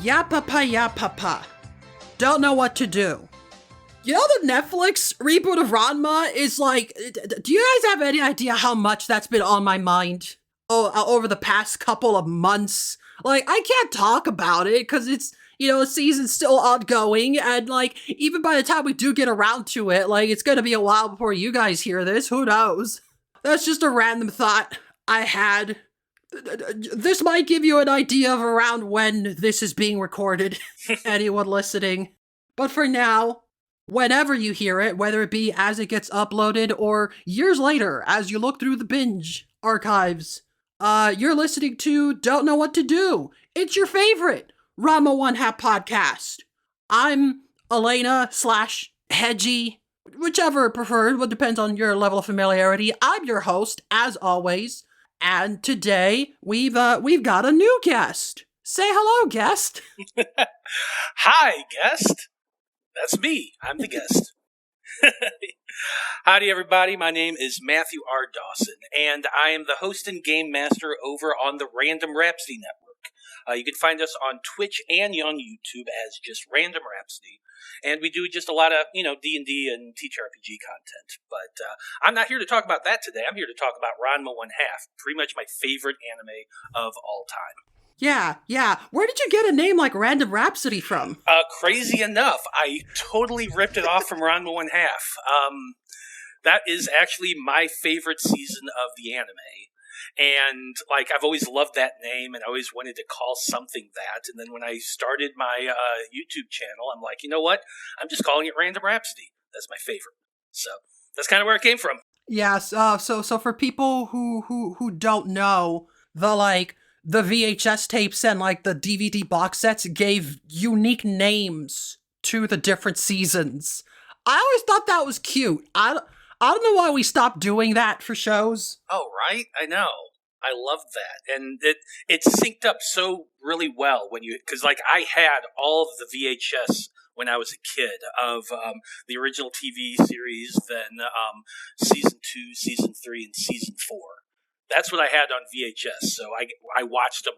Yeah, papa. Don't know what to do. You know the Netflix reboot of Ranma is like, do you guys have any idea how much that's been on my mind over the past couple of months? Like, I can't talk about it because it's, the season's still ongoing, and like, even by the time we do get around to it, like, it's gonna be a while before you guys hear this, who knows? That's just a random thought I had. This might give you an idea of around when this is being recorded, anyone listening. But for now, whenever you hear it, whether it be as it gets uploaded or years later as you look through the binge archives, you're listening to Don't Know What to Do. It's your favorite Ranma One Half podcast. I'm Elena / Hedgie, whichever preferred, what depends on your level of familiarity. I'm your host, as always. And today, we've got a new guest. Say hello, guest. Hi, guest. That's me. I'm the guest. Howdy, everybody. My name is Matthew R. Dawson, and I am the host and game master over on the Random Rhapsody Network. You can find us on Twitch and on YouTube as just Random Rhapsody. And we do just a lot of, D&D and TTRPG content. But I'm not here to talk about that today. I'm here to talk about Ranma One Half, pretty much my favorite anime of all time. Yeah. Where did you get a name like Random Rhapsody from? Crazy enough, I totally ripped it off from Ranma One Half. That is actually my favorite season of the anime. And, I've always loved that name, and I always wanted to call something that. And then when I started my YouTube channel, I'm like, you know what? I'm just calling it Random Rhapsody. That's my favorite. So that's kind of where it came from. Yes. So for people who don't know, the VHS tapes and the DVD box sets gave unique names to the different seasons. I always thought that was cute. I don't know why we stopped doing that for shows. Oh, right? I know. I loved that. And it synced up so really well because I had all of the VHS when I was a kid of the original TV series, then season 2, season 3, and season 4. That's what I had on VHS, so I watched them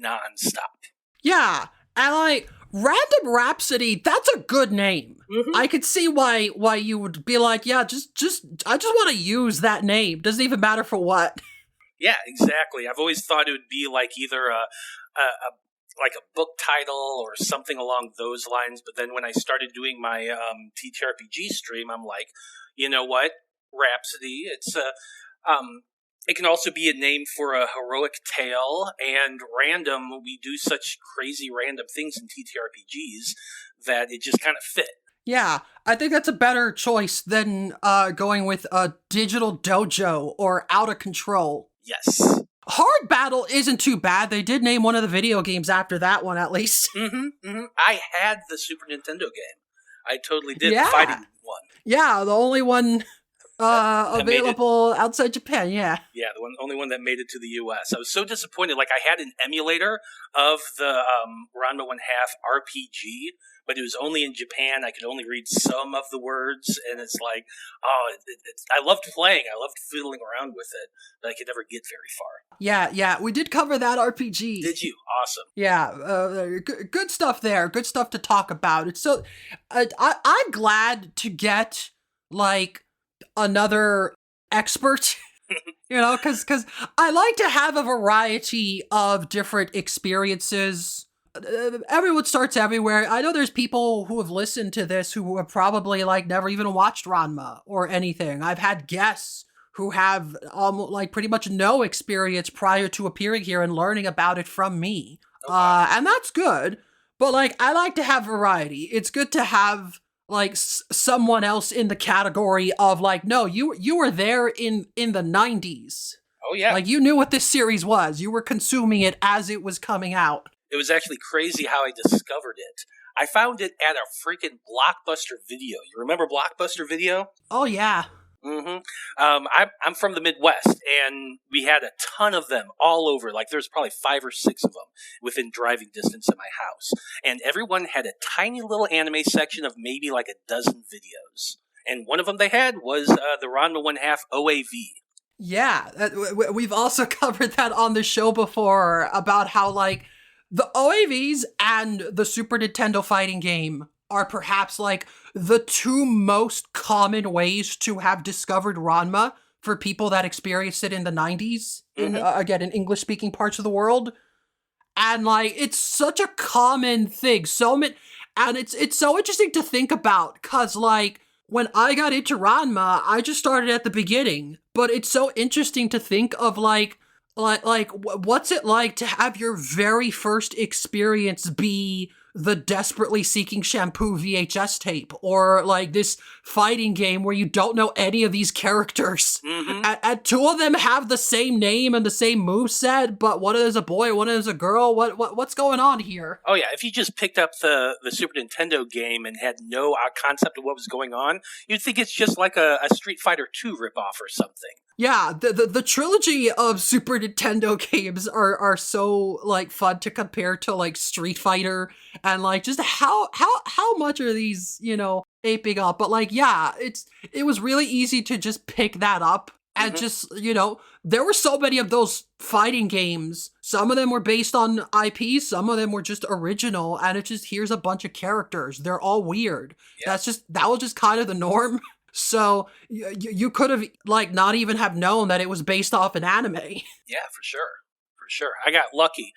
nonstop. Yeah, and Random Rhapsody, that's a good name. Mm-hmm. I could see why you would be like, yeah, just I just want to use that name. Doesn't even matter for what. Yeah, exactly. I've always thought it would be either a book title or something along those lines. But then when I started doing my TTRPG stream, I'm like, you know what, Rhapsody. It's it can also be a name for a heroic tale, and random, we do such crazy random things in TTRPGs that it just kind of fit. Yeah, I think that's a better choice than going with a digital dojo or out of control. Yes. Hard Battle isn't too bad. They did name one of the video games after that one, at least. Mm-hmm. I had the Super Nintendo game. I totally did the fighting one. Yeah, the only one available outside Japan, yeah. Yeah, only one that made it to the U.S. I was so disappointed. I had an emulator of the Ranma One Half RPG, but it was only in Japan. I could only read some of the words, and it's I loved playing. I loved fiddling around with it, but I could never get very far. Yeah, we did cover that RPG. Did you? Awesome. Yeah, good stuff there. Good stuff to talk about. It's so, I'm glad to get, another expert, because I like to have a variety of different experiences. Everyone starts everywhere. I know there's people who have listened to this who have probably never even watched Ranma or anything. I've had guests who have pretty much no experience prior to appearing here and learning about it from me. Okay. And that's good. But I like to have variety. It's good to have someone else in the category of no, you were there in the 90s. Oh yeah. You knew what this series was. You were consuming it as it was coming out. It was actually crazy how I discovered it. I found it at a freaking Blockbuster Video. You remember Blockbuster Video? Oh yeah. Mm-hmm. I'm from the Midwest, and we had a ton of them all over. There's probably 5 or 6 of them within driving distance of my house. And everyone had a tiny little anime section of maybe a dozen videos. And one of them they had was the Ranma One Half OAV. Yeah, we've also covered that on the show before about how The OAVs and the Super Nintendo fighting game are perhaps like the two most common ways to have discovered Ranma for people that experienced it in the 90s, in again, in English-speaking parts of the world. And like, it's such a common thing. And it's so interesting to think about, cause like, when I got into Ranma, I just started at the beginning. But it's so interesting to think of what's it like to have your very first experience be the Desperately Seeking Shampoo VHS tape, or like this fighting game where you don't know any of these characters. And two of them have the same name and the same moveset, but one is a boy, one is a girl. What's going on here? Oh yeah, if you just picked up the Super Nintendo game and had no concept of what was going on, you'd think it's just like a Street Fighter 2 ripoff or something. Yeah, the trilogy of Super Nintendo games are so like fun to compare to like Street Fighter, and like just how much are these, aping up. But like, yeah, it was really easy to just pick that up and just, there were so many of those fighting games. Some of them were based on IP, some of them were just original, and it just, here's a bunch of characters. They're all weird. Yeah. That was just kind of the norm. So you could have like not even have known that it was based off an anime. Yeah, for sure. I got lucky.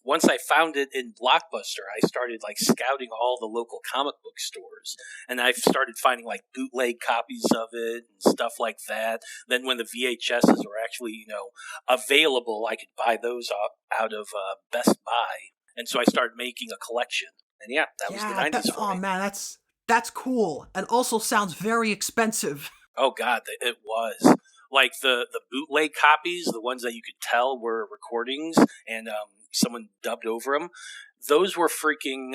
Once I found it in Blockbuster, I started like scouting all the local comic book stores, and I started finding like bootleg copies of it and stuff like that. Then when the VHSs were actually, available, I could buy those out of Best Buy, and so I started making a collection. And yeah, that was the 90s for me. Oh man, that's cool, and also sounds very expensive. Oh god, it was. Like the bootleg copies, the ones that you could tell were recordings and someone dubbed over them, those were freaking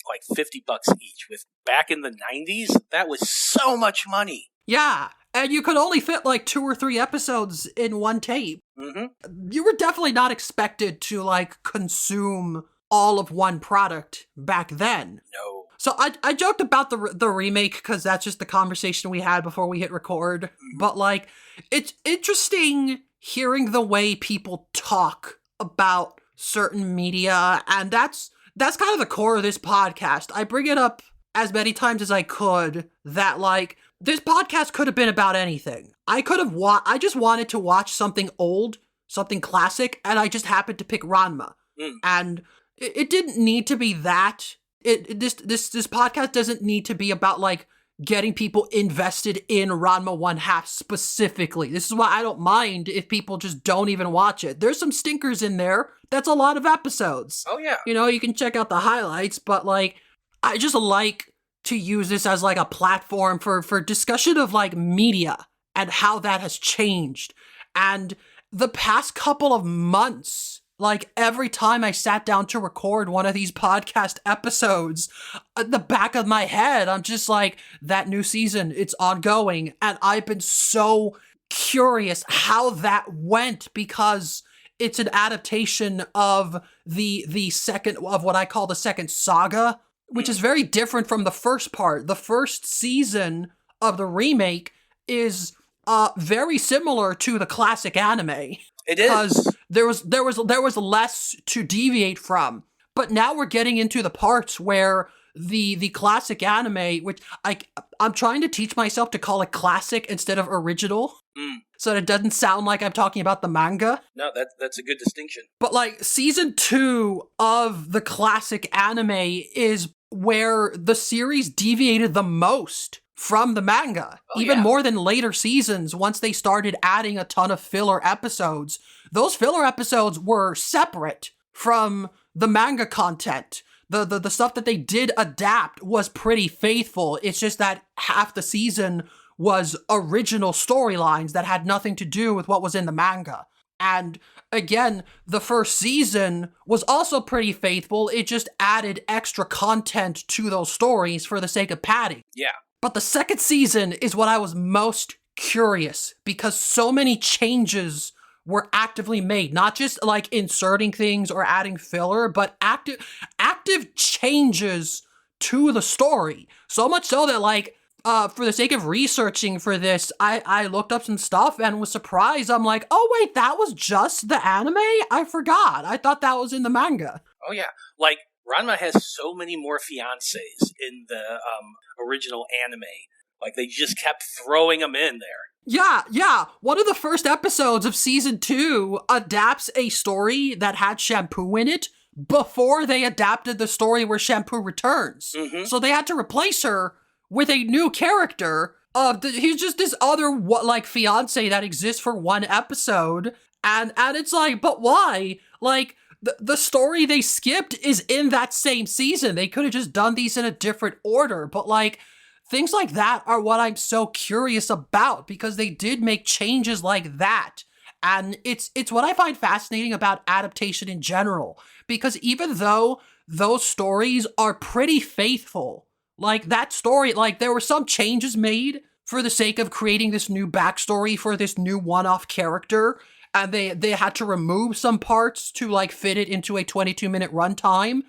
like $50 each. With back in the 90s, that was so much money. Yeah, and you could only fit like 2 or 3 episodes in one tape. You were definitely not expected to like consume all of one product back then. No. So I joked about the remake because that's just the conversation we had before we hit record. But like, it's interesting hearing the way people talk about certain media, and that's kind of the core of this podcast. I bring it up as many times as I could that like, this podcast could have been about anything. I just wanted to watch something old, something classic, and I just happened to pick Ranma. And it didn't need to be that. This podcast doesn't need to be about like getting people invested in Ranma 1/2 specifically. This is why I don't mind if people just don't even watch it. There's some stinkers in there. That's a lot of episodes. Oh yeah. You can check out the highlights, but like, I just like to use this as like a platform for discussion of like media and how that has changed. And the past couple of months, like every time I sat down to record one of these podcast episodes, at the back of my head, I'm just like, that new season, it's ongoing. And I've been so curious how that went, because it's an adaptation of the second, of what I call the second saga, which is very different from the first part. The first season of the remake is very similar to the classic anime. It is. Because there was less to deviate from. But now we're getting into the parts where the classic anime, which I'm trying to teach myself to call it classic instead of original, so that it doesn't sound like I'm talking about the manga. No, that's a good distinction. But like, season 2 of the classic anime is where the series deviated the most from the manga. Even more than later seasons, once they started adding a ton of filler episodes. Those filler episodes were separate from the manga content. The stuff that they did adapt was pretty faithful. It's just that half the season was original storylines that had nothing to do with what was in the manga. And again, the first season was also pretty faithful. It just added extra content to those stories for the sake of padding. Yeah. But the second season is what I was most curious, because so many changes were actively made, not just like inserting things or adding filler, but active changes to the story. So much so that like, for the sake of researching for this, I looked up some stuff and was surprised. I'm like, oh wait, that was just the anime? I forgot. I thought that was in the manga. Oh yeah, like Ranma has so many more fiancés in the original anime. Like they just kept throwing them in there. Yeah. One of the first episodes of season 2 adapts a story that had Shampoo in it before they adapted the story where Shampoo returns. Mm-hmm. So they had to replace her with a new character. He's just this other like fiance that exists for one episode, and it's like, but why? Like the story they skipped is in that same season. They could have just done these in a different order, but like. Things like that are what I'm so curious about because they did make changes like that. And it's what I find fascinating about adaptation in general. Because even though those stories are pretty faithful, like that story, like there were some changes made for the sake of creating this new backstory for this new one-off character. And they had to remove some parts to like fit it into a 22-minute runtime.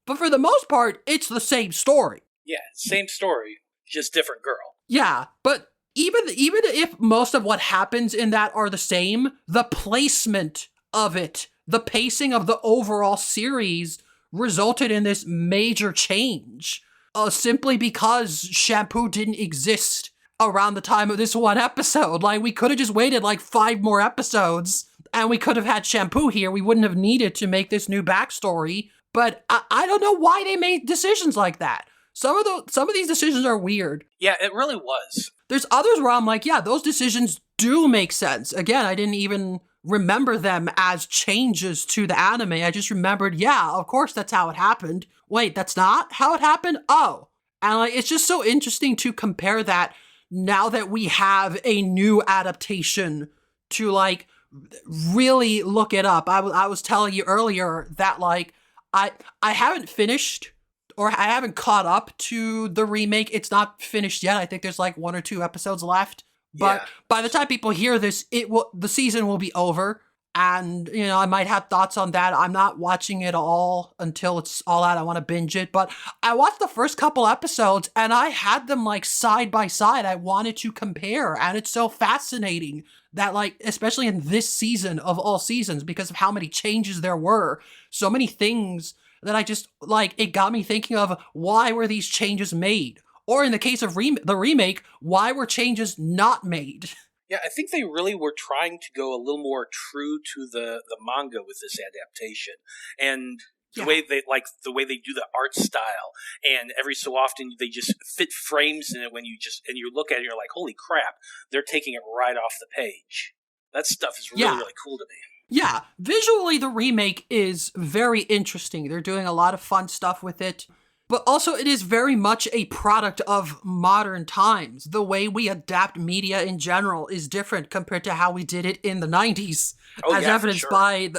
But for the most part, it's the same story. Yeah, same story. Just different girl. Yeah, but even if most of what happens in that are the same, the placement of it, the pacing of the overall series resulted in this major change. Simply because Shampoo didn't exist around the time of this one episode. Like, we could have just waited like 5 more episodes, and we could have had Shampoo here. We wouldn't have needed to make this new backstory. But I don't know why they made decisions like that. Some of these decisions are weird. Yeah, it really was. There's others where I'm like, yeah, those decisions do make sense. Again, I didn't even remember them as changes to the anime. I just remembered, yeah, of course that's how it happened. Wait, that's not how it happened? Oh. And like, it's just so interesting to compare that now that we have a new adaptation to like really look it up. I was telling you earlier that like I haven't finished or I haven't caught up to the remake. It's not finished yet. I think there's like 1 or 2 episodes left. But by the time people hear this, the season will be over. And, you know, I might have thoughts on that. I'm not watching it all until it's all out. I want to binge it. But I watched the first couple episodes and I had them like side by side. I wanted to compare. And it's so fascinating that like, especially in this season of all seasons, because of how many changes there were, so many things that I just, like, it got me thinking of why were these changes made? Or in the case of the remake, why were changes not made? Yeah, I think they really were trying to go a little more true to the manga with this adaptation. And the way they do the art style, and every so often they just fit frames in it when you look at it, you're like, holy crap, they're taking it right off the page. That stuff is really, really cool to me. Yeah, visually the remake is very interesting. They're doing a lot of fun stuff with it. But also it is very much a product of modern times. The way we adapt media in general is different compared to how we did it in the 90s. As evidenced by,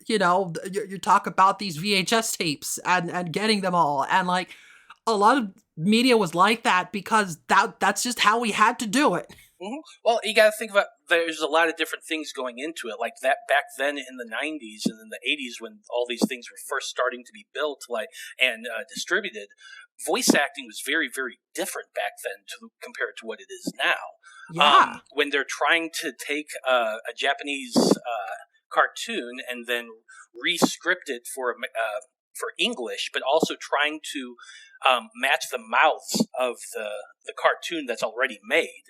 you talk about these VHS tapes and getting them all. And like, a lot of media was like that because that's just how we had to do it. Mm-hmm. Well, you got to think about, there's a lot of different things going into it. Like that back then in the 90s and in the 80s when all these things were first starting to be built and distributed, voice acting was very, very different back then compared to what it is now. Yeah. When they're trying to take a Japanese cartoon and then re-script it for English, but also trying to match the mouths of the cartoon that's already made.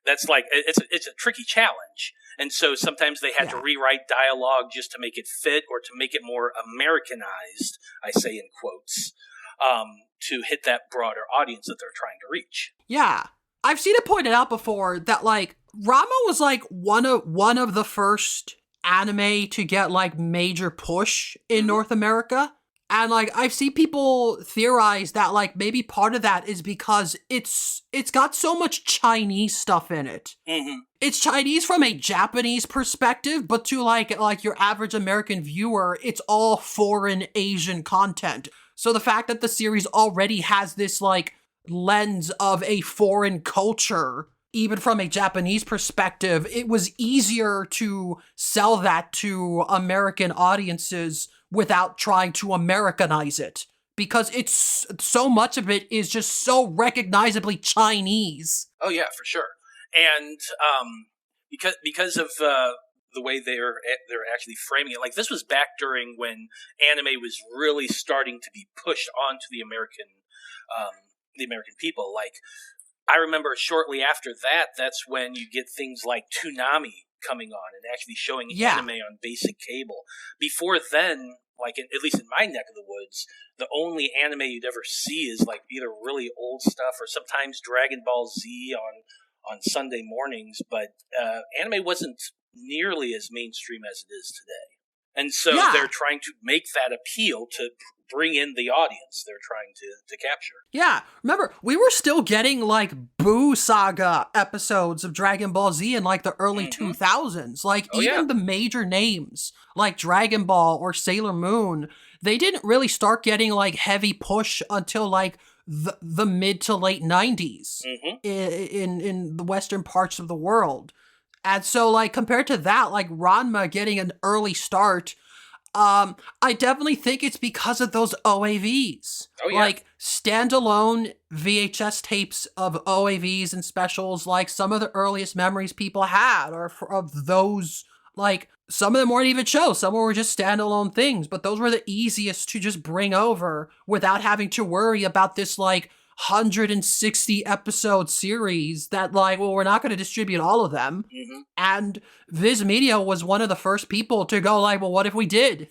That's like, it's a tricky challenge. And so sometimes they had to rewrite dialogue just to make it fit or to make it more Americanized, I say in quotes, to hit that broader audience that they're trying to reach. Yeah. I've seen it pointed out before that like Ranma was like one of the first anime to get like major push in North America. And like I've seen people theorize that like maybe part of that is because it's got so much Chinese stuff in it. Mm-hmm. It's Chinese from a Japanese perspective, but to like your average American viewer, it's all foreign Asian content. So the fact that the series already has this like lens of a foreign culture, even from a Japanese perspective, it was easier to sell that to American audiences without trying to Americanize it. Because it's so much of it is just so recognizably Chinese. Oh yeah, for sure. And because of the way they're actually framing it. Like, this was back during when anime was really starting to be pushed onto the American people. Like, I remember shortly after that, that's when you get things like Toonami coming on and actually showing anime on basic cable. Before then, like at least in my neck of the woods, the only anime you'd ever see is like either really old stuff or sometimes Dragon Ball Z on Sunday mornings. But anime wasn't nearly as mainstream as it is today. And so they're trying to make that appeal to bring in the audience they're trying to capture. Yeah, remember, we were still getting, like, Boo Saga episodes of Dragon Ball Z in, like, the early 2000s. Like, even the major names, like Dragon Ball or Sailor Moon, they didn't really start getting, like, heavy push until, like, the mid to late 90s in the western parts of the world. And so, like, compared to that, like, Ranma getting an early start, I definitely think it's because of those OAVs. Like, standalone VHS tapes of OAVs and specials, like, some of the earliest memories people had are of those, like, some of them weren't even shows, some were just standalone things, but those were the easiest to just bring over without having to worry about this, like, 160 episode series that, like, well, we're not going to distribute all of them. And Viz Media was one of the first people to go, like, well, what if we did?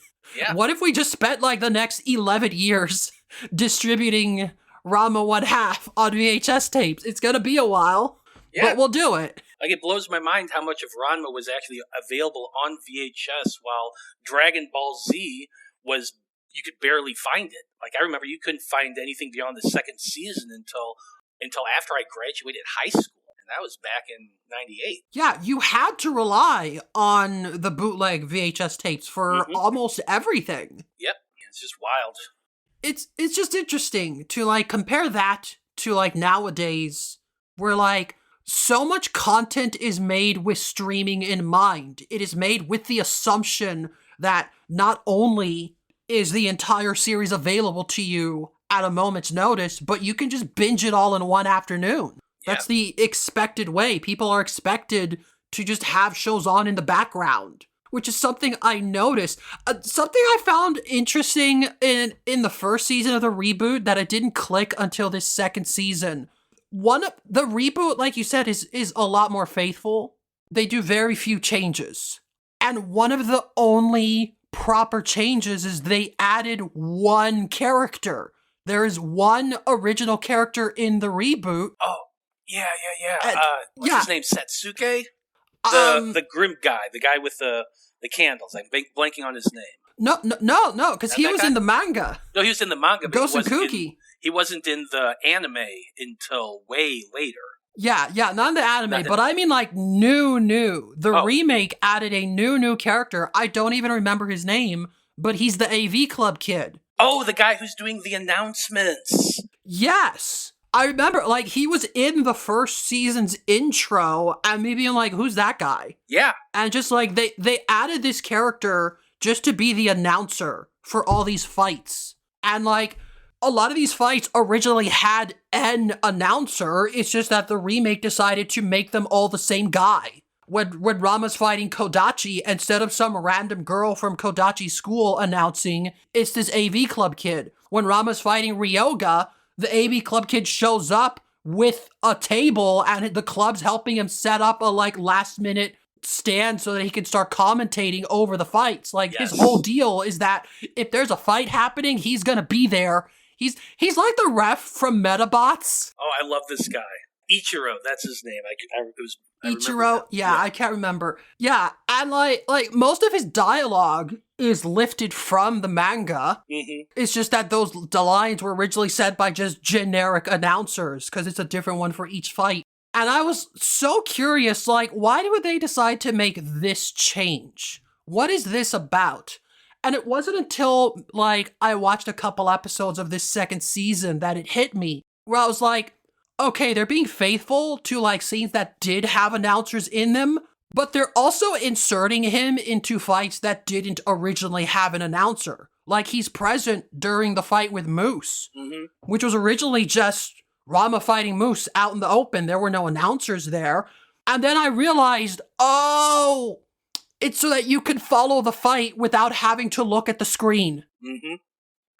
What if we just spent, like, the next 11 years distributing Ranma 1/2 on VHS tapes? It's going to be a while, but we'll do it. Like, it blows my mind how much of Ranma was actually available on VHS, while Dragon Ball Z was, you could barely find it. Like, I remember you couldn't find anything beyond the second season until after I graduated high school, and that was back in 98. Yeah, you had to rely on the bootleg VHS tapes for almost everything. Yep, it's just wild. It's just interesting to, like, compare that to, like, nowadays, where, like, so much content is made with streaming in mind. It is made with the assumption that not only is the entire series available to you at a moment's notice, but you can just binge it all in one afternoon. That's the expected way. People are expected to just have shows on in the background, which is something I noticed. Something I found interesting in the first season of the reboot that it didn't click until this second season. The reboot, like you said, is a lot more faithful. They do very few changes. And one of the only proper changes is they added one character. There is one original character in the reboot. Oh, yeah. What's his name? Satsuke? The grim guy, the guy with the candles. I'm blanking on his name. No, because he was in the manga. No, he was in the manga. Ghost and Kuki. He wasn't in the anime until way later. Yeah, not in the anime, but I mean, like, new. The remake added a new character. I don't even remember his name, but he's the AV Club kid. Oh, the guy who's doing the announcements. Yes. I remember, like, he was in the first season's intro, and me being like, who's that guy? Yeah. And just, like, they added this character just to be the announcer for all these fights. And, like, a lot of these fights originally had an announcer. It's just that the remake decided to make them all the same guy. When Rama's fighting Kodachi, instead of some random girl from Kodachi's school announcing, it's this AV Club kid. When Rama's fighting Ryoga, the AV Club kid shows up with a table and the club's helping him set up a, like, last minute stand so that he can start commentating over the fights. Like, his whole deal is that if there's a fight happening, he's gonna be there. He's like the ref from Metabots. Oh, I love this guy. Ichiro, that's his name. Ichiro, I can't remember. Yeah, and like most of his dialogue is lifted from the manga. It's just that those lines were originally said by just generic announcers, because it's a different one for each fight. And I was so curious, like, why would they decide to make this change? What is this about? And it wasn't until, like, I watched a couple episodes of this second season that it hit me, where I was like, okay, they're being faithful to, like, scenes that did have announcers in them, but they're also inserting him into fights that didn't originally have an announcer. Like, he's present during the fight with Moose, which was originally just Rama fighting Moose out in the open. There were no announcers there. And then I realized, oh, It's so that you can follow the fight without having to look at the screen. Mm-hmm.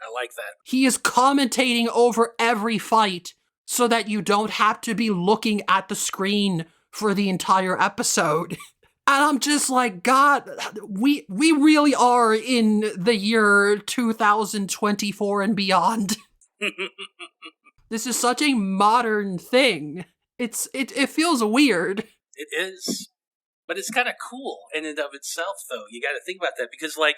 I like that. He is commentating over every fight so that you don't have to be looking at the screen for the entire episode. And I'm just like, God, we really are in the year 2024 and beyond. This is such a modern thing. It feels weird. It is. But it's kind of cool in and of itself, though. You got to think about that because, like,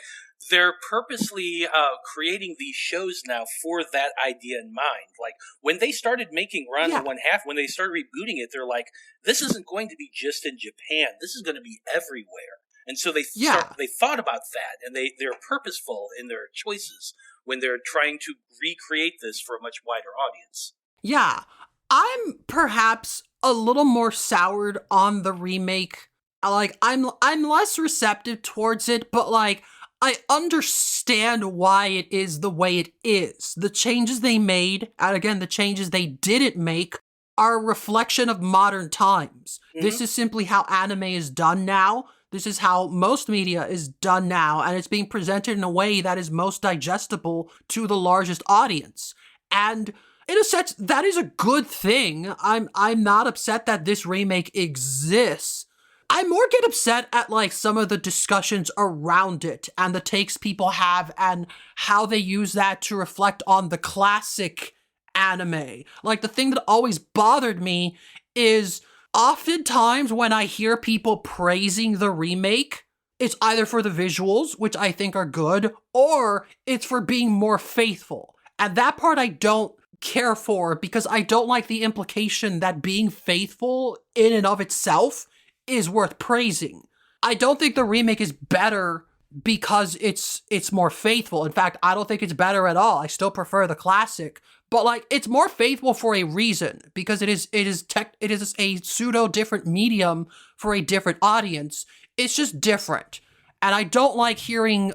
they're purposely creating these shows now for that idea in mind. Like, when they started making Ranma One Half, when they started rebooting it, they're like, this isn't going to be just in Japan. This is going to be everywhere. And so they thought about that, and they're purposeful in their choices when they're trying to recreate this for a much wider audience. Yeah. I'm perhaps a little more soured on the remake. Like, I'm less receptive towards it, but, like, I understand why it is the way it is. The changes they made, and again, the changes they didn't make, are a reflection of modern times. Mm-hmm. This is simply how anime is done now. This is how most media is done now, and it's being presented in a way that is most digestible to the largest audience. And in a sense, that is a good thing. I'm not upset that this remake exists. I more get upset at, like, some of the discussions around it and the takes people have and how they use that to reflect on the classic anime. Like, the thing that always bothered me is oftentimes when I hear people praising the remake, it's either for the visuals, which I think are good, or it's for being more faithful. And that part I don't care for because I don't like the implication that being faithful in and of itself is worth praising. I don't think the remake is better because it's more faithful. In fact, I don't think it's better at all. I still prefer the classic, but, like, it's more faithful for a reason because it is a pseudo different medium for a different audience. It's just different. And I don't like hearing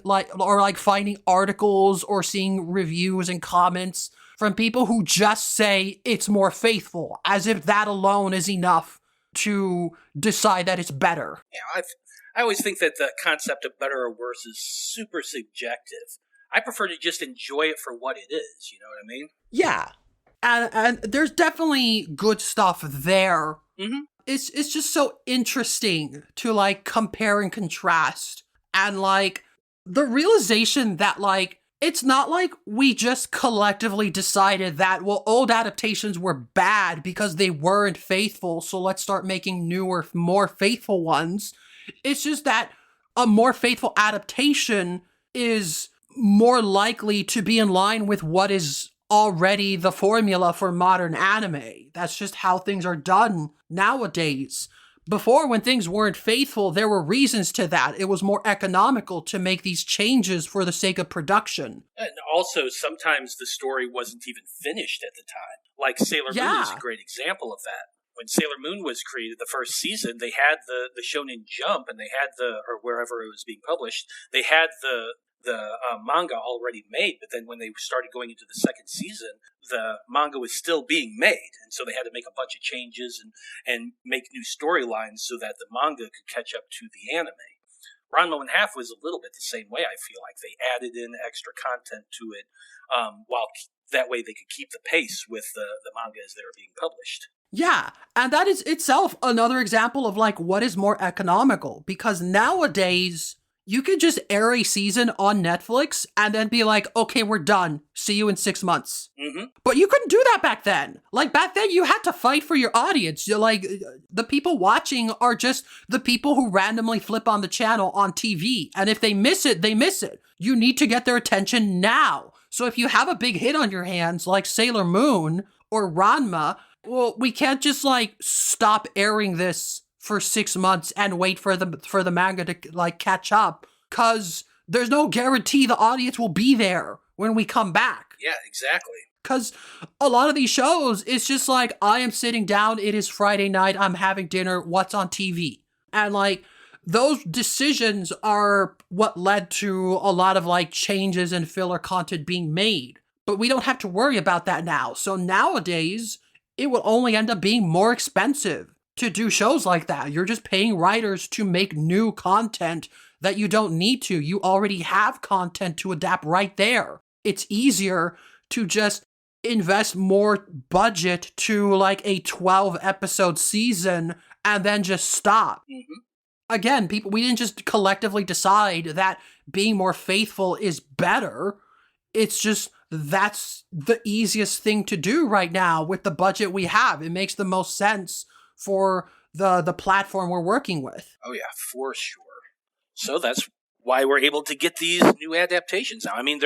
finding articles or seeing reviews and comments from people who just say it's more faithful as if that alone is enough to decide that it's better. Yeah, I always think that the concept of better or worse is super subjective. I prefer to just enjoy it for what it is, you know what I mean? Yeah. And there's definitely good stuff there. Mm-hmm. It's just so interesting to, like, compare and contrast. And, like, the realization that, like, it's not like we just collectively decided that, well, old adaptations were bad because they weren't faithful, so let's start making newer, more faithful ones. It's just that a more faithful adaptation is more likely to be in line with what is already the formula for modern anime. That's just how things are done nowadays. Before, when things weren't faithful, there were reasons to that. It was more economical to make these changes for the sake of production. And also, sometimes the story wasn't even finished at the time. Like Sailor Moon is a great example of that. When Sailor Moon was created, the first season, they had the Shonen Jump, and they had or wherever it was being published, they had the manga already made, but then when they started going into the second season, the manga was still being made, and so they had to make a bunch of changes and make new storylines so that the manga could catch up to the anime. Ranma One Half was a little bit the same way, I feel like. They added in extra content to it, while that way they could keep the pace with the manga as they were being published. Yeah, and that is itself another example of, like, what is more economical, because nowadays you could just air a season on Netflix and then be like, okay, we're done. See you in 6 months. Mm-hmm. But you couldn't do that back then. Like, back then you had to fight for your audience. You're like, the people watching are just the people who randomly flip on the channel on TV. And if they miss it, they miss it. You need to get their attention now. So if you have a big hit on your hands, like Sailor Moon or Ranma, well, we can't just, like, stop airing this for 6 months and wait for the manga to, like, catch up, because there's no guarantee the audience will be there when we come back. Yeah, exactly. Because a lot of these shows, it's just like, I am sitting down, it is Friday night, I'm having dinner, what's on TV? And, like, those decisions are what led to a lot of, like, changes and filler content being made. But we don't have to worry about that now. So nowadays, it will only end up being more expensive to do shows like that. You're just paying writers to make new content that you don't need to. You already have content to adapt right there. It's easier to just invest more budget to like a 12 episode season and then just stop. Mm-hmm. Again, we didn't just collectively decide that being more faithful is better. It's just that's the easiest thing to do right now with the budget we have. It makes the most sense for the platform we're working with. Oh yeah, for sure. So that's why we're able to get these new adaptations now. I mean,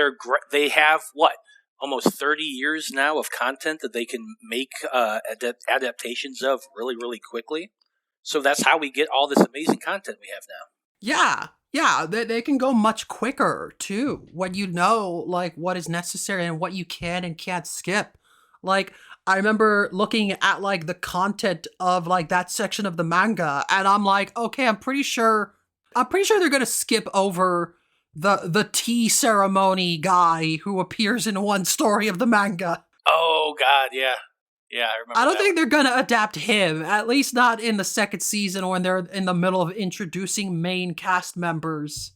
they have what, almost 30 years now of content that they can make adaptations of really, really quickly. So that's how we get all this amazing content we have now. Yeah, they can go much quicker too when you know like what is necessary and what you can and can't skip. Like I remember looking at like the content of like that section of the manga, and I'm like, okay, I'm pretty sure they're gonna skip over the tea ceremony guy who appears in one story of the manga. Oh God, yeah. Yeah, I remember. I don't think they're gonna adapt him, at least not in the second season or when they're in the middle of introducing main cast members.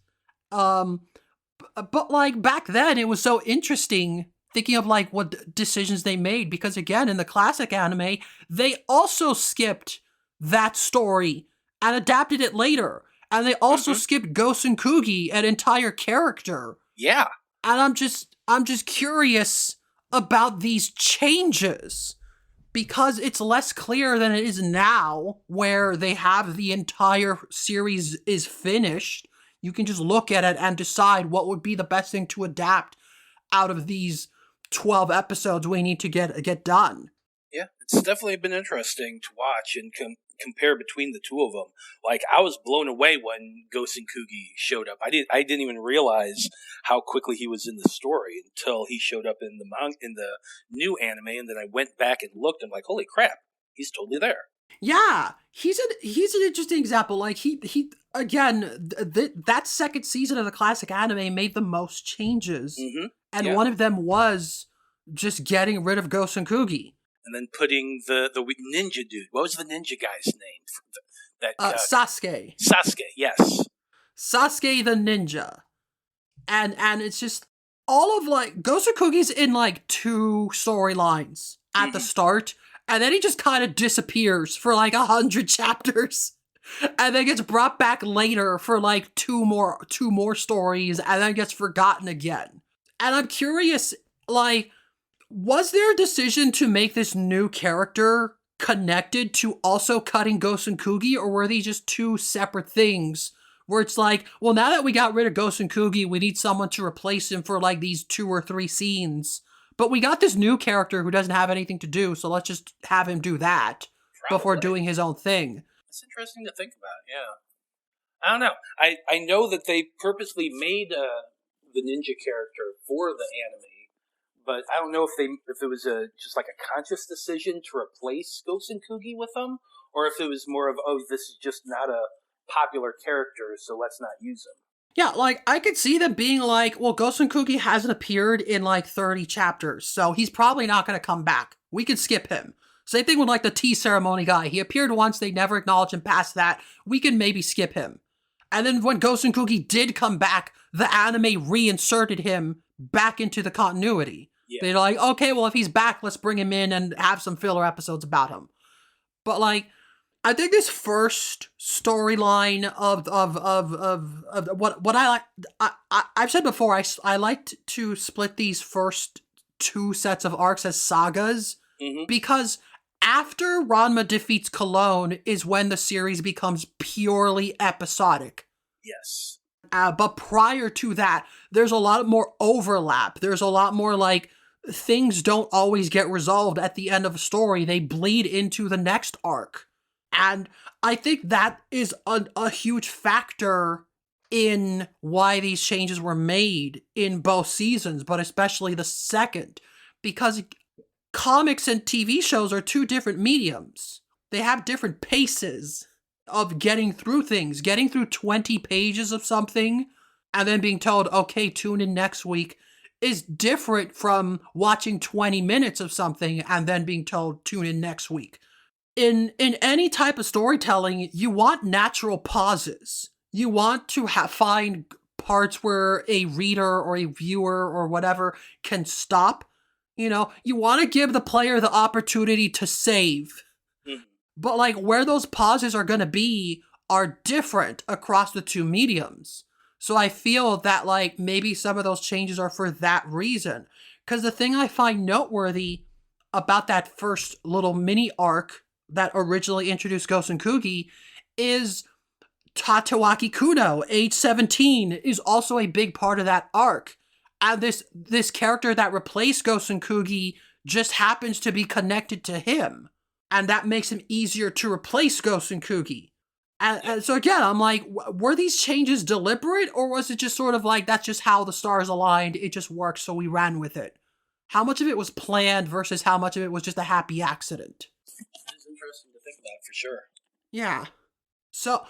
But like back then, it was so interesting thinking of like what decisions they made, because again, in the classic anime, they also skipped that story and adapted it later, and they also skipped Gosen Kugi, an entire character. Yeah, and I'm just curious about these changes, because it's less clear than it is now, where they have the entire series is finished. You can just look at it and decide what would be the best thing to adapt out of these 12 episodes we need to get done. Yeah, it's definitely been interesting to watch and compare between the two of them. Like, I was blown away when Gosen Kugi showed up. I didn't even realize how quickly he was in the story until he showed up in the new anime, and then I went back and looked. I'm like, holy crap, he's totally there. Yeah, he's an interesting example. Like he again, that second season of the classic anime made the most changes, and one of them was just getting rid of Gosen Kugi. And then putting the ninja dude. What was the ninja guy's name? Sasuke. Sasuke, yes. Sasuke the ninja. And it's just all of like Gosen Kugi's in like 2 storylines at the start, and then he just kind of disappears for like 100 chapters. And then gets brought back later for like two more stories, and then gets forgotten again. And I'm curious, like, was there a decision to make this new character connected to also cutting Gosen Kugi, or were these just 2 separate things where it's like, well, now that we got rid of Gosen Kugi, we need someone to replace him for like these 2 or 3 scenes, but we got this new character who doesn't have anything to do, so let's just have him do that before doing his own thing. It's interesting to think about, yeah. I don't know. I know that they purposely made the ninja character for the anime, but I don't know if it was just like a conscious decision to replace Gosen Kugi with them, or if it was more of, oh, this is just not a popular character, so let's not use him. Yeah, like, I could see them being like, well, Gosen Kugi hasn't appeared in like 30 chapters, so he's probably not going to come back. We could skip him. Same thing with like the tea ceremony guy. He appeared once, they never acknowledged him past that. We can maybe skip him. And then when Gosen Kugi did come back, the anime reinserted him back into the continuity. Yeah. They're like, okay, well, if he's back, let's bring him in and have some filler episodes about him. But like, I think this first storyline of what I like, I've said before, I liked to split these first 2 sets of arcs as sagas, because after Ranma defeats Cologne is when the series becomes purely episodic. Yes. But prior to that, there's a lot more overlap. There's a lot more like things don't always get resolved at the end of a story. They bleed into the next arc. And I think that is a huge factor in why these changes were made in both seasons, but especially the second, because comics and TV shows are 2 different mediums. They have different paces of getting through things. Getting through 20 pages of something and then being told, okay, tune in next week, is different from watching 20 minutes of something and then being told, tune in next week. in any type of storytelling, you want natural pauses. You want to find parts where a reader or a viewer or whatever can stop. You know, you want to give the player the opportunity to save. Mhm. But like where those pauses are going to be are different across the two mediums. So I feel that like maybe some of those changes are for that reason. Because the thing I find noteworthy about that first little mini arc that originally introduced Gosen Kugi is Tatewaki Kuno, age 17, is also a big part of that arc. And this character that replaced Gosen Kugi just happens to be connected to him. And that makes him easier to replace Gosen Kugi. And so again, I'm like, were these changes deliberate, or was it just sort of like, that's just how the stars aligned, it just worked, so we ran with it? How much of it was planned versus how much of it was just a happy accident? It's interesting to think about, for sure. Yeah. So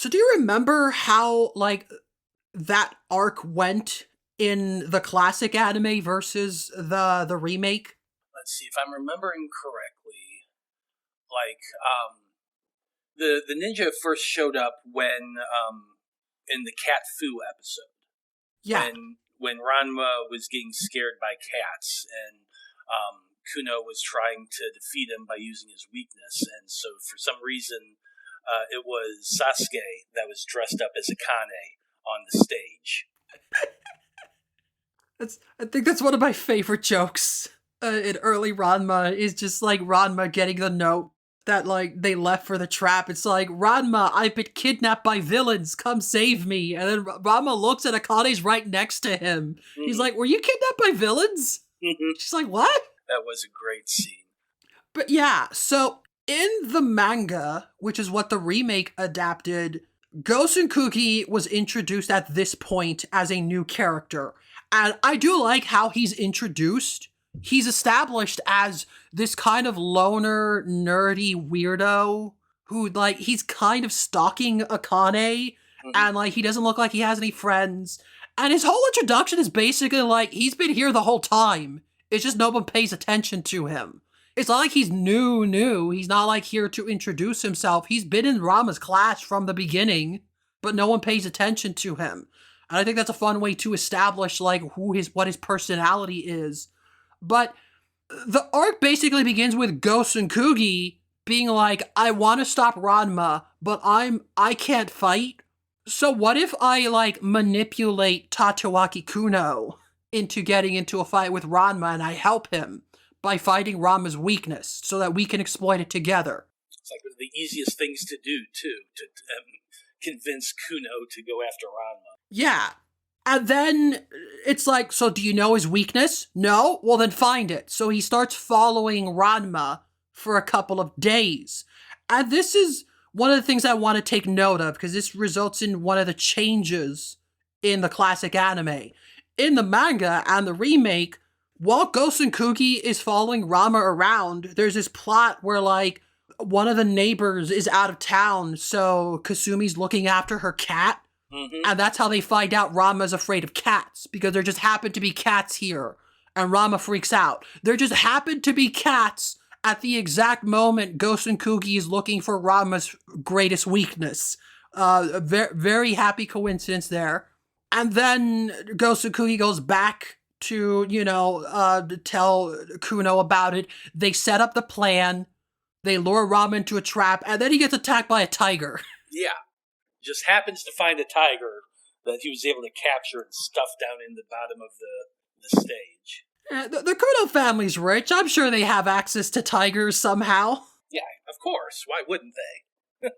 do you remember how, like, that arc went in the classic anime versus the remake? Let's see if I'm remembering correctly. Like, the ninja first showed up when in the cat foo episode. Yeah. When Ranma was getting scared by cats, and Kuno was trying to defeat him by using his weakness, and so for some reason, it was Sasuke that was dressed up as Akane on the stage. I think that's one of my favorite jokes in early Ranma, is just like Ranma getting the note that like they left for the trap. It's like, Ranma, I've been kidnapped by villains, come save me. And then Ranma looks at Akane's right next to him. Mm-hmm. He's like, were you kidnapped by villains? Mm-hmm. She's like, what? That was a great scene. But yeah, so in the manga, which is what the remake adapted, Gosen Kugi was introduced at this point as a new character. And I do like how he's introduced. He's established as this kind of loner, nerdy weirdo who, like, he's kind of stalking Akane, and, like, he doesn't look like he has any friends. And his whole introduction is basically like, he's been here the whole time. It's just no one pays attention to him. It's not like he's new. He's not, like, here to introduce himself. He's been in Rama's class from the beginning, but no one pays attention to him. And I think that's a fun way to establish, like, what his personality is. But the arc basically begins with Gosen Kugi being like, I want to stop Ranma, but I can't fight. So what if I, like, manipulate Tatewaki Kuno into getting into a fight with Ranma, and I help him by fighting Ranma's weakness so that we can exploit it together? It's like one of the easiest things to do, too, to convince Kuno to go after Ranma. Yeah. And then it's like, so do you know his weakness? No? Well, then find it. So he starts following Ranma for a couple of days. And this is one of the things I want to take note of, because this results in one of the changes in the classic anime. In the manga and the remake, while Gosen Kugi is following Ranma around, there's this plot where, like, one of the neighbors is out of town, so Kasumi's looking after her cat. Mm-hmm. And that's how they find out Ranma's afraid of cats, because there just happen to be cats here. And Ranma freaks out. There just happen to be cats at the exact moment Gosen Kugi is looking for Ranma's greatest weakness. Very, very happy coincidence there. And then Gosen Kugi goes back to, tell Kuno about it. They set up the plan. They lure Ranma into a trap, and then he gets attacked by a tiger. Yeah. Just happens to find a tiger that he was able to capture and stuff down in the bottom of the stage. The Kuno family's rich. I'm sure they have access to tigers somehow. Yeah, of course. Why wouldn't they?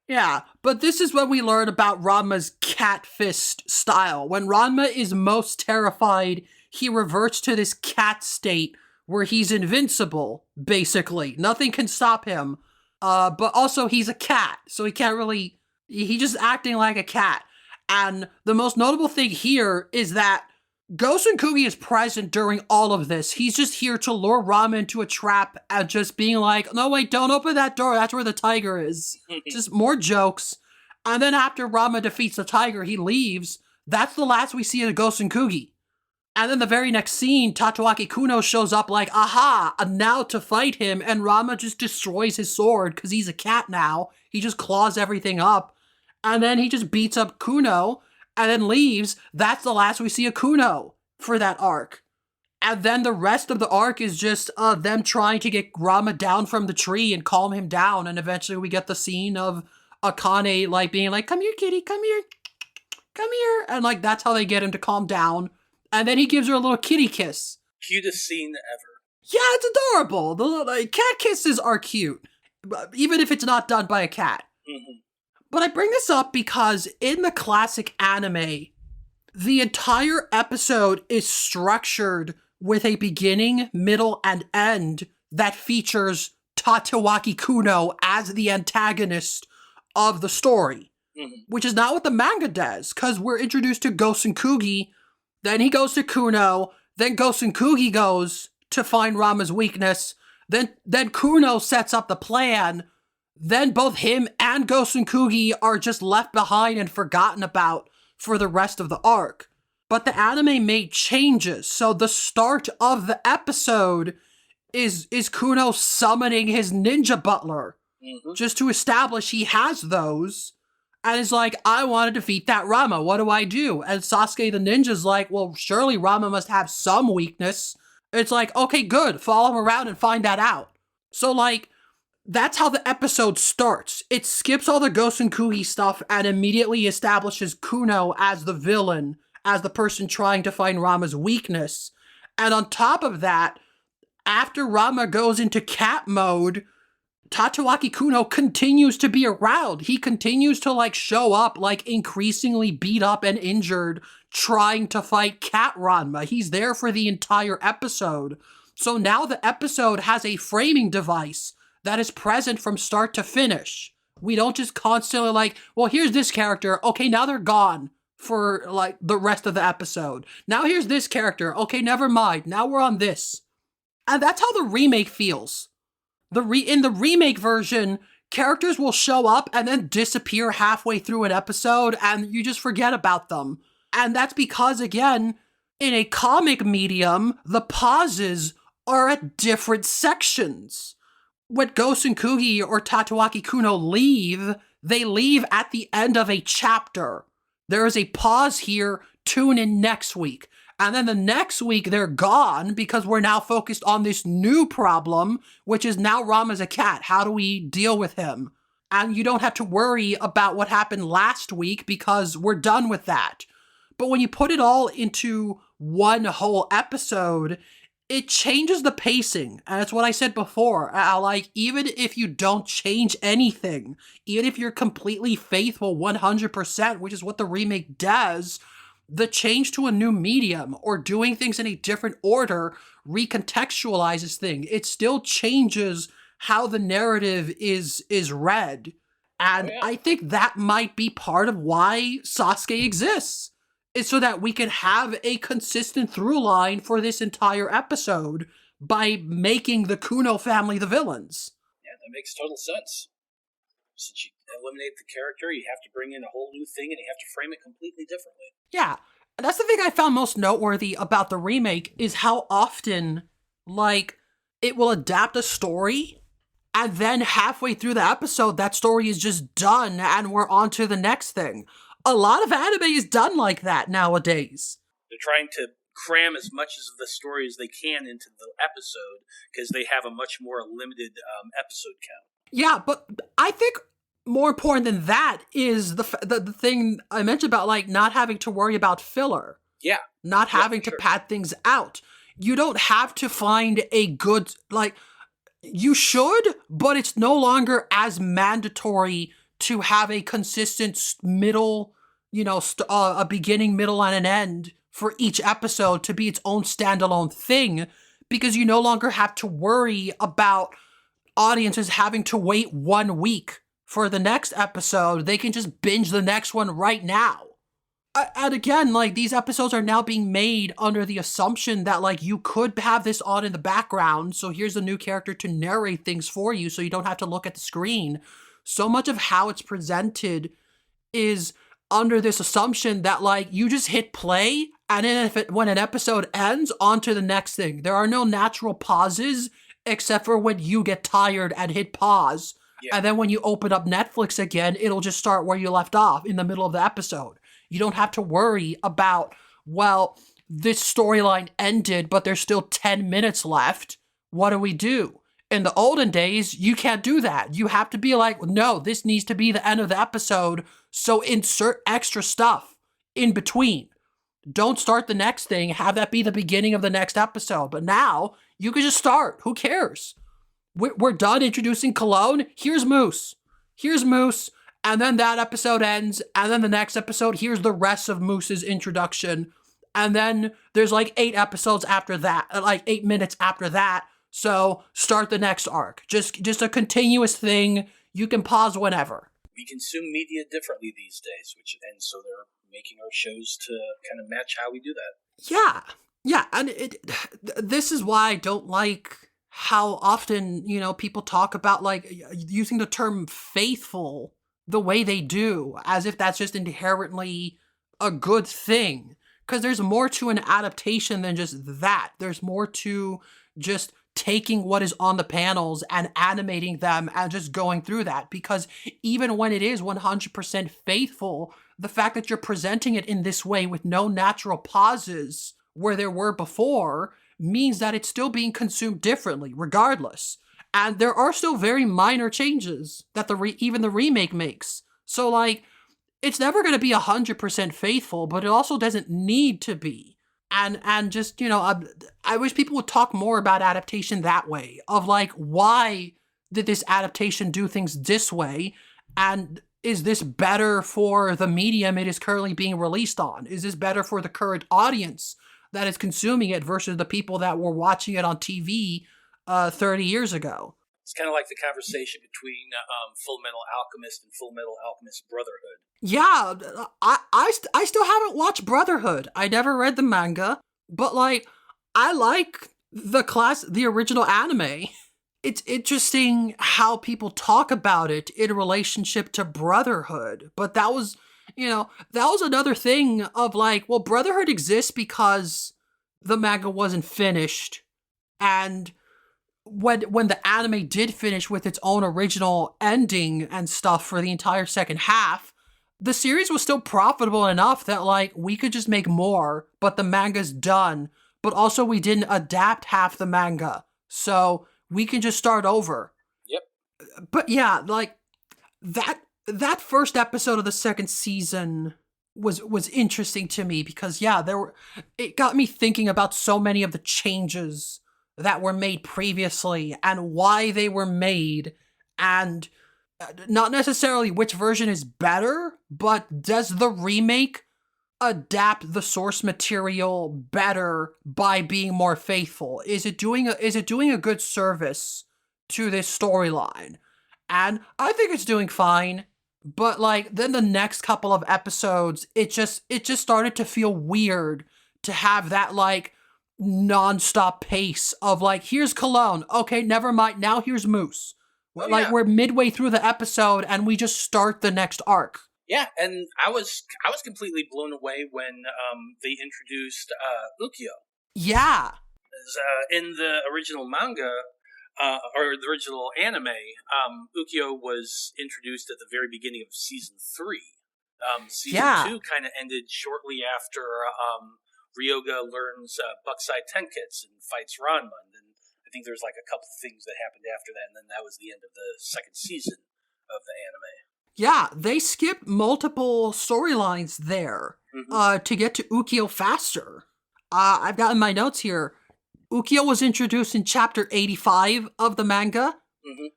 Yeah, but this is when we learn about Ranma's cat fist style. When Ranma is most terrified, he reverts to this cat state where he's invincible, basically. Nothing can stop him. But also he's a cat, so he can't really... He's just acting like a cat. And the most notable thing here is that Gosen Kugi is present during all of this. He's just here to lure Ranma into a trap and just being like, no, wait, don't open that door. That's where the tiger is. Just more jokes. And then after Ranma defeats the tiger, he leaves. That's the last we see of Gosen Kugi. And then the very next scene, Tatsuaki Kuno shows up like, aha, now to fight him, and Ranma just destroys his sword because he's a cat now. He just claws everything up, and then he just beats up Kuno, and then leaves. That's the last we see of Kuno for that arc. And then the rest of the arc is just them trying to get Ranma down from the tree and calm him down, and eventually we get the scene of Akane, like, being like, come here, kitty, come here, and, like, that's how they get him to calm down. And then he gives her a little kitty kiss. Cutest scene ever. Yeah, it's adorable. The little, cat kisses are cute, even if it's not done by a cat. Mm-hmm. But I bring this up because in the classic anime, the entire episode is structured with a beginning, middle, and end that features Tatsuaki Kuno as the antagonist of the story. Mm-hmm. Which is not what the manga does, because we're introduced to Gosen Kugi, then he goes to Kuno, then Gosen Kugi goes to find Ranma's weakness, then Kuno sets up the plan, then both him and Gosen Kugi are just left behind and forgotten about for the rest of the arc. But the anime made changes, so the start of the episode is Kuno summoning his ninja butler, just to establish he has those. And is like, I want to defeat that Ranma. What do I do? And Sasuke the ninja's like, well, surely Ranma must have some weakness. It's like, okay, good. Follow him around and find that out. So, like, that's how the episode starts. It skips all the Gosen Kugi stuff and immediately establishes Kuno as the villain, as the person trying to find Ranma's weakness. And on top of that, after Ranma goes into cat mode, Tatsuaki Kuno continues to be around. He continues to, like, show up, like, increasingly beat up and injured, trying to fight Cat Ranma. He's there for the entire episode. So now the episode has a framing device that is present from start to finish. We don't just constantly, like, well, here's this character. Okay, now they're gone for, like, the rest of the episode. Now here's this character. Okay, never mind. Now we're on this. And that's how the remake feels. In the remake version, characters will show up and then disappear halfway through an episode and you just forget about them. And that's because, again, in a comic medium, the pauses are at different sections. When Gosen Kugi or Tatsuaki Kuno leave, they leave at the end of a chapter. There is a pause here, tune in next week. And then the next week, they're gone because we're now focused on this new problem, which is now Ranma's a cat. How do we deal with him? And you don't have to worry about what happened last week because we're done with that. But when you put it all into one whole episode, it changes the pacing. And it's what I said before. Like, even if you don't change anything, even if you're completely faithful 100%, which is what the remake does, the change to a new medium or doing things in a different order recontextualizes things. It still changes how the narrative is read. And I think that might be part of why Sasuke exists, is so that we can have a consistent through line for this entire episode by making the Kuno family the villains. Yeah, that makes total sense. Since you eliminate the character, you have to bring in a whole new thing and you have to frame it completely differently. Yeah, that's the thing I found most noteworthy about the remake is how often, like, it will adapt a story and then halfway through the episode, that story is just done and we're on to the next thing. A lot of anime is done like that nowadays. They're trying to cram as much of the story as they can into the episode because they have a much more limited episode count. Yeah, but I think more important than that is the thing I mentioned about, like, not having to worry about filler. Yeah. Not having to pad things out. You don't have to find a good, like, you should, but it's no longer as mandatory to have a consistent middle, a beginning, middle, and an end for each episode to be its own standalone thing, because you no longer have to worry about audiences having to wait 1 week for the next episode. They can just binge the next one right now. And again, like, these episodes are now being made under the assumption that, like, you could have this on in the background, so here's a new character to narrate things for you so you don't have to look at the screen. So much of how it's presented is under this assumption that, like, you just hit play And then when an episode ends, on to the next thing. There are no natural pauses except for when you get tired and hit pause. Yeah. And then when you open up Netflix again, it'll just start where you left off in the middle of the episode. You don't have to worry about, well, this storyline ended, but there's still 10 minutes left. What do we do? In the olden days, you can't do that. You have to be like, no, this needs to be the end of the episode, so insert extra stuff in between. Don't start the next thing, have that be the beginning of the next episode. But now, you can just start. Who cares? We're done introducing Cologne. Here's Moose. Here's Moose. And then that episode ends. And then the next episode, here's the rest of Moose's introduction. And then there's like 8 episodes after that, like 8 minutes after that. So start the next arc. Just a continuous thing. You can pause whenever. We consume media differently these days, and so they're making our shows to kind of match how we do that. Yeah. And this is why I don't like how often, people talk about like using the term faithful the way they do, as if that's just inherently a good thing. Because there's more to an adaptation than just that. There's more to just taking what is on the panels and animating them and just going through that. Because even when it is 100% faithful, the fact that you're presenting it in this way with no natural pauses where there were before means that it's still being consumed differently, regardless. And there are still very minor changes that even the remake makes. So, like, it's never going to be 100% faithful, but it also doesn't need to be. And just, I wish people would talk more about adaptation that way, of like, why did this adaptation do things this way? And is this better for the medium it is currently being released on? Is this better for the current audience that is consuming it versus the people that were watching it on TV 30 years ago? It's kind of like the conversation between Full Metal Alchemist and Full Metal Alchemist Brotherhood. Yeah, I still haven't watched Brotherhood. I never read the manga, but like, I like the original anime. It's interesting how people talk about it in relationship to Brotherhood, but that was another thing of like, well, Brotherhood exists because the manga wasn't finished, and when the anime did finish with its own original ending and stuff for the entire second half, the series was still profitable enough that like we could just make more, but the manga's done. But also we didn't adapt half the manga, so we can just start over. Yep. But yeah, like that first episode of the second season was interesting to me because it got me thinking about so many of the changes that were made previously and why they were made, and not necessarily which version is better, but does the remake adapt the source material better by being more faithful? Is it doing a good service to this storyline? And I think it's doing fine, but like then the next couple of episodes, it just started to feel weird to have that like non-stop pace of like, here's Cologne, okay, never mind, now here's Moose. Oh, like yeah. We're midway through the episode and we just start the next arc. Yeah, and I was completely blown away when they introduced Ukyo. Yeah. In the original manga, or the original anime, Ukyo was introduced at the very beginning of Season 3. Season 2 kind of ended shortly after Ryoga learns Buckside Tenketsu and fights Ranma. And then I think there's like a couple things that happened after that, and then that was the end of the second season of the anime. Yeah, they skipped multiple storylines there to get to Ukyo faster. I've got in my notes here, Ukyo was introduced in chapter 85 of the manga,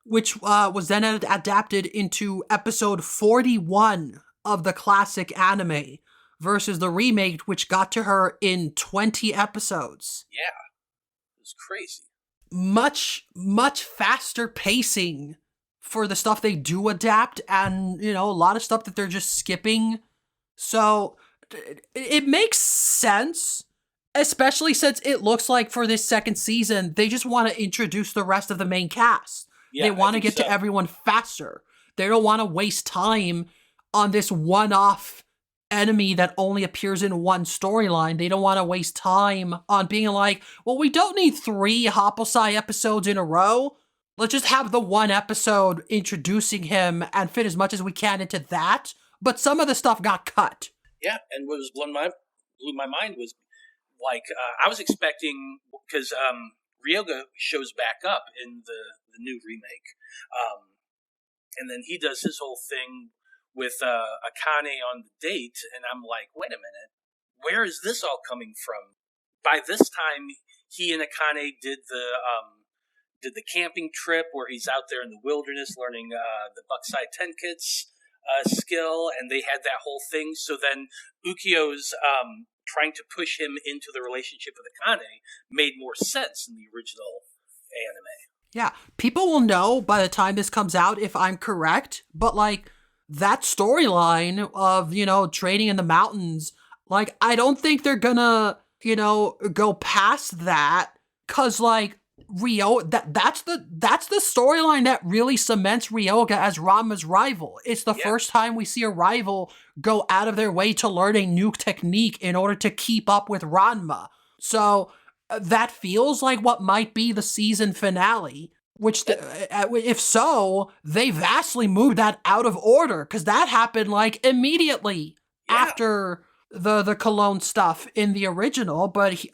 which was then adapted into episode 41 of the classic anime, versus the remake, which got to her in 20 episodes. Yeah, it was crazy. Much faster pacing for the stuff they do adapt, and, a lot of stuff that they're just skipping. So, it makes sense, especially since it looks like for this second season, they just want to introduce the rest of the main cast. Yeah, they want to get to everyone faster. They don't want to waste time on this one-off enemy that only appears in one storyline. They don't want to waste time on being like, well, we don't need 3 Hopplesai episodes in a row. Let's just have the one episode introducing him and fit as much as we can into that. But some of the stuff got cut. Yeah, and what blew my mind was, like, I was expecting, because Ryoga shows back up in the new remake, and then he does his whole thing with Akane on the date, and I'm like, wait a minute, where is this all coming from? By this time, he and Akane did the camping trip where he's out there in the wilderness learning the Buckside Tenketsu skill, and they had that whole thing. So then Ukyo's trying to push him into the relationship with Akane made more sense in the original anime. Yeah, people will know by the time this comes out if I'm correct, but like that storyline of, training in the mountains, like I don't think they're gonna, go past that, cause like that's the storyline that really cements Ryoga as Ranma's rival. It's the first time we see a rival go out of their way to learn a new technique in order to keep up with Ranma. So that feels like what might be the season finale, which if so, they vastly moved that out of order, because that happened like immediately after the Cologne stuff in the original, but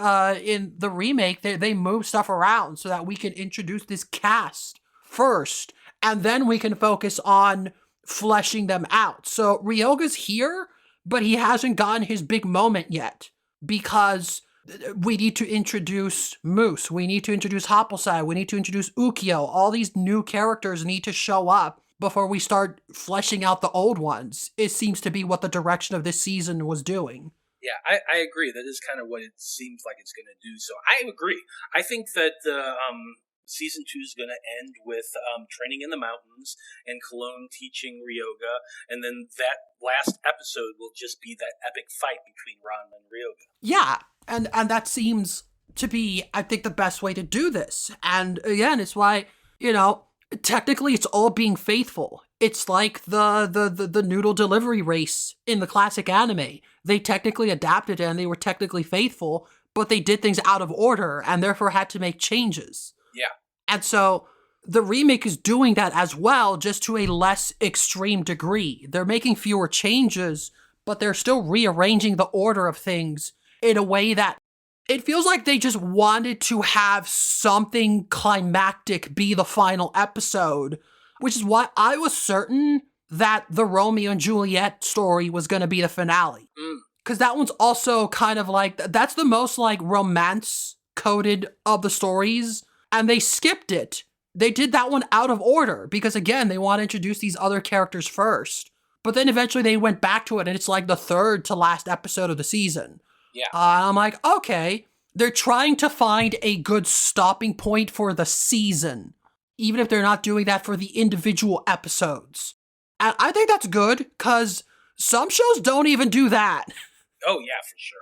in the remake, they move stuff around so that we can introduce this cast first, and then we can focus on fleshing them out. So Ryoga's here, but he hasn't gotten his big moment yet, because we need to introduce Moose, we need to introduce Hopplesai, we need to introduce Ukyo. All these new characters need to show up before we start fleshing out the old ones. It seems to be what the direction of this season was doing. Yeah, I agree. That is kind of what it seems like it's going to do. So I agree. I think that the season 2 is going to end with training in the mountains and Cologne teaching Ryoga, and then that last episode will just be that epic fight between Ranma and Ryoga. Yeah, and that seems to be, I think, the best way to do this. And again, it's why, technically it's all being faithful. It's like the noodle delivery race in the classic anime. They technically adapted it and they were technically faithful, but they did things out of order and therefore had to make changes. Yeah. And so the remake is doing that as well, just to a less extreme degree. They're making fewer changes, but they're still rearranging the order of things in a way that it feels like they just wanted to have something climactic be the final episode, which is why I was certain that the Romeo and Juliet story was going to be the finale. Because that one's also kind of like, that's the most like romance coded of the stories, and they skipped it. They did that one out of order because, again, they want to introduce these other characters first. But then eventually they went back to it, and it's like the third to last episode of the season. Yeah. I'm like, okay, they're trying to find a good stopping point for the season, even if they're not doing that for the individual episodes. And I think that's good, because some shows don't even do that. Oh, yeah, for sure.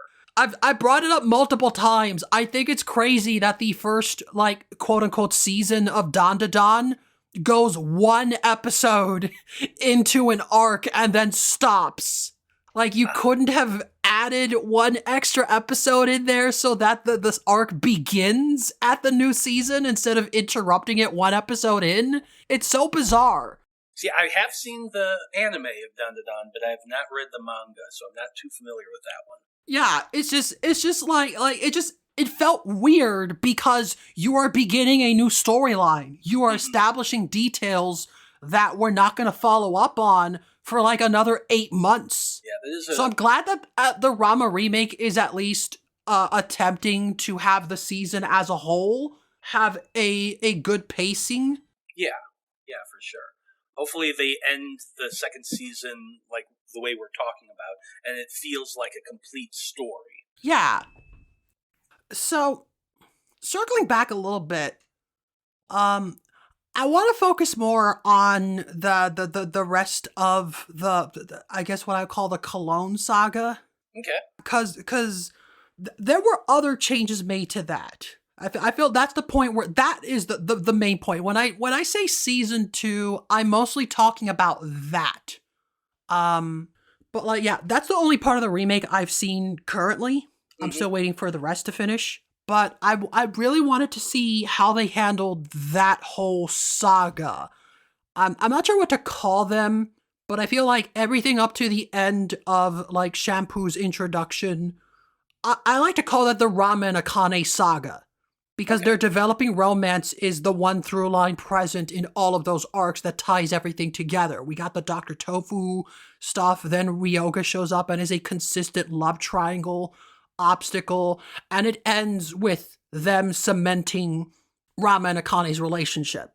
I brought it up multiple times. I think it's crazy that the first, like, quote-unquote season of Dandadan goes one episode into an arc and then stops. Like, you couldn't have added one extra episode in there so that this arc begins at the new season instead of interrupting it one episode in? It's so bizarre. See, I have seen the anime of Dandadan, but I have not read the manga, so I'm not too familiar with that one. Yeah, it's just like it felt weird because you are beginning a new storyline. You are establishing details that we're not going to follow up on for like another 8 months. Yeah, that is. So I'm glad that the Ranma remake is at least attempting to have the season as a whole have a good pacing. Yeah, for sure. Hopefully they end the second season like the way we're talking about, and it feels like a complete story. Yeah. So, circling back a little bit, I want to focus more on the rest of the I guess what I call the Cologne saga. Okay. Because there were other changes made to that. I feel that's the point where that is the main point. When I say season 2, I'm mostly talking about that. But like, yeah, that's the only part of the remake I've seen currently. I'm Mhm. still waiting for the rest to finish. But I really wanted to see how they handled that whole saga. I'm not sure what to call them, but I feel like everything up to the end of like Shampoo's introduction, I like to call that the Ranma and Akane saga. Because their developing romance is the one through line present in all of those arcs that ties everything together. We got the Dr. Tofu stuff, then Ryoga shows up and is a consistent love triangle obstacle, and it ends with them cementing Rama and Akane's relationship.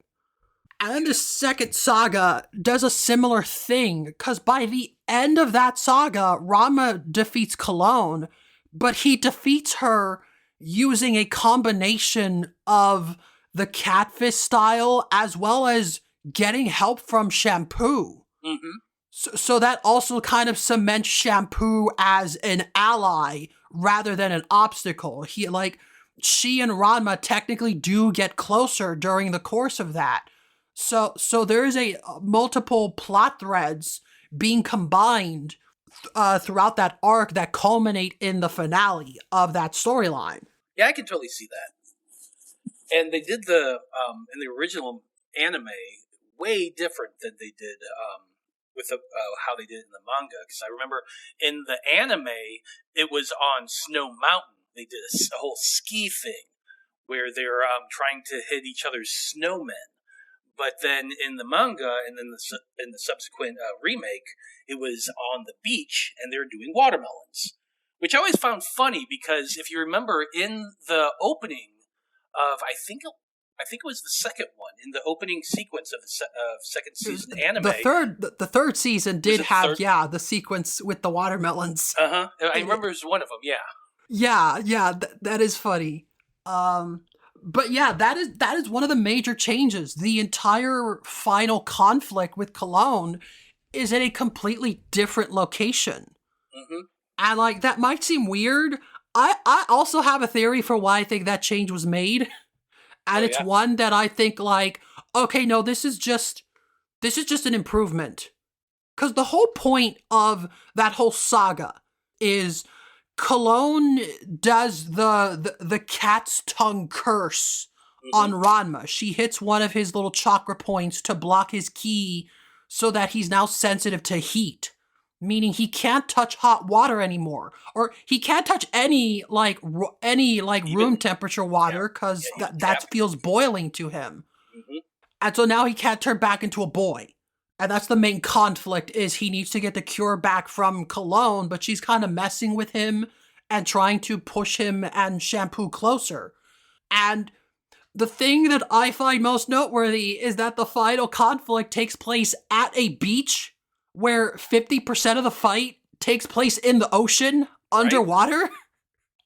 And then the second saga does a similar thing, because by the end of that saga, Rama defeats Cologne, but he defeats her using a combination of the catfish style as well as getting help from Shampoo. Mm-hmm. So that also kind of cements Shampoo as an ally rather than an obstacle. She and Ranma technically do get closer during the course of that. So there is a multiple plot threads being combined throughout that arc that culminate in the finale of that storyline. Yeah, I can totally see that. And they did the in the original anime way different than they did with how they did it in the manga. Because I remember in the anime, it was on Snow Mountain. They did a whole ski thing where they're trying to hit each other's snowmen. But then in the manga and then in the subsequent remake, it was on the beach and they're doing watermelons, which I always found funny because if you remember in the opening of I think it was the second one in the opening sequence of the second season anime. The third season did have the sequence with the watermelons. I remember it was one of them. Yeah, that is funny. But yeah, that is one of the major changes. The entire final conflict with Cologne is in a completely different location. Mm-hmm. And like that might seem weird. I also have a theory for why I think that change was made. And it's one that I think like, okay, no, this is just an improvement. Because the whole point of that whole saga is Cologne does the cat's tongue curse on Ranma. She hits one of his little chakra points to block his ki so that he's now sensitive to heat. Meaning he can't touch hot water anymore. Or he can't touch any room temperature water because that feels boiling to him. Mm-hmm. And so now he can't turn back into a boy. And that's the main conflict, is he needs to get the cure back from Cologne, but she's kind of messing with him and trying to push him and Shampoo closer. And the thing that I find most noteworthy is that the final conflict takes place at a beach where 50% of the fight takes place in the ocean, underwater,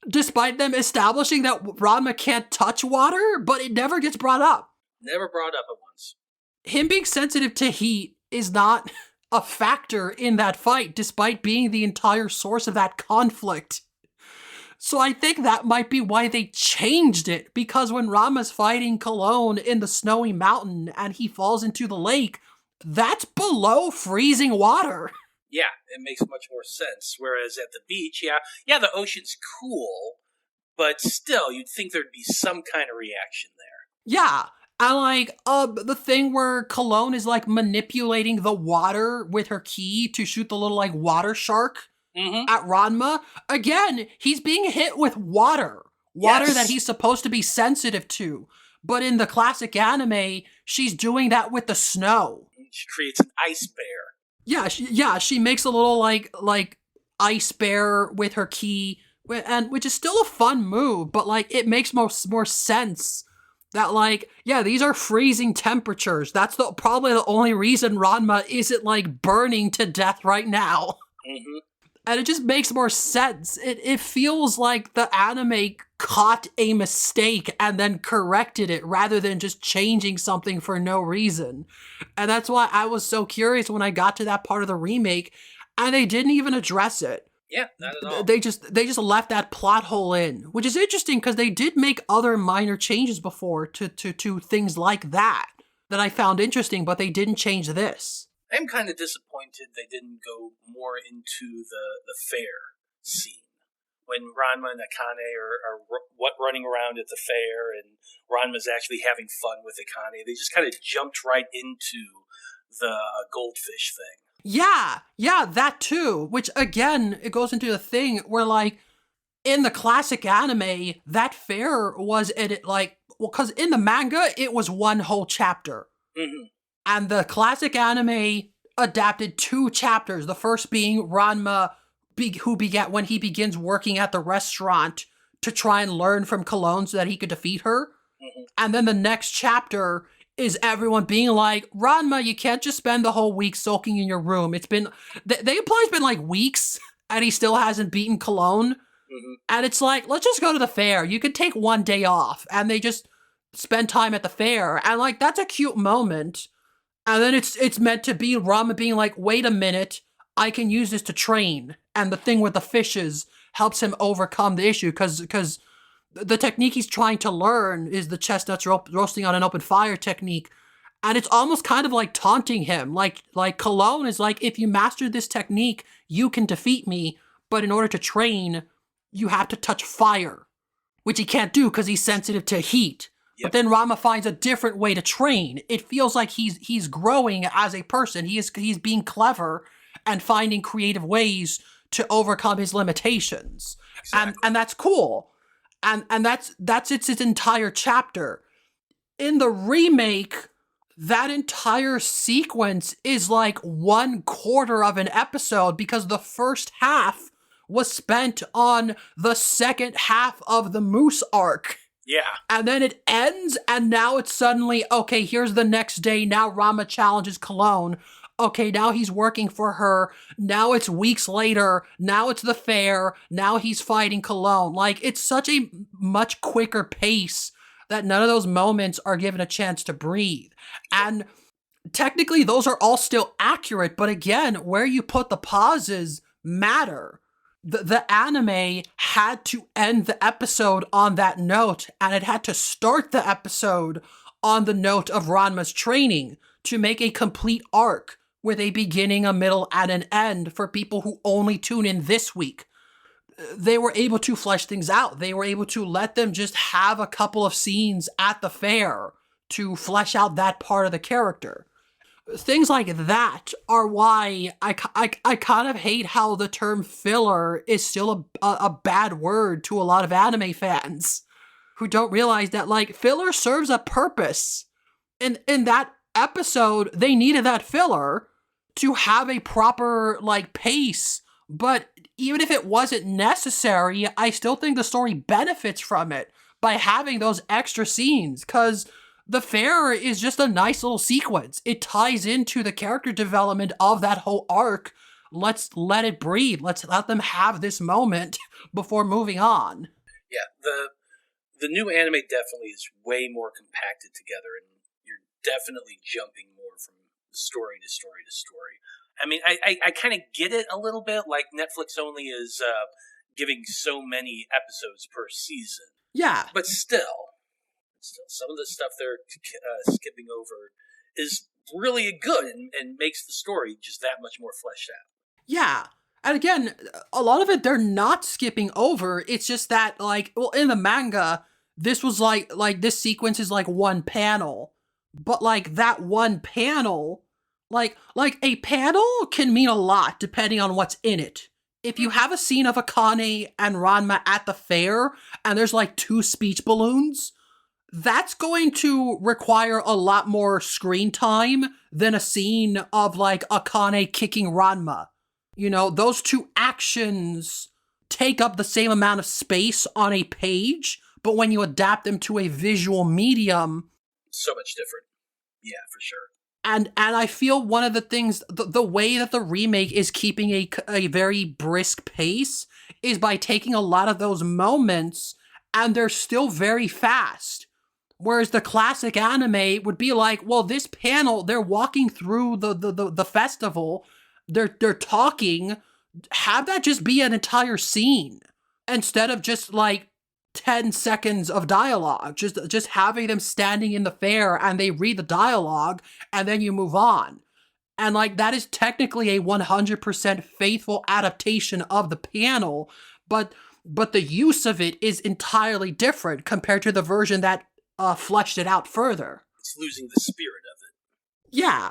despite them establishing that Ranma can't touch water, but it never gets brought up. Never brought up at once. Him being sensitive to heat is not a factor in that fight, despite being the entire source of that conflict. So I think that might be why they changed it, because when Ranma's fighting Cologne in the snowy mountain and he falls into the lake, that's below freezing water. Yeah, it makes much more sense. Whereas at the beach, the ocean's cool, but still, you'd think there'd be some kind of reaction there. Yeah. And like, the thing where Cologne is like manipulating the water with her ki to shoot the little like water shark at Ranma. Again, he's being hit with water that he's supposed to be sensitive to. But in the classic anime, she's doing that with the snow. She creates an ice bear. She makes a little like ice bear with her ki, and which is still a fun move, but like it makes more sense. That like, these are freezing temperatures. That's probably the only reason Ranma isn't like burning to death right now. Mm-hmm. And it just makes more sense. It feels like the anime caught a mistake and then corrected it rather than just changing something for no reason. And that's why I was so curious when I got to that part of the remake and they didn't even address it. Yeah, not at all. They just left that plot hole in, which is interesting because they did make other minor changes before to things like that I found interesting, but they didn't change this. I'm kind of disappointed they didn't go more into the fair scene. When Ranma and Akane are running around at the fair and Ranma's actually having fun with Akane, they just kind of jumped right into the goldfish thing. Yeah, that too. Which, again, it goes into the thing where, like, in the classic anime, that fair was because in the manga, it was one whole chapter. Mm-hmm. And the classic anime adapted 2 chapters. The first being Ranma, when he begins working at the restaurant to try and learn from Cologne so that he could defeat her. Mm-hmm. And then the next chapter is everyone being like, Ranma, you can't just spend the whole week sulking in your room. It's been, they imply it's been like weeks and he still hasn't beaten Cologne. Mm-hmm. And it's like, let's just go to the fair. You could take one day off. And they just spend time at the fair. And like, that's a cute moment. And then it's meant to be Ranma being like, wait a minute, I can use this to train. And the thing with the fishes helps him overcome the issue because the technique he's trying to learn is the chestnuts roasting on an open fire technique. And it's almost kind of like taunting him. Like Cologne is like, if you master this technique, you can defeat me. But in order to train, you have to touch fire, which he can't do because he's sensitive to heat. Yep. But then Ranma finds a different way to train. It feels like he's growing as a person. He's being clever and finding creative ways to overcome his limitations. Exactly. And that's cool. And that's its entire chapter. In the remake, that entire sequence is like 1/4 of an episode because the first half was spent on the second half of the Moose arc. Yeah. And then it ends, and now it's suddenly, okay, here's the next day. Now Ranma challenges Cologne. Okay, now he's working for her. Now it's weeks later. Now it's the fair. Now he's fighting Cologne. Like, it's such a much quicker pace that none of those moments are given a chance to breathe. And technically, those are all still accurate. But again, where you put the pauses matter. The anime had to end the episode on that note, and it had to start the episode on the note of Ranma's training to make a complete arc with a beginning, a middle, and an end for people who only tune in this week. They were able to flesh things out. They were able to let them just have a couple of scenes at the fair to flesh out that part of the character. Things like that are why I kind of hate how the term filler is still a bad word to a lot of anime fans who don't realize that, like, filler serves a purpose. In that episode, they needed that filler to have a proper, like, pace. But even if it wasn't necessary, I still think the story benefits from it by having those extra scenes, because the fair is just a nice little sequence. It ties into the character development of that whole arc. Let's let it breathe. Let's let them have this moment before moving on. Yeah, the new anime definitely is way more compacted together, and you're definitely jumping more from story to story to story. I mean, I kind of get it a little bit. Like, Netflix only is giving so many episodes per season. Yeah. But still, some of the stuff they're skipping over is really good and makes the story just that much more fleshed out. Yeah. And again, a lot of it they're not skipping over. It's just that, like, well, in the manga, this was like this sequence is like one panel. But, like, that one panel, like a panel can mean a lot depending on what's in it. If you have a scene of Akane and Ranma at the fair, and there's like 2 speech balloons, that's going to require a lot more screen time than a scene of, like, Akane kicking Ranma. You know, those 2 actions take up the same amount of space on a page, but when you adapt them to a visual medium, so much different. Yeah, for sure. And I feel one of the things, the way that the remake is keeping a very brisk pace is by taking a lot of those moments, and they're still very fast. Whereas the classic anime would be like, well, this panel, they're walking through the festival, they're talking, have that just be an entire scene instead of just like 10 seconds of dialogue, just having them standing in the fair and they read the dialogue and then you move on. And like that is technically a 100% faithful adaptation of the panel, but the use of it is entirely different compared to the version that fleshed it out further. It's losing the spirit of it. Yeah.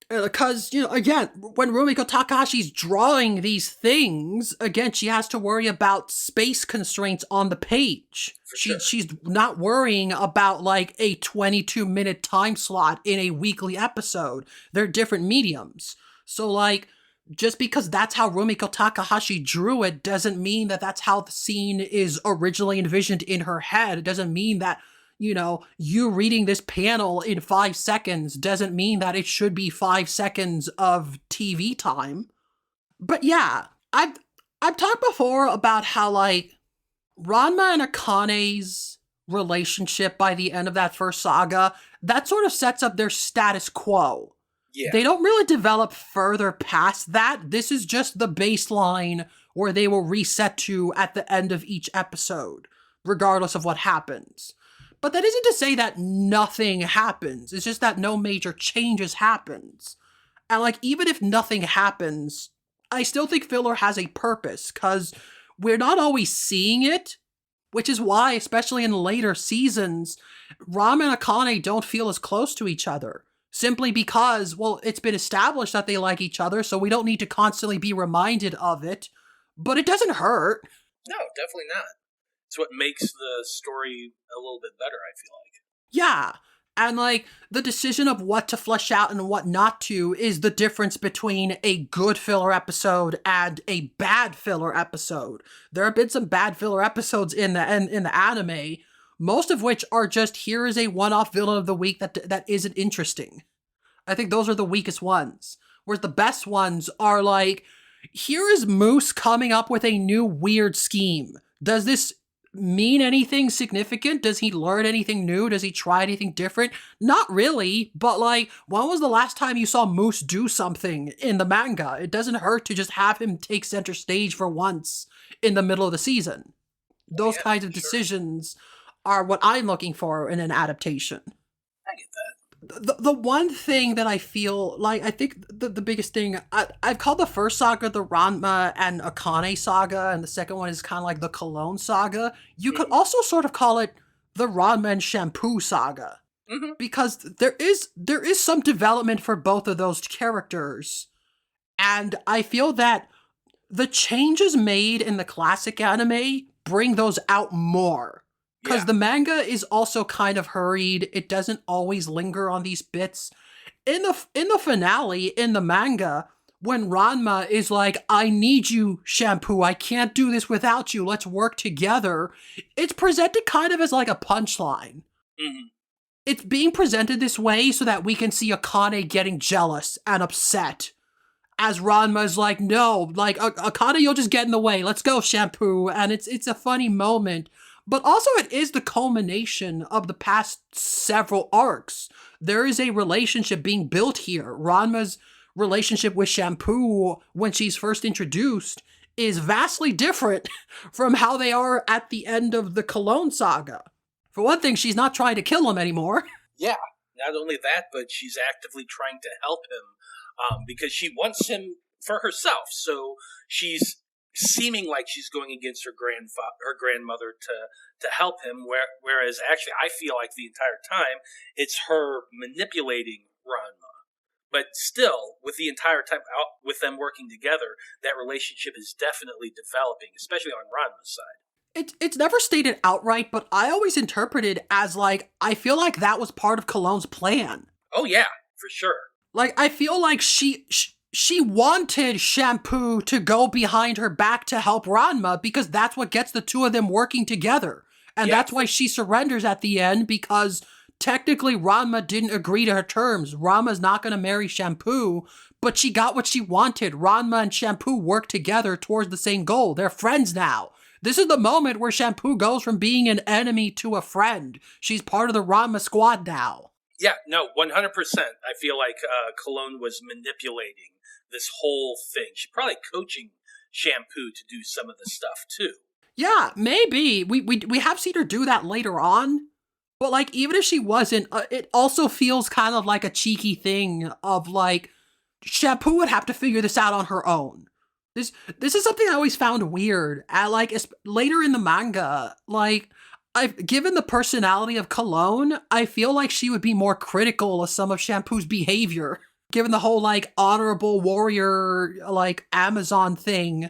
Because, again, when Rumiko Takahashi's drawing these things, again, she has to worry about space constraints on the page. She's not worrying about, like, a 22-minute time slot in a weekly episode. They're different mediums. So, like, just because that's how Rumiko Takahashi drew it doesn't mean that that's how the scene is originally envisioned in her head. It doesn't mean that you reading this panel in 5 seconds doesn't mean that it should be 5 seconds of TV time. But yeah, I've talked before about how, like, Ranma and Akane's relationship by the end of that first saga, that sort of sets up their status quo. Yeah. They don't really develop further past that. This is just the baseline where they will reset to at the end of each episode, regardless of what happens. But that isn't to say that nothing happens. It's just that no major changes happens. And like, even if nothing happens, I still think filler has a purpose, because we're not always seeing it, which is why, especially in later seasons, Ram and Akane don't feel as close to each other. Simply because, well, it's been established that they like each other, so we don't need to constantly be reminded of it. But it doesn't hurt. No, definitely not. It's what makes the story a little bit better, I feel like. Yeah. And like, the decision of what to flesh out and what not to is the difference between a good filler episode and a bad filler episode. There have been some bad filler episodes in the anime, most of which are just, here is a one-off villain of the week that isn't interesting. I think those are the weakest ones. Whereas the best ones are like, here is Moose coming up with a new weird scheme. Does this mean anything significant? Does he learn anything new? Does he try anything different? Not really, but like, when was the last time you saw Moose do something in the manga? It doesn't hurt to just have him take center stage for once in the middle of the season. Those kinds of decisions are what I'm looking for in an adaptation. I get that. The one thing that I feel like, I think the biggest thing, I've called the first saga the Ranma and Akane saga, and the second one is kind of like the Cologne saga. You could also sort of call it the Ranma and Shampoo saga. Mm-hmm. Because there is some development for both of those characters. And I feel that the changes made in the classic anime bring those out more. Because the manga is also kind of hurried. It doesn't always linger on these bits. In the finale, in the manga, when Ranma is like, I need you, Shampoo. I can't do this without you. Let's work together. It's presented kind of as like a punchline. Mm-hmm. It's being presented this way so that we can see Akane getting jealous and upset. As Ranma's like, no, like, Akane, you'll just get in the way. Let's go, Shampoo. And it's a funny moment. But also it is the culmination of the past several arcs. There is a relationship being built here. Ranma's relationship with Shampoo, when she's first introduced, is vastly different from how they are at the end of the Cologne saga. For one thing, she's not trying to kill him anymore. Yeah, not only that, but she's actively trying to help him because she wants him for herself. So she's seeming like she's going against her grandmother to help him, whereas actually I feel like the entire time it's her manipulating Ranma. But still, with the entire time out with them working together, that relationship is definitely developing, especially on Ranma's side. It's never stated outright, but I always interpret it as like, I feel like that was part of Cologne's plan. Oh yeah, for sure. Like, I feel like she wanted Shampoo to go behind her back to help Ranma because that's what gets the two of them working together. And that's why she surrenders at the end, because technically Ranma didn't agree to her terms. Ranma's not going to marry Shampoo, but she got what she wanted. Ranma and Shampoo work together towards the same goal. They're friends now. This is the moment where Shampoo goes from being an enemy to a friend. She's part of the Ranma squad now. Yeah, no, 100%. I feel like Cologne was manipulating this whole thing. She's probably coaching Shampoo to do some of the stuff too. Yeah, maybe. We have seen her do that later on. But like, even if she wasn't, it also feels kind of like a cheeky thing of like, Shampoo would have to figure this out on her own. This is something I always found weird. Later in the manga, like, I've given the personality of Cologne, I feel like she would be more critical of some of Shampoo's behavior. Given the whole, like, honorable warrior, like, Amazon thing,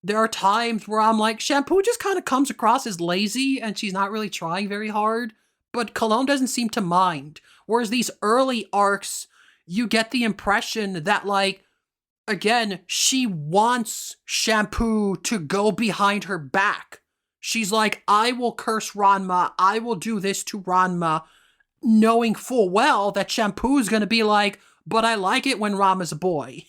there are times where I'm like, Shampoo just kind of comes across as lazy and she's not really trying very hard, but Cologne doesn't seem to mind. Whereas these early arcs, you get the impression that, like, again, she wants Shampoo to go behind her back. She's like, I will curse Ranma, I will do this to Ranma, knowing full well that Shampoo's gonna be like, but I like it when Ranma's a boy.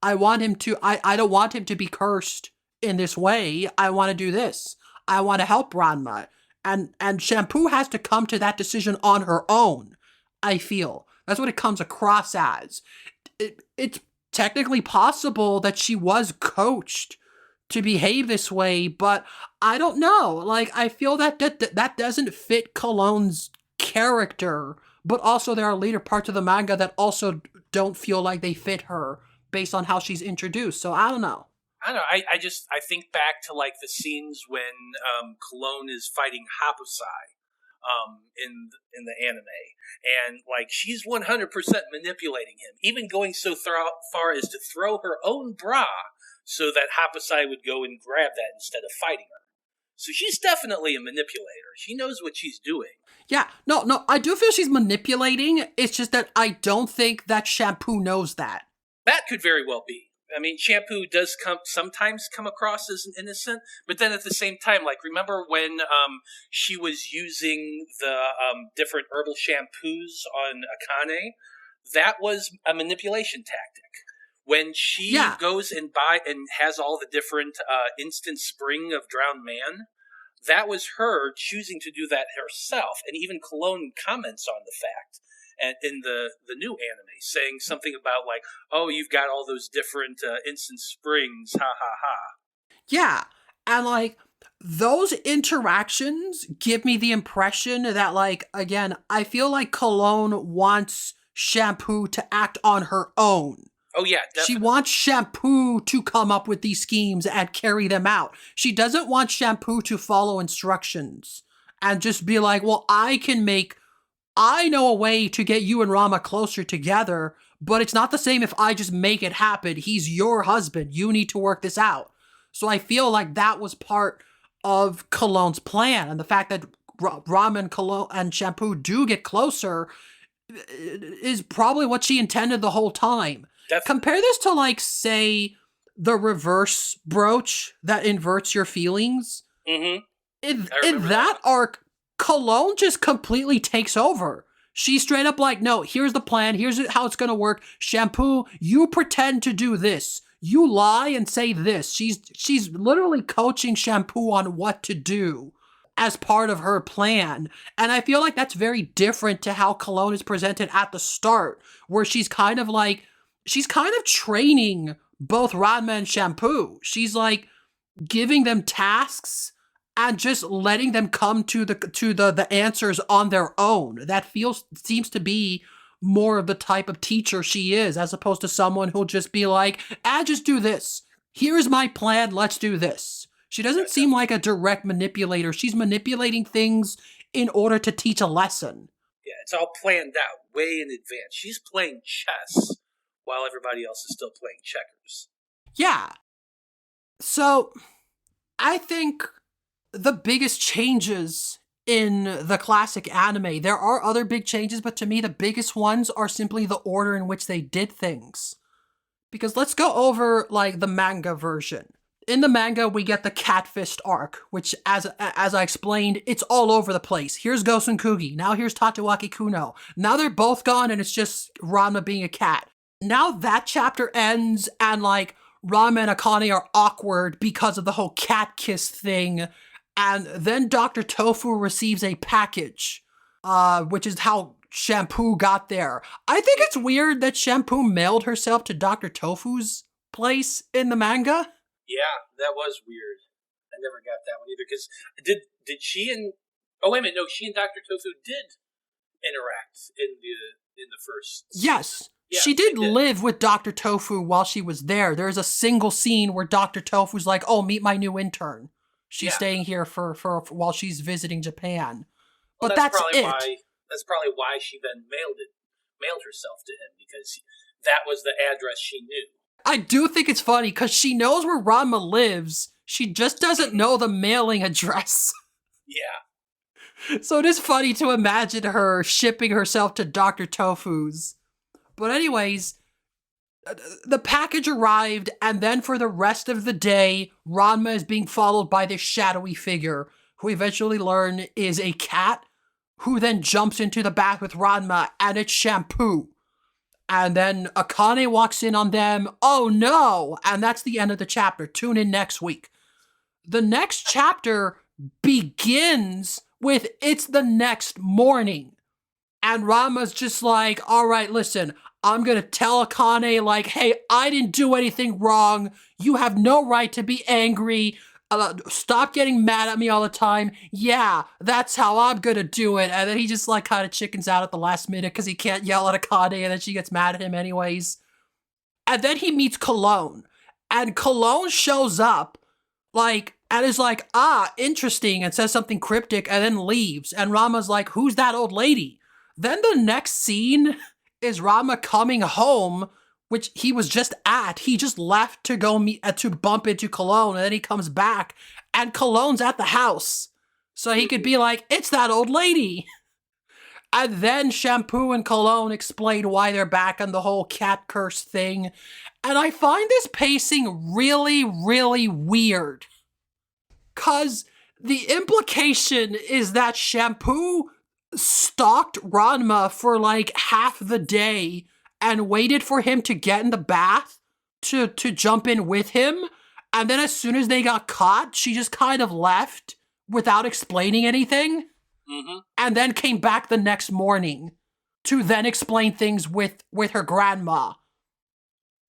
I don't want him to be cursed in this way. I want to do this. I want to help Ranma. And Shampoo has to come to that decision on her own, I feel. That's what it comes across as. It's technically possible that she was coached to behave this way, but I don't know. Like, I feel that doesn't fit Cologne's character, but also there are later parts of the manga that also don't feel like they fit her based on how she's introduced. So I don't know. I don't know. I think back to like the scenes when Cologne is fighting Hapusai in the anime, and like she's 100% manipulating him, even going so far as to throw her own bra so that Hapusai would go and grab that instead of fighting her. So she's definitely a manipulator. She knows what she's doing. Yeah, no, I do feel she's manipulating. It's just that I don't think that Shampoo knows that. That could very well be. I mean, Shampoo does sometimes come across as innocent, but then at the same time, like, remember when she was using the different herbal shampoos on Akane? That was a manipulation tactic. When she goes and has all the different instant spring of drowned man, that was her choosing to do that herself. And even Cologne comments on the fact. And in the new anime, saying something about like, oh, you've got all those different instant springs, ha ha ha. Yeah, and like, those interactions give me the impression that, like, again, I feel like Cologne wants Shampoo to act on her own. Oh yeah, definitely. She wants Shampoo to come up with these schemes and carry them out. She doesn't want Shampoo to follow instructions and just be like, well, I know a way to get you and Rama closer together, but it's not the same if I just make it happen. He's your husband. You need to work this out. So I feel like that was part of Cologne's plan, and the fact that Rama and Cologne and Shampoo do get closer is probably what she intended the whole time. Definitely. Compare this to, like, say, the reverse brooch that inverts your feelings. Mm-hmm. In that arc, Cologne just completely takes over. She's straight up like, no, here's the plan. Here's how it's going to work. Shampoo, you pretend to do this. You lie and say this. She's literally coaching Shampoo on what to do as part of her plan. And I feel like that's very different to how Cologne is presented at the start, where she's kind of training both Ranma and Shampoo. She's like giving them tasks and just letting them come to the answers on their own. That seems to be more of the type of teacher she is, as opposed to someone who'll just be like, just do this. Here's my plan, let's do this. She doesn't seem like a direct manipulator. She's manipulating things in order to teach a lesson. Yeah, it's all planned out, way in advance. She's playing chess while everybody else is still playing checkers. Yeah. So, I think the biggest changes in the classic anime, there are other big changes, but to me the biggest ones are simply the order in which they did things. Because let's go over, like, the manga version. In the manga, we get the Catfist arc, which, as I explained, it's all over the place. Here's Gosen Kugi, now here's Tatewaki Kuno. Now they're both gone and it's just Ranma being a cat. Now that chapter ends and, like, Ranma and Akane are awkward because of the whole cat kiss thing. And then Dr. Tofu receives a package, which is how Shampoo got there. I think it's weird that Shampoo mailed herself to Dr. Tofu's place in the manga. Yeah, that was weird. I never got that one either. Because did she and... Oh, wait a minute. No, she and Dr. Tofu did interact in the first... Yes. Yeah, she did live with Dr. Tofu while she was there. There's a single scene where Dr. Tofu's like, "Oh, meet my new intern. She's staying here for while she's visiting Japan." Well, But that's it. That's probably why she then mailed herself to him, because that was the address she knew. I do think it's funny because she knows where Ranma lives. She just doesn't know the mailing address. Yeah. So it is funny to imagine her shipping herself to Dr. Tofu's. But anyways, the package arrived, and then for the rest of the day, Ranma is being followed by this shadowy figure, who we eventually learn is a cat, who then jumps into the bath with Ranma, and it's Shampoo. And then Akane walks in on them. Oh no! And that's the end of the chapter. Tune in next week. The next chapter begins with "It's the next morning." And Ranma's just like, "All right, listen, I'm going to tell Akane, like, hey, I didn't do anything wrong. You have no right to be angry. Stop getting mad at me all the time. Yeah, that's how I'm going to do it." And then he just, like, kind of chickens out at the last minute because he can't yell at Akane, and then she gets mad at him anyways. And then he meets Cologne. And Cologne shows up, like, and is like, interesting, and says something cryptic, and then leaves. And Ranma's like, "Who's that old lady?" Then the next scene is Ranma coming home, which he was just at. He just left to go to bump into Cologne, and then he comes back, and Cologne's at the house. So he could be like, "It's that old lady." And then Shampoo and Cologne explain why they're back on the whole cat curse thing. And I find this pacing really, really weird. 'Cause the implication is that Shampoo stalked Ranma for like half the day and waited for him to get in the bath to jump in with him. And then as soon as they got caught, she just kind of left without explaining anything. Mm-hmm. And then came back the next morning to then explain things with her grandma.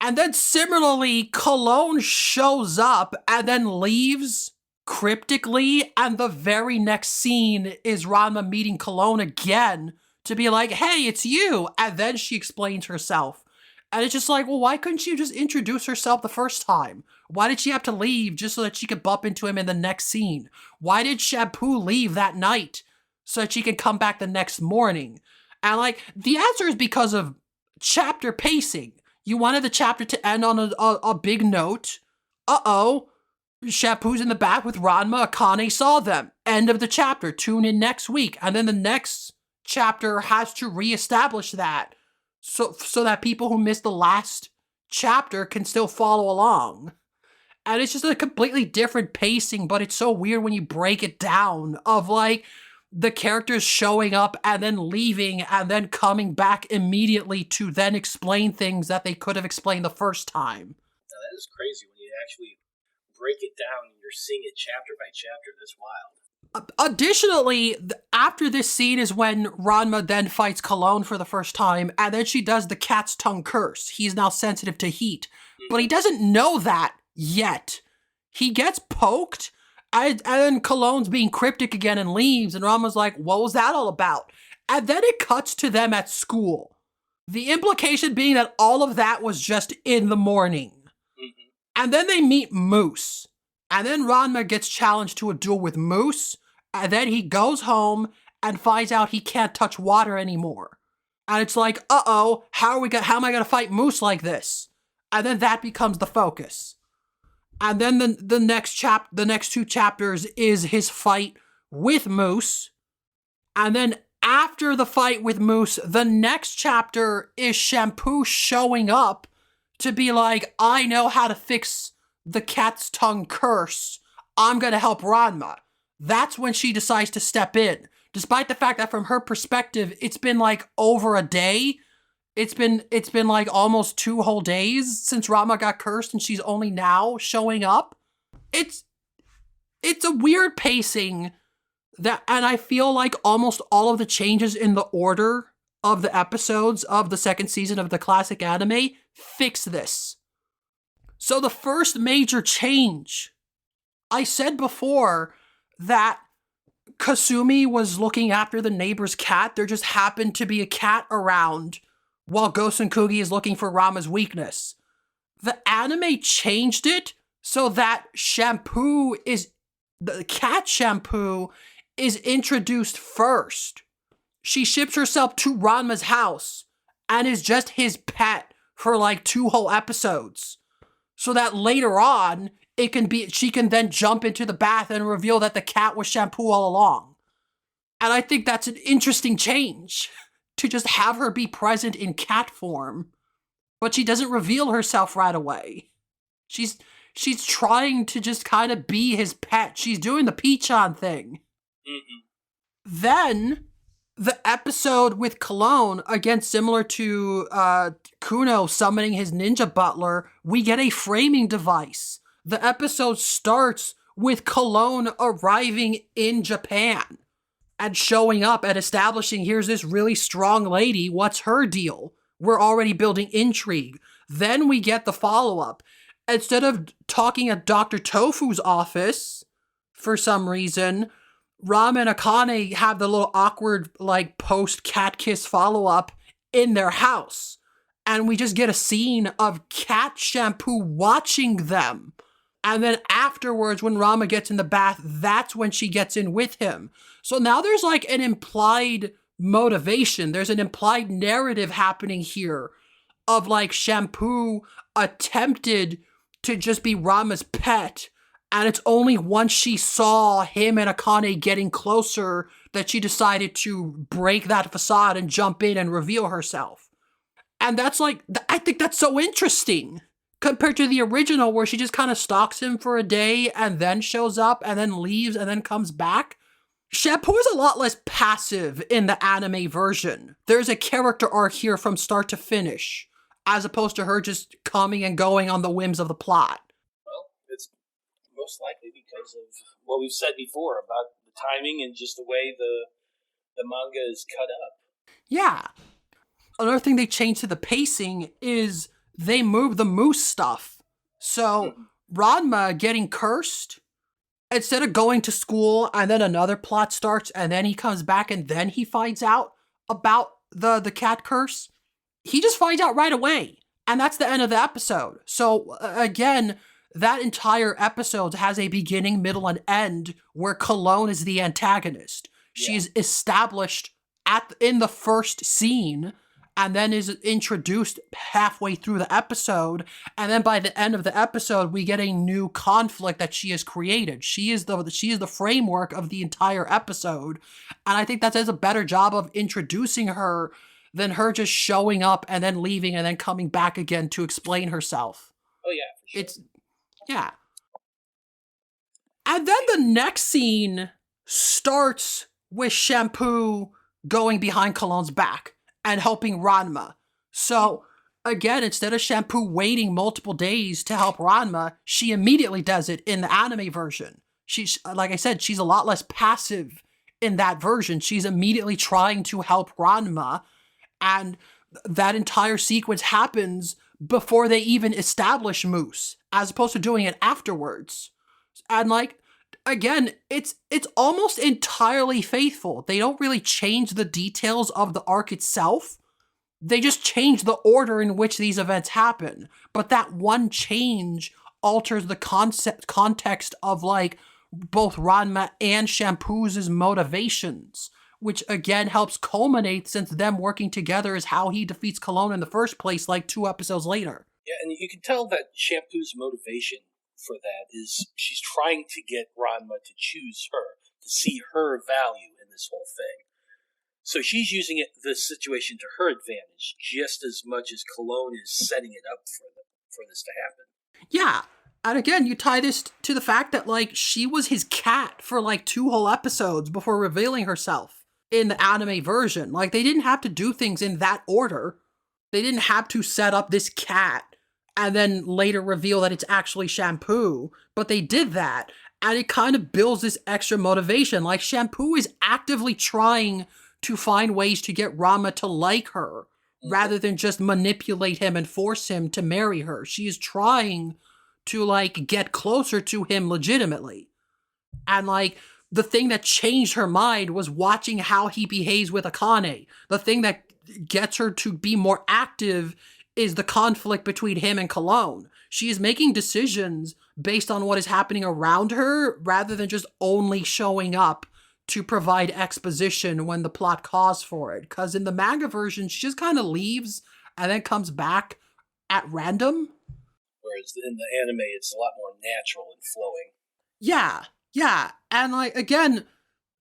And then similarly, Cologne shows up and then leaves cryptically, and the very next scene is Ranma meeting Cologne again to be like, "Hey, it's you," and then she explains herself. And it's just like, well, why couldn't she just introduce herself the first time? Why did she have to leave just so that she could bump into him in the next scene? Why did Shampoo leave that night so that she could come back the next morning? And like, the answer is because of chapter pacing. You wanted the chapter to end on a big note. Shampoo's in the back with Ranma. Akane saw them. End of the chapter. Tune in next week. And then the next chapter has to reestablish that so that people who missed the last chapter can still follow along. And it's just a completely different pacing, but it's so weird when you break it down of like the characters showing up and then leaving and then coming back immediately to then explain things that they could have explained the first time. Now, that is crazy when you actually break it down and you're seeing it chapter by chapter. That's wild. Additionally, after this scene is when Ranma then fights Cologne for the first time, and then she does the cat's tongue curse. He's now sensitive to heat. But he doesn't know that yet. He gets poked, and then Cologne's being cryptic again and leaves, and Ranma's like, "What was that all about?" And then it cuts to them at school. The implication being that all of that was just in the morning. And then they meet Moose. And then Ranma gets challenged to a duel with Moose. And then he goes home and finds out he can't touch water anymore. And it's like, how am I going to fight Moose like this? And then that becomes the focus. And then the next two chapters is his fight with Moose. And then after the fight with Moose, the next chapter is Shampoo showing up to be like, "I know how to fix the cat's tongue curse. I'm going to help Ranma." That's when she decides to step in. Despite the fact that from her perspective, it's been like over a day. It's been like almost 2 whole days since Ranma got cursed, and she's only now showing up. It's a weird pacing and I feel like almost all of the changes in the order of the episodes of the second season of the classic anime fix this. So the first major change, I said before that Kasumi was looking after the neighbor's cat. There just happened to be a cat around while Gosen Kugi is looking for Rama's weakness. The anime changed it so that the cat shampoo is introduced first. She ships herself to Ranma's house and is just his pet for like 2 whole episodes. So that later on, she can then jump into the bath and reveal that the cat was shampoo all along. And I think that's an interesting change, to just have her be present in cat form. But she doesn't reveal herself right away. She's trying to just kind of be his pet. She's doing the Pichon thing. Mm-hmm. Then, the episode with Cologne, again similar to Kuno summoning his ninja butler, we get a framing device. The episode starts with Cologne arriving in Japan and showing up and establishing, here's this really strong lady, what's her deal? We're already building intrigue. Then we get the follow-up. Instead of talking at Dr. Tofu's office, for some reason, Ram and Akane have the little awkward, like, post-cat kiss follow-up in their house. And we just get a scene of Cat Shampoo watching them. And then afterwards, when Rama gets in the bath, that's when she gets in with him. So now there's like an implied motivation. There's an implied narrative happening here of like Shampoo attempted to just be Rama's pet. And it's only once she saw him and Akane getting closer that she decided to break that facade and jump in and reveal herself. And that's like, I think that's so interesting compared to the original where she just kind of stalks him for a day and then shows up and then leaves and then comes back. Shampoo is a lot less passive in the anime version. There's a character arc here from start to finish, as opposed to her just coming and going on the whims of the plot. Well, it's most likely because of what we've said before about the timing and just the way the manga is cut up. Yeah. Another thing they changed to the pacing is they moved the moose stuff. So Ranma getting cursed, instead of going to school and then another plot starts and then he comes back and then he finds out about the cat curse, he just finds out right away. And that's the end of the episode. So again, that entire episode has a beginning, middle, and end where Cologne is the antagonist. Yeah. She's established in the first scene and then is introduced halfway through the episode, and then by the end of the episode, we get a new conflict that she has created. She is the framework of the entire episode, and I think that does a better job of introducing her than her just showing up and then leaving and then coming back again to explain herself. Oh yeah, for sure. Yeah. And then the next scene starts with Shampoo going behind Cologne's back and helping Ranma. So, again, instead of Shampoo waiting multiple days to help Ranma, she immediately does it in the anime version. She's, like I said, she's a lot less passive in that version. She's immediately trying to help Ranma, and that entire sequence happens before they even establish Moose, as opposed to doing it afterwards. And, like, again, it's almost entirely faithful. They don't really change the details of the arc itself. They just change the order in which these events happen. But that one change alters the context of, like, both Ranma and Shampoo's motivations, which again helps culminate, since them working together is how he defeats Cologne in the first place, like 2 episodes later. Yeah, and you can tell that Shampoo's motivation for that is she's trying to get Ranma to choose her, to see her value in this whole thing. So she's using this situation to her advantage just as much as Cologne is setting it up for this to happen. Yeah, and again, you tie this to the fact that, like, she was his cat for like 2 whole episodes before revealing herself in the anime version. Like, they didn't have to do things in that order. They didn't have to set up this cat and then later reveal that it's actually Shampoo, but they did that, and it kind of builds this extra motivation. Like, Shampoo is actively trying to find ways to get Ranma to like her, rather than just manipulate him and force him to marry her. She is trying to, like, get closer to him legitimately. And, like, the thing that changed her mind was watching how he behaves with Akane. The thing that gets her to be more active is the conflict between him and Cologne. She is making decisions based on what is happening around her rather than just only showing up to provide exposition when the plot calls for it. Because in the manga version, she just kind of leaves and then comes back at random. Whereas in the anime, it's a lot more natural and flowing. Yeah. And like, again,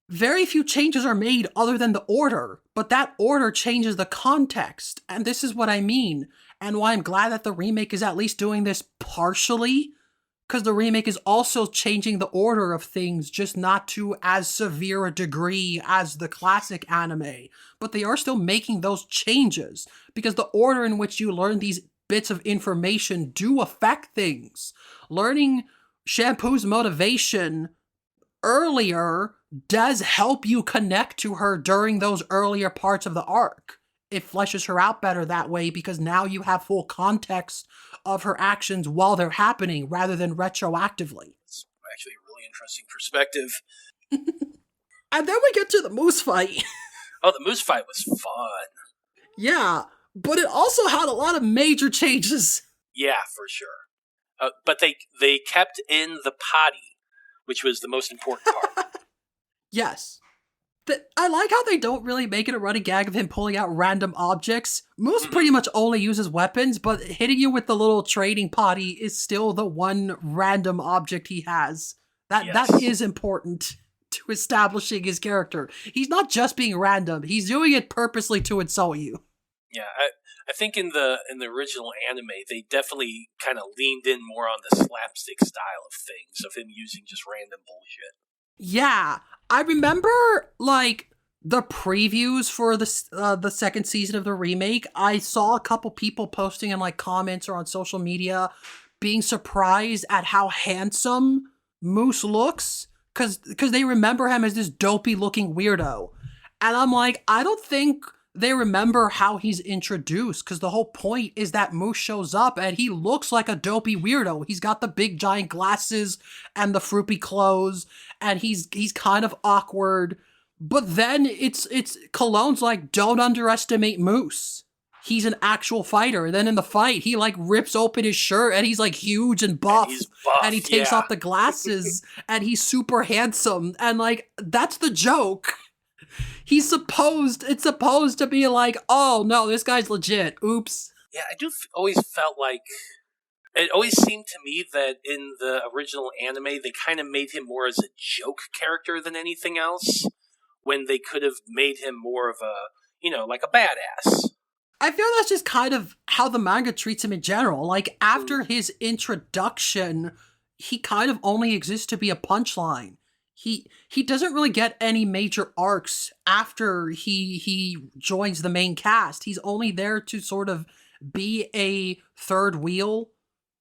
very few changes are made other than the order, but that order changes the context. And this is what I mean. And why I'm glad that the remake is at least doing this partially, because the remake is also changing the order of things, just not to as severe a degree as the classic anime. But they are still making those changes, because the order in which you learn these bits of information do affect things. Learning Shampoo's motivation earlier does help you connect to her during those earlier parts of the arc. It fleshes her out better that way because now you have full context of her actions while they're happening rather than retroactively. It's actually a really interesting perspective. And then we get to the moose fight. Oh, the moose fight was fun. Yeah, but it also had a lot of major changes. Yeah, for sure. But they kept in the potty, which was the most important part. Yes. I like how they don't really make it a running gag of him pulling out random objects. Moose pretty much only uses weapons, but hitting you with the little trading potty is still the one random object he has. That is important to establishing his character. He's not just being random, he's doing it purposely to insult you. Yeah, I think in the original anime, they definitely kind of leaned in more on the slapstick style of things, of him using just random bullshit. Yeah, I remember, like, the previews for the second season of the remake. I saw a couple people posting in, like, comments or on social media being surprised at how handsome Moose looks, because they remember him as this dopey-looking weirdo. And I'm like, I don't think they remember how he's introduced, because the whole point is that Moose shows up and he looks like a dopey weirdo. He's got the big giant glasses and the fruity clothes, and he's kind of awkward. But then it's Cologne's like, don't underestimate Moose. He's an actual fighter. And then in the fight, he like rips open his shirt and he's like huge and buff. And he's buff, and he takes off the glasses and he's super handsome. And like, that's the joke. It's supposed to be like, oh no, this guy's legit. Oops. Yeah, I do always felt like, it always seemed to me that in the original anime, they kind of made him more as a joke character than anything else, when they could have made him more of a, like a badass. I feel that's just kind of how the manga treats him in general. Like, after his introduction, he kind of only exists to be a punchline. He doesn't really get any major arcs after he joins the main cast. He's only there to sort of be a third wheel,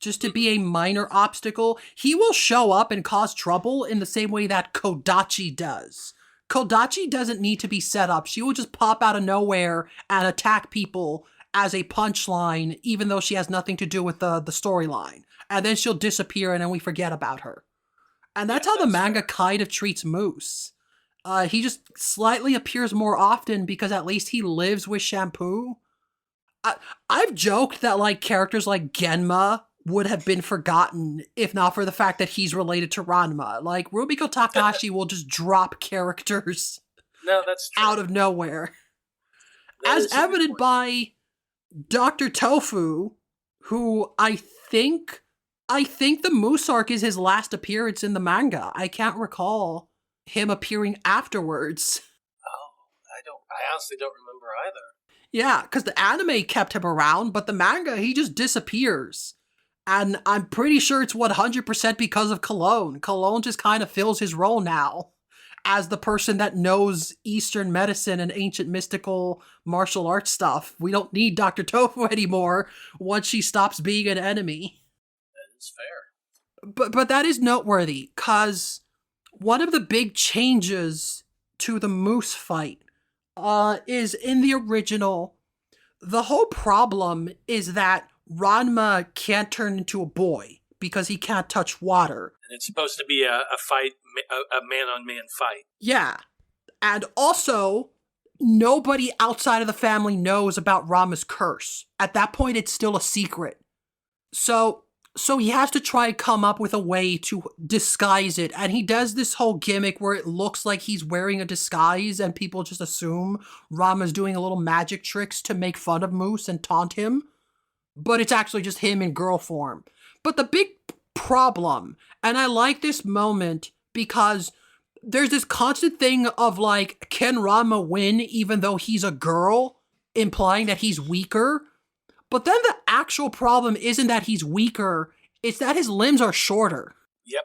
just to be a minor obstacle. He will show up and cause trouble in the same way that Kodachi does. Kodachi doesn't need to be set up. She will just pop out of nowhere and attack people as a punchline, even though she has nothing to do with the storyline. And then she'll disappear and then we forget about her. And that's how the manga kind of treats Moose. He just slightly appears more often because at least he lives with Shampoo. I've joked that like characters like Genma would have been forgotten if not for the fact that he's related to Ranma. Like, Rumiko Takahashi will just drop characters out of nowhere. As evident by Dr. Tofu, who I think the Moose arc is his last appearance in the manga. I can't recall him appearing afterwards. Oh, I honestly don't remember either. Yeah, because the anime kept him around, but the manga, he just disappears. And I'm pretty sure it's 100% because of Cologne. Cologne just kind of fills his role now as the person that knows Eastern medicine and ancient mystical martial arts stuff. We don't need Dr. Tofu anymore once she stops being an enemy. That is fair. But that is noteworthy, because one of the big changes to the Moose fight is in the original, the whole problem is that Ranma can't turn into a boy because he can't touch water. And it's supposed to be a fight, a man-on-man fight. Yeah. And also, nobody outside of the family knows about Ranma's curse. At that point, it's still a secret. So he has to try and come up with a way to disguise it. And he does this whole gimmick where it looks like he's wearing a disguise and people just assume Ranma's doing a little magic tricks to make fun of Moose and taunt him. But it's actually just him in girl form. But the big problem, and I like this moment because there's this constant thing of like, can Ranma win even though he's a girl, implying that he's weaker? But then the actual problem isn't that he's weaker, it's that his limbs are shorter. Yep.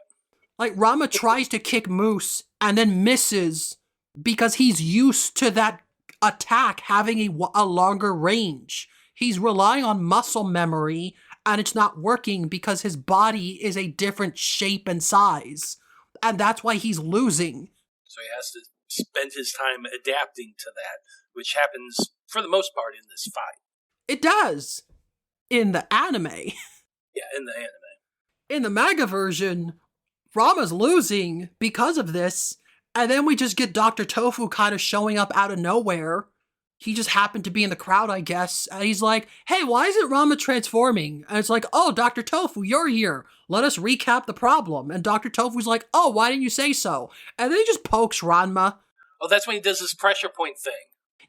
Like, Ranma tries to kick Moose and then misses because he's used to that attack having a longer range. He's relying on muscle memory, and it's not working because his body is a different shape and size. And that's why he's losing. So he has to spend his time adapting to that, which happens, for the most part, in this fight. It does. In the anime. Yeah, in the anime. In the manga version, Ranma's losing because of this, and then we just get Dr. Tofu kind of showing up out of nowhere. He just happened to be in the crowd, I guess, and he's like, hey, why isn't Ranma transforming? And it's like, oh, Dr. Tofu, you're here. Let us recap the problem. And Dr. Tofu's like, oh, why didn't you say so? And then he just pokes Ranma. Oh, that's when he does this pressure point thing.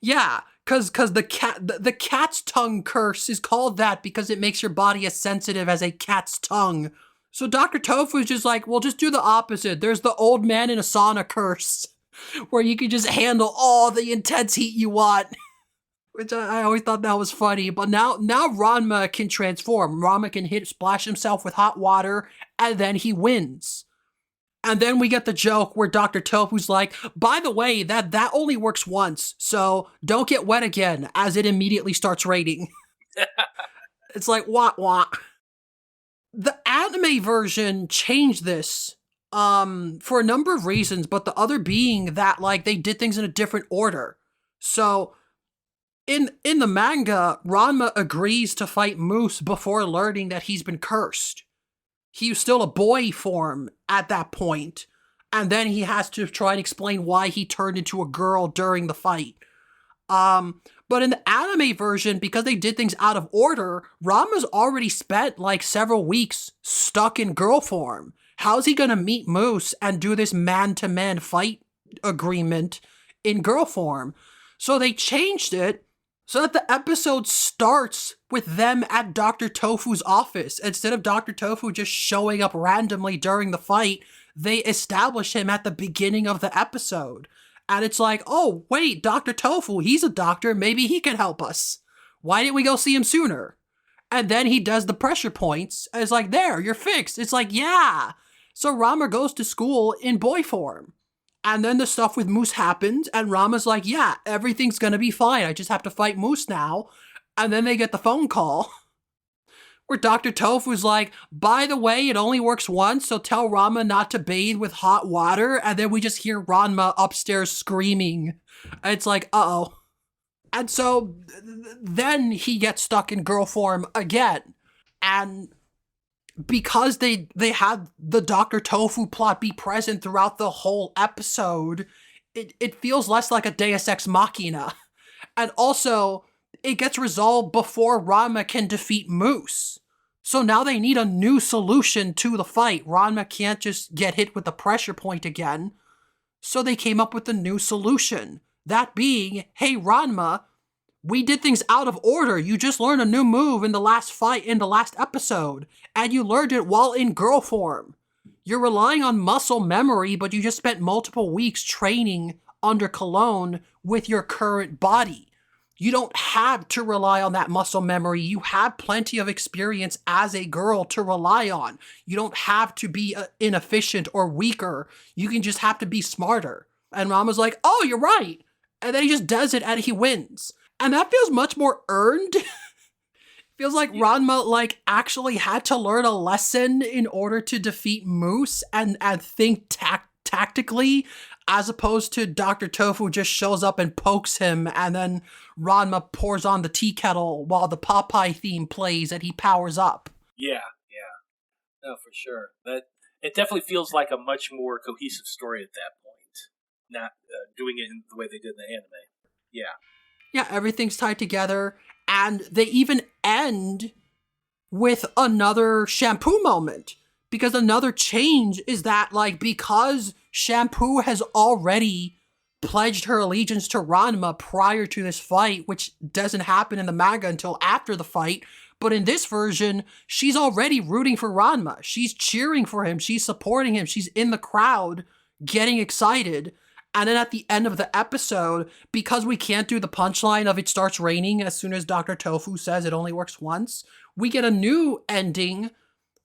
Yeah, because the cat's tongue curse is called that because it makes your body as sensitive as a cat's tongue. So Dr. Tofu is just like, well, just do the opposite. There's the old man in a sauna curse, where you can just handle all the intense heat you want. Which I always thought that was funny. But now Ranma can transform. Ranma can splash himself with hot water, and then he wins. And then we get the joke where Dr. Tofu's like, by the way, that only works once, so don't get wet again, as it immediately starts raining. It's like, wah. The anime version changed this for a number of reasons, but the other being that, like, they did things in a different order. So, in the manga, Ranma agrees to fight Moose before learning that he's been cursed. He was still a boy form at that point, and then he has to try and explain why he turned into a girl during the fight. But in the anime version, because they did things out of order, Ranma's already spent like several weeks stuck in girl form. How's he gonna meet Moose and do this man-to-man fight agreement in girl form? So they changed it so that the episode starts with them at Dr. Tofu's office. Instead of Dr. Tofu just showing up randomly during the fight, they establish him at the beginning of the episode. And it's like, oh, wait, Dr. Tofu, he's a doctor, maybe he can help us. Why didn't we go see him sooner? And then he does the pressure points, and it's like, there, you're fixed. It's like, yeah. So Ranma goes to school in boy form. And then the stuff with Moose happens, and Ranma's like, yeah, everything's gonna be fine. I just have to fight Moose now. And then they get the phone call where Dr. Tofu's like, by the way, it only works once, so tell Ranma not to bathe with hot water. And then we just hear Ranma upstairs screaming. And it's like, uh-oh. And so then he gets stuck in girl form again. And because they had the Dr. Tofu plot be present throughout the whole episode, it feels less like a Deus Ex Machina. And also, it gets resolved before Ranma can defeat Moose. So now they need a new solution to the fight. Ranma can't just get hit with the pressure point again. So they came up with a new solution. That being, hey Ranma, we did things out of order. You just learned a new move in the last fight, in the last episode, and you learned it while in girl form. You're relying on muscle memory, but you just spent multiple weeks training under Cologne with your current body. You don't have to rely on that muscle memory. You have plenty of experience as a girl to rely on. You don't have to be inefficient or weaker. You can just have to be smarter. And Mama's like, oh, you're right. And then he just does it and he wins. And that feels much more earned. Feels like Ranma like actually had to learn a lesson in order to defeat Moose and think tactically, as opposed to Dr. Tofu just shows up and pokes him, and then Ranma pours on the tea kettle while the Popeye theme plays and he powers up. Yeah. No, for sure. It definitely feels like a much more cohesive story at that point. Not doing it in the way they did in the anime. Yeah. Yeah, everything's tied together, and they even end with another Shampoo moment. Because another change is that, like, because Shampoo has already pledged her allegiance to Ranma prior to this fight, which doesn't happen in the manga until after the fight, but in this version, she's already rooting for Ranma. She's cheering for him, she's supporting him, she's in the crowd getting excited. And then at the end of the episode, because we can't do the punchline of it starts raining as soon as Dr. Tofu says it only works once, we get a new ending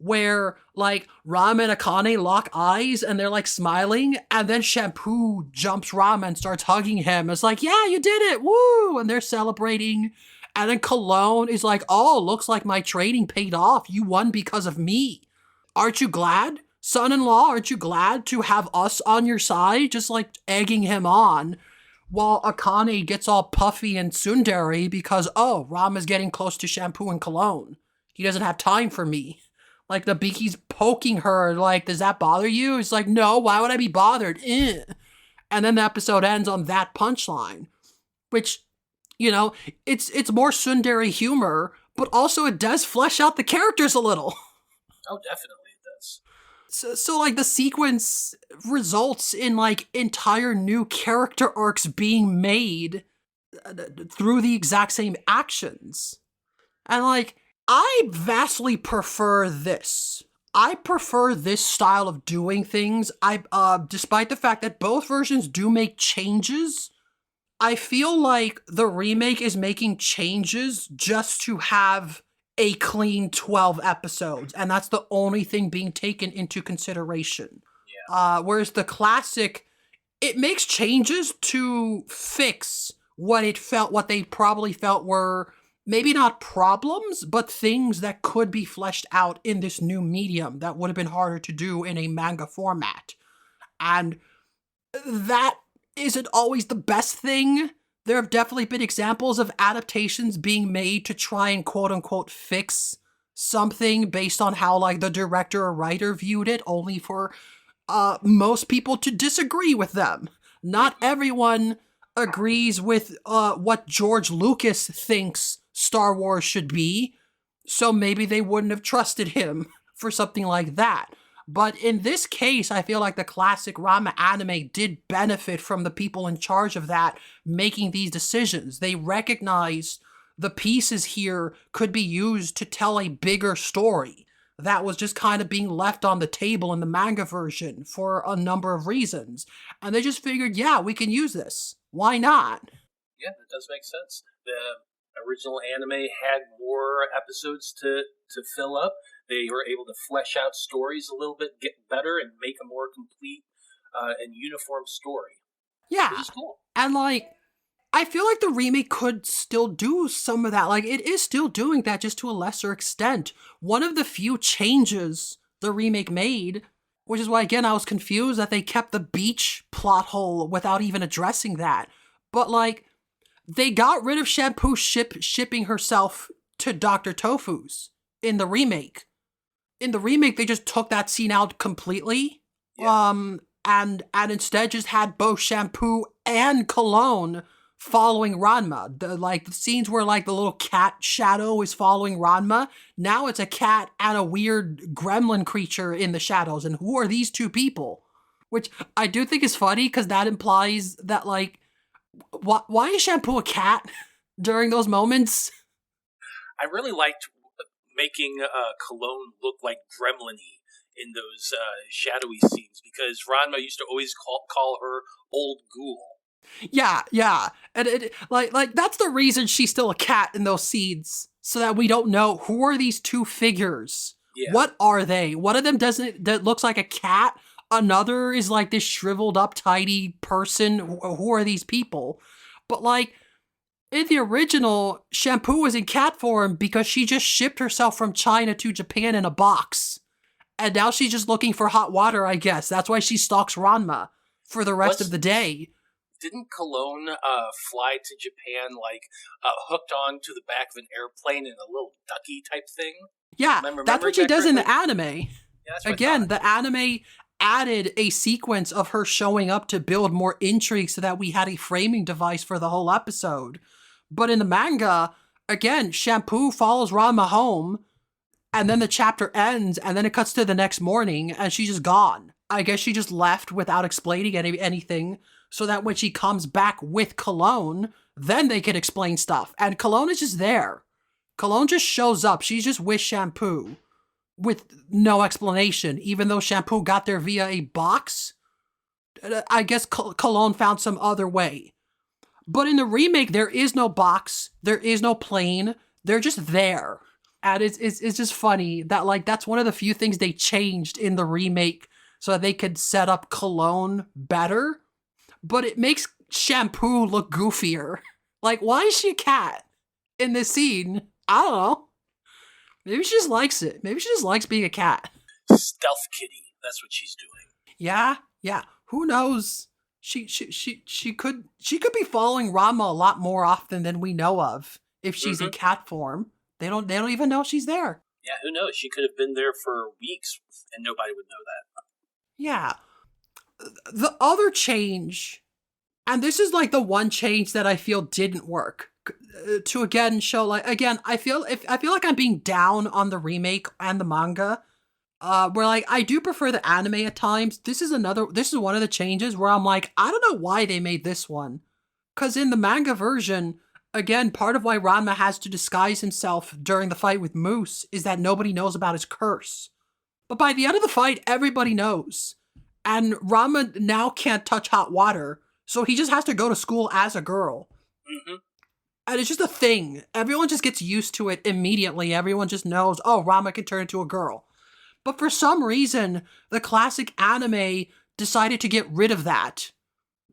where, like, Rama and Akane lock eyes and they're, like, smiling, and then Shampoo jumps Rama and starts hugging him. It's like, yeah, you did it, woo! And they're celebrating. And then Cologne is like, oh, looks like my trading paid off. You won because of me. Aren't you glad? Son-in-law, aren't you glad to have us on your side? Just, like, egging him on. While Akane gets all puffy and tsundere because, oh, Rama's getting close to Shampoo and Cologne. He doesn't have time for me. Like, the Biki's poking her, like, does that bother you? It's like, no, why would I be bothered? Eh. And then the episode ends on that punchline. Which, you know, it's more tsundere humor, but also it does flesh out the characters a little. Oh, definitely it does. So like, the sequence results in, like, entire new character arcs being made through the exact same actions. And, like, I vastly prefer this. I prefer this style of doing things. Despite the fact that both versions do make changes, I feel like the remake is making changes just to have a clean 12 episodes, and that's the only thing being taken into consideration. Yeah. Whereas the classic, it makes changes to fix what they probably felt were maybe not problems, but things that could be fleshed out in this new medium that would have been harder to do in a manga format. And that isn't always the best thing. There have definitely been examples of adaptations being made to try and quote-unquote fix something based on how, like, the director or writer viewed it, only for most people to disagree with them. Not everyone agrees with what George Lucas thinks Star Wars should be, so maybe they wouldn't have trusted him for something like that. But in this case, I feel like the classic Ranma anime did benefit from the people in charge of that making these decisions. They recognized the pieces here could be used to tell a bigger story that was just kind of being left on the table in the manga version for a number of reasons. And they just figured, yeah, we can use this. Why not? Yeah, that does make sense. The original anime had more episodes to fill up. They were able to flesh out stories a little bit, get better, and make a more complete and uniform story. Yeah. Which is cool. And, like, I feel like the remake could still do some of that. Like, it is still doing that, just to a lesser extent. One of the few changes the remake made, which is why, again, I was confused that they kept the beach plot hole without even addressing that. But, like, they got rid of Shampoo shipping herself to Dr. Tofu's in the remake. In the remake, they just took that scene out completely. Yeah. And instead just had both Shampoo and Cologne following Ranma. The scenes where, like, the little cat shadow is following Ranma. Now it's a cat and a weird gremlin creature in the shadows. And who are these two people? Which I do think is funny, because that implies that, like, why is Shampoo a cat during those moments? I really liked making Cologne look like gremlin-y in those shadowy scenes, because Ranma used to always call her Old Ghoul. Yeah. And like that's the reason she's still a cat in those scenes, so that we don't know who are these two figures. Yeah. What are they? One of them that looks like a cat. Another is like this shriveled up, tidy person. Who are these people? But, like, in the original, Shampoo was in cat form because she just shipped herself from China to Japan in a box. And now she's just looking for hot water, I guess. That's why she stalks Ranma for the rest of the day. Didn't Cologne fly to Japan, like, hooked on to the back of an airplane in a little ducky type thing? Yeah, that's what she does in the anime. Yeah, that's what Again, the anime added a sequence of her showing up to build more intrigue so that we had a framing device for the whole episode. But in the manga, again, Shampoo follows Ranma home, and then the chapter ends, and then it cuts to the next morning, and she's just gone. I guess she just left without explaining anything, so that when she comes back with Cologne, then they can explain stuff. And Cologne is just there. Cologne just shows up. She's just with Shampoo with no explanation, even though Shampoo got there via a box. I guess Cologne found some other way. But in the remake, there is no box. There is no plane. They're just there. And it's just funny that, like, that's one of the few things they changed in the remake so that they could set up Cologne better. But it makes Shampoo look goofier. Like, why is she a cat in this scene? I don't know. Maybe she just likes it. Maybe she just likes being a cat. Stealth kitty. That's what she's doing. Yeah. Who knows? She could be following Ranma a lot more often than we know of if she's in cat form. They don't even know she's there. Yeah, who knows? She could have been there for weeks and nobody would know that. Yeah. The other change, and this is like the one change that I feel didn't work, to again show, like, again, I feel like I'm being down on the remake and the manga, where, like, I do prefer the anime at times. This is one of the changes where I'm like, I don't know why they made this one. Because in the manga version, again, part of why Ranma has to disguise himself during the fight with Moose is that nobody knows about his curse. But by the end of the fight, everybody knows. And Ranma now can't touch hot water, so he just has to go to school as a girl. Mm-hmm. And it's just a thing. Everyone just gets used to it immediately. Everyone just knows, oh, Ranma can turn into a girl. But for some reason, the classic anime decided to get rid of that.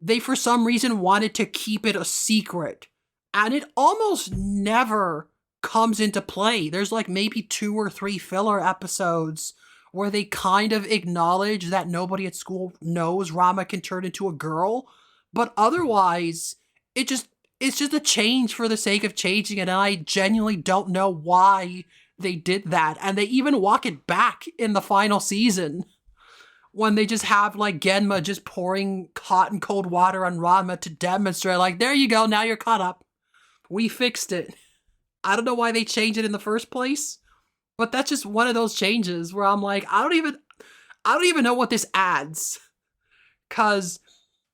They, for some reason, wanted to keep it a secret. And it almost never comes into play. There's like maybe 2 or 3 filler episodes where they kind of acknowledge that nobody at school knows Ranma can turn into a girl. But otherwise, it's just a change for the sake of changing it, and I genuinely don't know why they did that. And they even walk it back in the final season when they just have, like, Genma just pouring hot and cold water on Ranma to demonstrate, like, there you go, now you're caught up. We fixed it. I don't know why they changed it in the first place, but that's just one of those changes where I'm like, I don't even know what this adds. 'Cause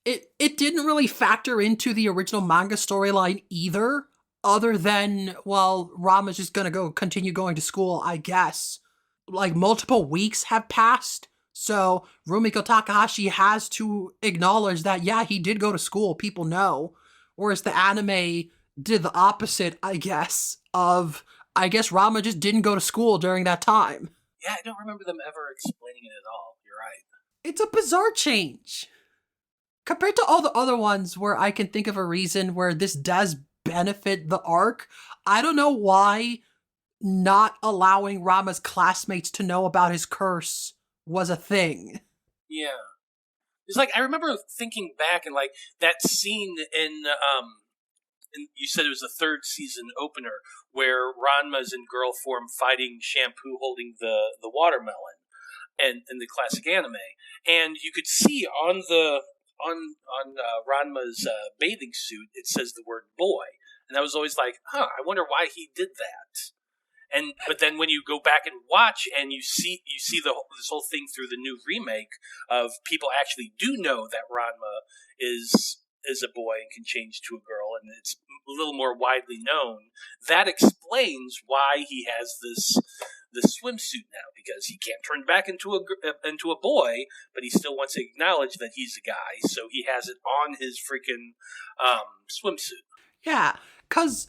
it didn't really factor into the original manga storyline either, other than, well, Ranma's just gonna continue going to school, I guess. Like, multiple weeks have passed, so Rumiko Takahashi has to acknowledge that, yeah, he did go to school, people know. Whereas the anime did the opposite, I guess, I guess Ranma just didn't go to school during that time. Yeah, I don't remember them ever explaining it at all. You're right. It's a bizarre change. Compared to all the other ones where I can think of a reason where this does benefit the arc, I don't know why not allowing Ranma's classmates to know about his curse was a thing. Yeah. It's like, I remember thinking back and, like, that scene in you said it was the 3rd season opener where Ranma's in girl form fighting Shampoo holding the watermelon and in the classic anime. And you could see on Ranma's bathing suit, it says the word boy. And I was always like, I wonder why he did that. But then when you go back and watch and you see this whole thing through the new remake of people actually do know that Ranma is a boy and can change to a girl, and it's a little more widely known, that explains why he has this swimsuit now, because he can't turn back into a boy, but he still wants to acknowledge that he's a guy, so he has it on his freaking swimsuit. Yeah, because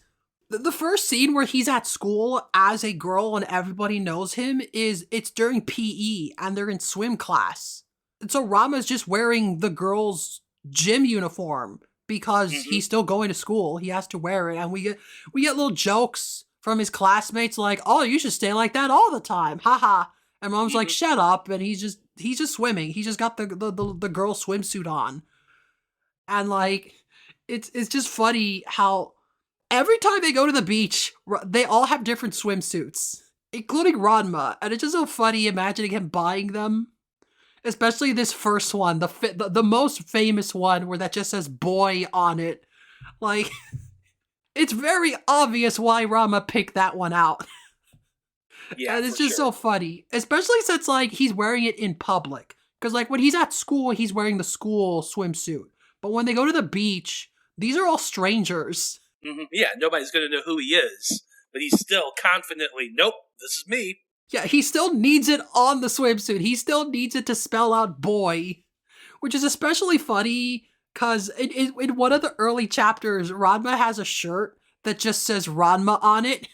the first scene where he's at school as a girl and everybody knows him it's during PE, and they're in swim class. And so Ranma's just wearing the girl's gym uniform because he's still going to school. He has to wear it, and we get little jokes from his classmates like, "Oh, you should stay like that all the time, haha." And Mom's like, "Shut up!" And he's just swimming. He just got the girl swimsuit on, and like, it's just funny how every time they go to the beach, they all have different swimsuits, including Ranma, and it's just so funny imagining him buying them. Especially this first one, the most famous one where that just says boy on it. Like, it's very obvious why Ranma picked that one out. Yeah, And it's for just sure. so funny. Especially since, like, he's wearing it in public. Because, like, when he's at school, he's wearing the school swimsuit. But when they go to the beach, these are all strangers. Yeah, nobody's going to know who he is, but he's still confidently, nope, this is me. Yeah, he still needs it on the swimsuit. He still needs it to spell out boy. Which is especially funny because in one of the early chapters, Ranma has a shirt that just says Ranma on it.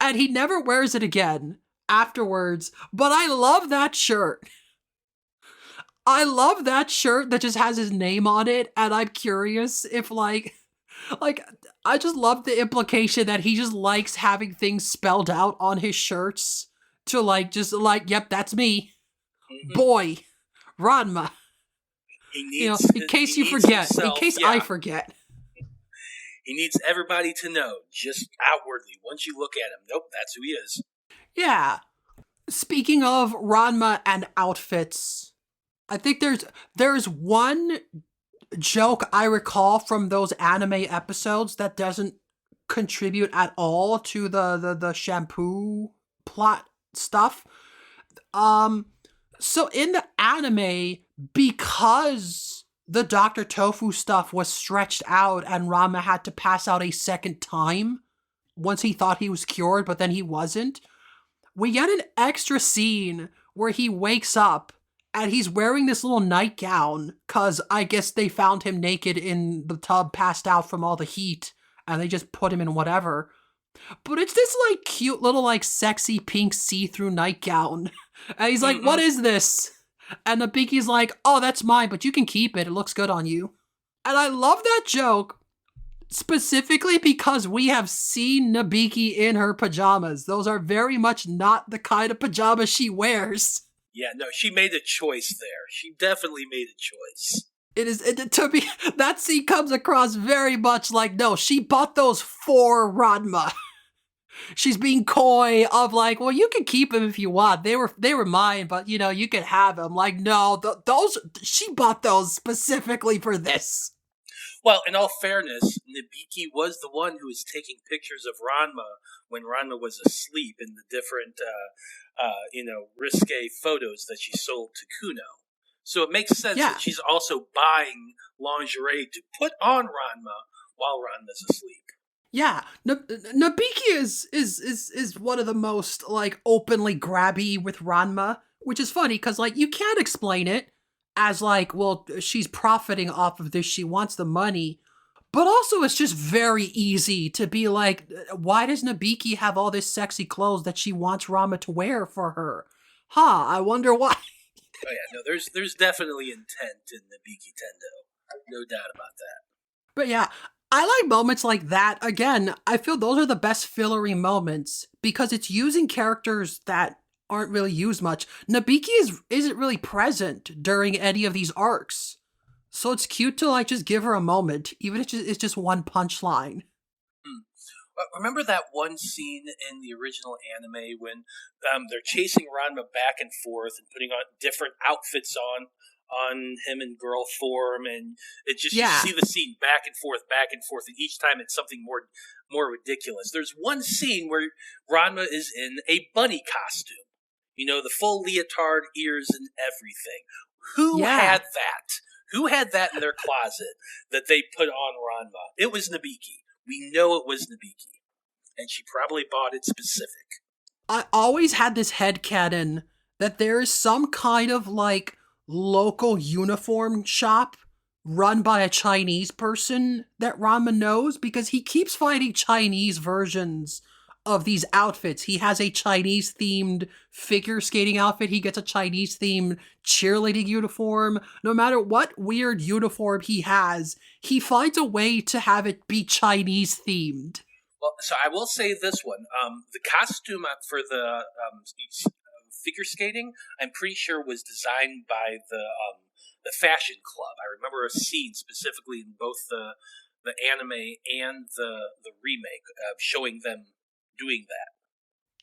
And he never wears it again afterwards. But I love that shirt. I love that shirt that just has his name on it. And I'm curious if, like, I just love the implication that he just likes having things spelled out on his shirts to, like, just like, yep, that's me. Hmm. Boy, Ranma. He You know, needs in case he you needs forget, in himself. case I Yeah, forget. he needs everybody to know just outwardly. Once you look at him, nope, that's who he is. Yeah. Speaking of Ranma and outfits, I think there's one joke I recall from those anime episodes that doesn't contribute at all to the shampoo plot stuff. Um so in the anime, because the Dr. Tofu stuff was stretched out and Ranma had to pass out a second time once he thought he was cured, but then he wasn't. We get an extra scene where he wakes up and he's wearing this little nightgown because I guess they found him naked in the tub, passed out from all the heat, and they just put him in whatever. But it's this like cute little like sexy pink see-through nightgown. And he's like, "What Hmm. is this?" And the Pinky's like, "Oh, that's mine, but you can keep it. It looks good on you." And I love that joke specifically because we have seen Nabiki in her pajamas. Those are very much not the kind of pajamas she wears. Yeah, no, she made a choice there. She definitely made a choice. To me, that scene comes across very much like, no, she bought those for Ranma. She's being coy of like, well, you can keep them if you want. They were mine, but you know, you can have them. Like, no, those, she bought those specifically for this. Well, in all fairness, Nabiki was the one who was taking pictures of Ranma when Ranma was asleep in the different, risque photos that she sold to Kuno. So it makes sense Yeah. that she's also buying lingerie to put on Ranma while Ranma's asleep. Yeah, Nabiki is one of the most like openly grabby with Ranma, which is funny because like you can't explain it as like, well, she's profiting off of this, she wants the money, but also it's just very easy to be like, why does Nabiki have all this sexy clothes that she wants Ranma to wear for her? Huh? I wonder why. Oh yeah, no, there's definitely intent in Nabiki Tendo, no doubt about that. But yeah, I like moments like that. Again, I feel those are the best fillery moments because it's using characters that aren't really used much. Nabiki isn't really present during any of these arcs. So it's cute to like just give her a moment, even if it's just one punchline. Hmm. Remember that one scene in the original anime when they're chasing Ranma back and forth and putting on different outfits on him in girl form, and it just you Yeah. see the scene back and forth, and each time it's something more ridiculous. There's one scene where Ranma is in a bunny costume, the full leotard, ears, and everything. Who Yeah. had that? Who had that in their closet that they put on Ranma? It was Nabiki. We know it was Nabiki. And she probably bought it specific. I always had this headcanon that there is some kind of like local uniform shop run by a Chinese person that Ranma knows because he keeps finding Chinese versions of these outfits. He has a Chinese themed figure skating outfit. He gets a Chinese themed cheerleading uniform. No matter what weird uniform he has, he finds a way to have it be Chinese themed. Well, so I will say this one: the costume for the figure skating, I'm pretty sure was designed by the fashion club. I remember a scene specifically in both the anime and the remake showing them doing that.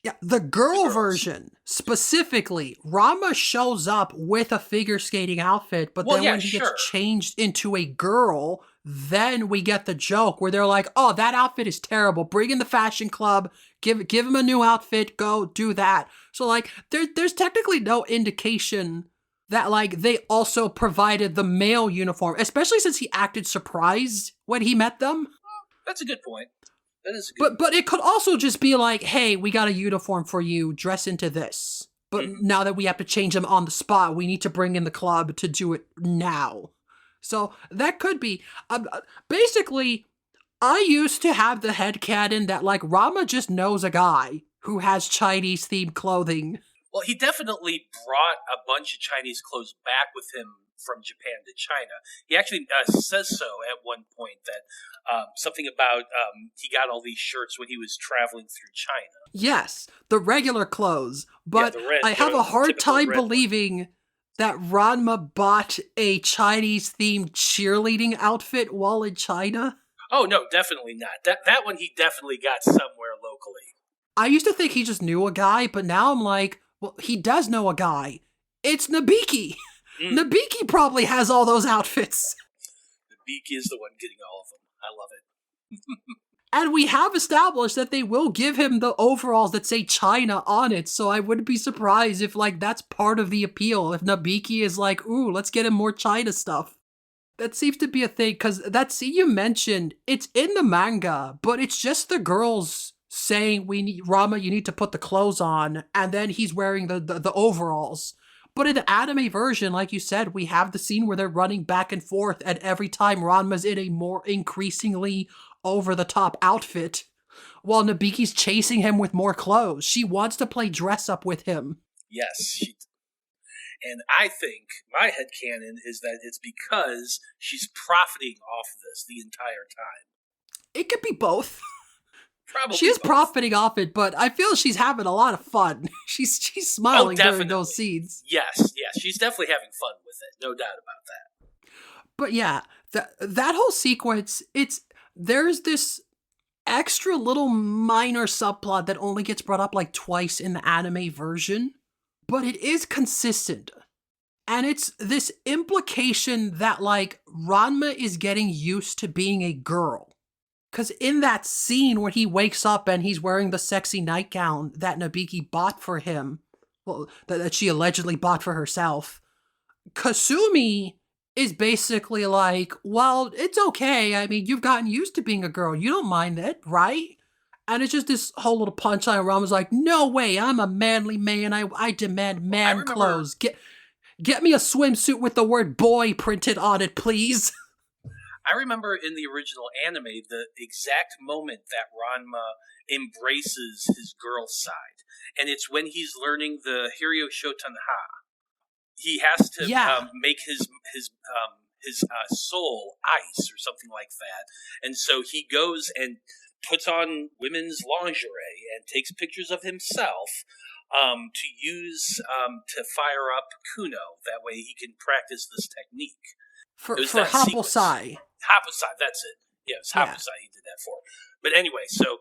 Yeah, the The girl girls. version, specifically, Rama shows up with a figure skating outfit, but Well, then yeah, when he gets sure. changed into a girl, then we get the joke where they're like, oh, that outfit is terrible. Bring in the fashion club, give him a new outfit, go do that. So, like, there's technically no indication that, like, they also provided the male uniform, especially since he acted surprised when he met them. That's a good point. That is a good But it could also just be like, hey, we got a uniform for you, dress into this. But point. now that we have to change them on the spot, we need to bring in the club to do it now. So that could be. Basically, I used to have the headcanon that, like, Rama just knows a guy who has Chinese themed clothing. Well, he definitely brought a bunch of Chinese clothes back with him from Japan to China. He actually says so at one point that something about he got all these shirts when he was traveling through China. Yes, the regular clothes. But I have a hard typical time red one. believing that Ranma bought a Chinese themed cheerleading outfit while in China. Oh no, definitely not. That one he definitely got somewhere locally. I used to think he just knew a guy, but now I'm like, well, he does know a guy. It's Nabiki. Nabiki probably has all those outfits. Nabiki is the one getting all of them. I love it. And we have established that they will give him the overalls that say China on it, so I wouldn't be surprised if, like, that's part of the appeal. If Nabiki is like, ooh, let's get him more China stuff. That seems to be a thing, because that scene you mentioned, it's in the manga, but it's just the girls saying, Rama, you need to put the clothes on, and then he's wearing the overalls. But in the anime version, like you said, we have the scene where they're running back and forth, and every time Ranma's in a more increasingly over-the-top outfit, while Nabiki's chasing him with more clothes. She wants to play dress-up with him. Yes, and I think my headcanon is that it's because she's profiting off of this the entire time. It could be both. Probably she is both. profiting off it, but I feel she's having a lot of fun. She's smiling during those scenes. Yes, she's definitely having fun with it, no doubt about that. But yeah, that whole sequence, there's this extra little minor subplot that only gets brought up like twice in the anime version, but it is consistent. And it's this implication that, like, Ranma is getting used to being a girl. Because in that scene where he wakes up and he's wearing the sexy nightgown that Nabiki bought for him, well, that she allegedly bought for herself, Kasumi is basically like, well, it's okay. I mean, you've gotten used to being a girl. You don't mind it, right? And it's just this whole little punchline. Rama's like, no way, I'm a manly man. I demand man clothes. Get me a swimsuit with the word boy printed on it, please. I remember in the original anime the exact moment that Ranma embraces his girl side. And it's when he's learning the Hiryo Shotanha. He has to make his soul ice or something like that. And so he goes and puts on women's lingerie and takes pictures of himself to use to fire up Kuno. That way he can practice this technique. For Haposai. Haposai, that's it. Yes, Haposai he did that for. But anyway, so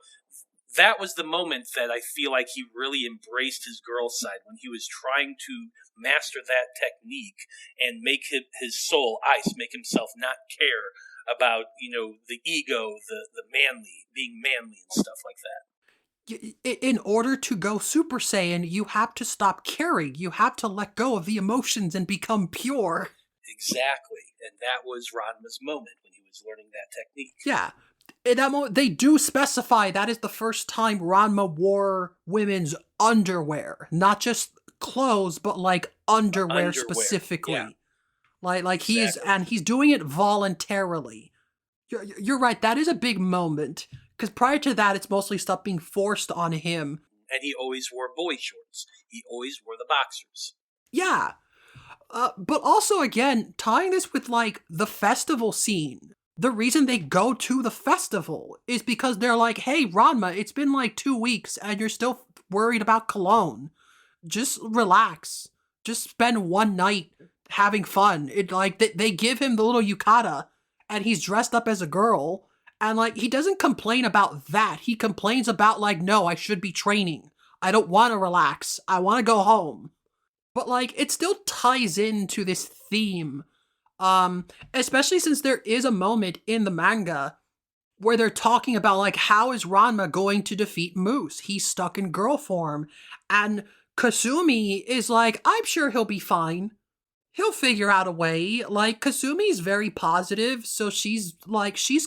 that was the moment that I feel like he really embraced his girl side when he was trying to master that technique and make his soul ice, make himself not care about, the ego, the manly, being manly and stuff like that. In order to go Super Saiyan, you have to stop caring. You have to let go of the emotions and become pure. Exactly. And that was Ranma's moment when he was learning that technique. Yeah. In that moment, they do specify that is the first time Ranma wore women's underwear. Not just clothes, but like underwear specifically. Yeah. Like he is, and he's doing it voluntarily. You're right, that is a big moment. Because prior to that, it's mostly stuff being forced on him. And he always wore boy shorts. He always wore the boxers. Yeah. But also, again, tying this with, like, the festival scene. The reason they go to the festival is because they're like, hey, Ranma, it's been like 2 weeks and you're still worried about cologne. Just relax. Just spend one night having fun. They give him the little yukata and he's dressed up as a girl. And, like, he doesn't complain about that. He complains about, like, no, I should be training. I don't want to relax. I want to go home. But like, it still ties into this theme. Especially since there is a moment in the manga where they're talking about like, how is Ranma going to defeat Moose? He's stuck in girl form. And Kasumi is like, I'm sure he'll be fine. He'll figure out a way. Like, Kasumi's very positive, so she's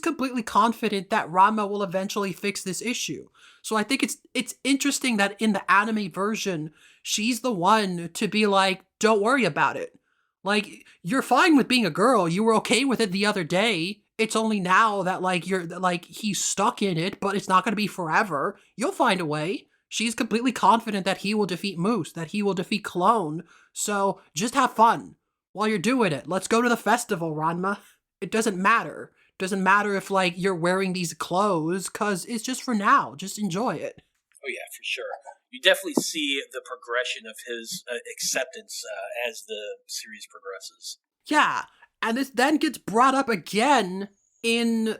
completely confident that Ranma will eventually fix this issue. So I think it's interesting that in the anime version, she's the one to be like, don't worry about it. Like, you're fine with being a girl. You were okay with it the other day. It's only now that like you're like he's stuck in it, but it's not going to be forever. You'll find a way. She's completely confident that he will defeat Moose, that he will defeat Clone. So just have fun while you're doing it. Let's go to the festival, Ranma. It doesn't matter. Doesn't matter if like you're wearing these clothes, cause it's just for now. Just enjoy it. Oh yeah, for sure. You definitely see the progression of his acceptance as the series progresses. Yeah, and this then gets brought up again in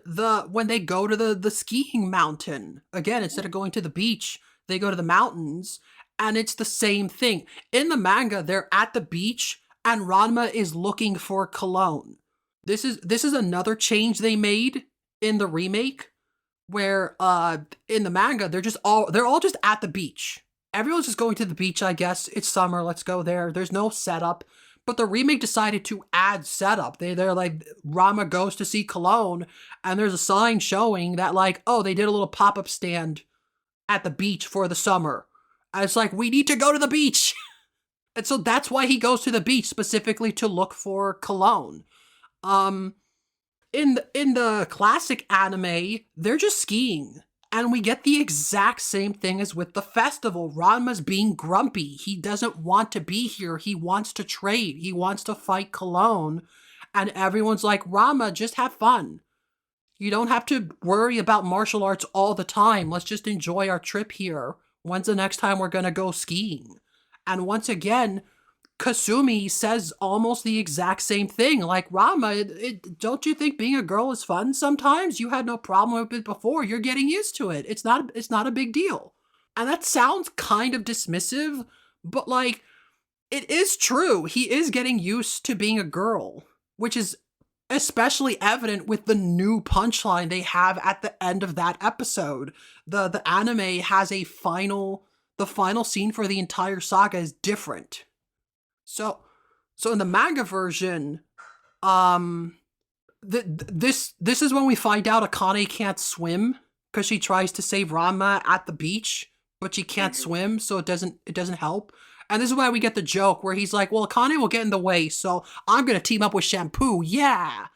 when they go to the skiing mountain. Again, instead of going to the beach, they go to the mountains, and it's the same thing. In the manga, they're at the beach, and Ranma is looking for cologne. This is another change they made in the remake, where in the manga they're all just at the beach. Everyone's just going to the beach, I guess. It's summer, let's go there. There's no setup. But the remake decided to add setup. They're like, Ranma goes to see Cologne, and there's a sign showing that like, oh, they did a little pop-up stand at the beach for the summer. And it's like, we need to go to the beach. And so that's why he goes to the beach, specifically to look for Cologne. In the classic anime, they're just skiing. And we get the exact same thing as with the festival. Ranma's being grumpy. He doesn't want to be here. He wants to trade. He wants to fight Cologne. And everyone's like, Ranma, just have fun. You don't have to worry about martial arts all the time. Let's just enjoy our trip here. When's the next time we're gonna go skiing? And once again, Kasumi says almost the exact same thing. Like, Ranma, don't you think being a girl is fun sometimes? You had no problem with it before. You're getting used to it. It's not a big deal. And that sounds kind of dismissive, but like, it is true. He is getting used to being a girl, which is especially evident with the new punchline they have at the end of that episode. The anime has the final scene for the entire saga is different. So in the manga version, this is when we find out Akane can't swim because she tries to save Ranma at the beach, but she can't swim, so it doesn't help. And this is why we get the joke where he's like, well, Akane will get in the way, so I'm gonna team up with Shampoo, yeah.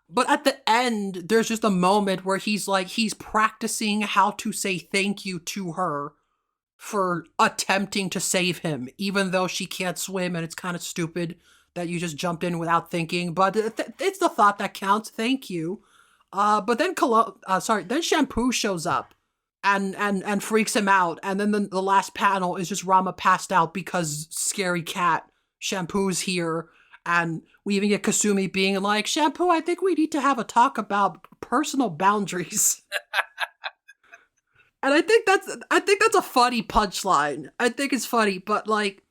But at the end, there's just a moment where he's practicing how to say thank you to her for attempting to save him, even though she can't swim, and it's kind of stupid that you just jumped in without thinking, but it's the thought that counts, thank you. But then then Shampoo shows up and freaks him out, and then the last panel is just Ranma passed out because scary cat Shampoo's here, and we even get Kasumi being like, Shampoo, I think we need to have a talk about personal boundaries. And I think that's a funny punchline. I think it's funny, but like,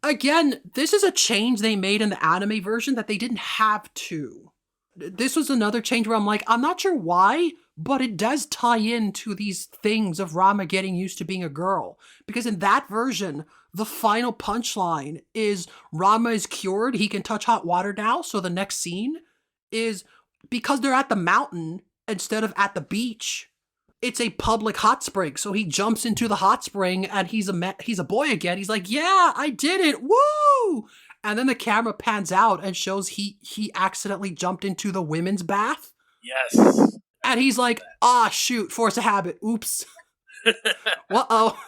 again, this is a change they made in the anime version that they didn't have to. This was another change where I'm like, I'm not sure why, but it does tie into these things of Ranma getting used to being a girl. Because in that version, the final punchline is Ranma is cured, he can touch hot water now, so the next scene is, because they're at the mountain instead of at the beach, it's a public hot spring, so he jumps into the hot spring and he's a boy again. He's like, yeah, I did it, woo! And then the camera pans out and shows he accidentally jumped into the women's bath. Yes. And he's like, shoot, force of habit, oops. Uh-oh.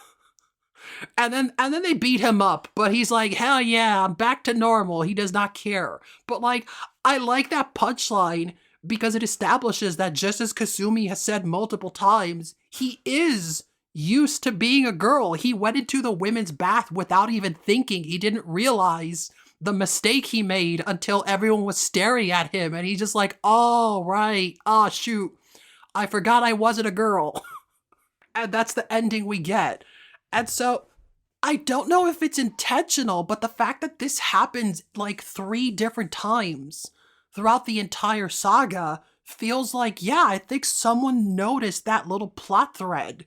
And then they beat him up, but he's like, hell yeah, I'm back to normal. He does not care. But like, I like that punchline because it establishes that, just as Kasumi has said multiple times, he is used to being a girl. He went into the women's bath without even thinking. He didn't realize the mistake he made until everyone was staring at him, and he's just like, oh, right, shoot, I forgot I wasn't a girl. And that's the ending we get. And so I don't know if it's intentional, but the fact that this happens like 3 different times throughout the entire saga feels like, yeah, I think someone noticed that little plot thread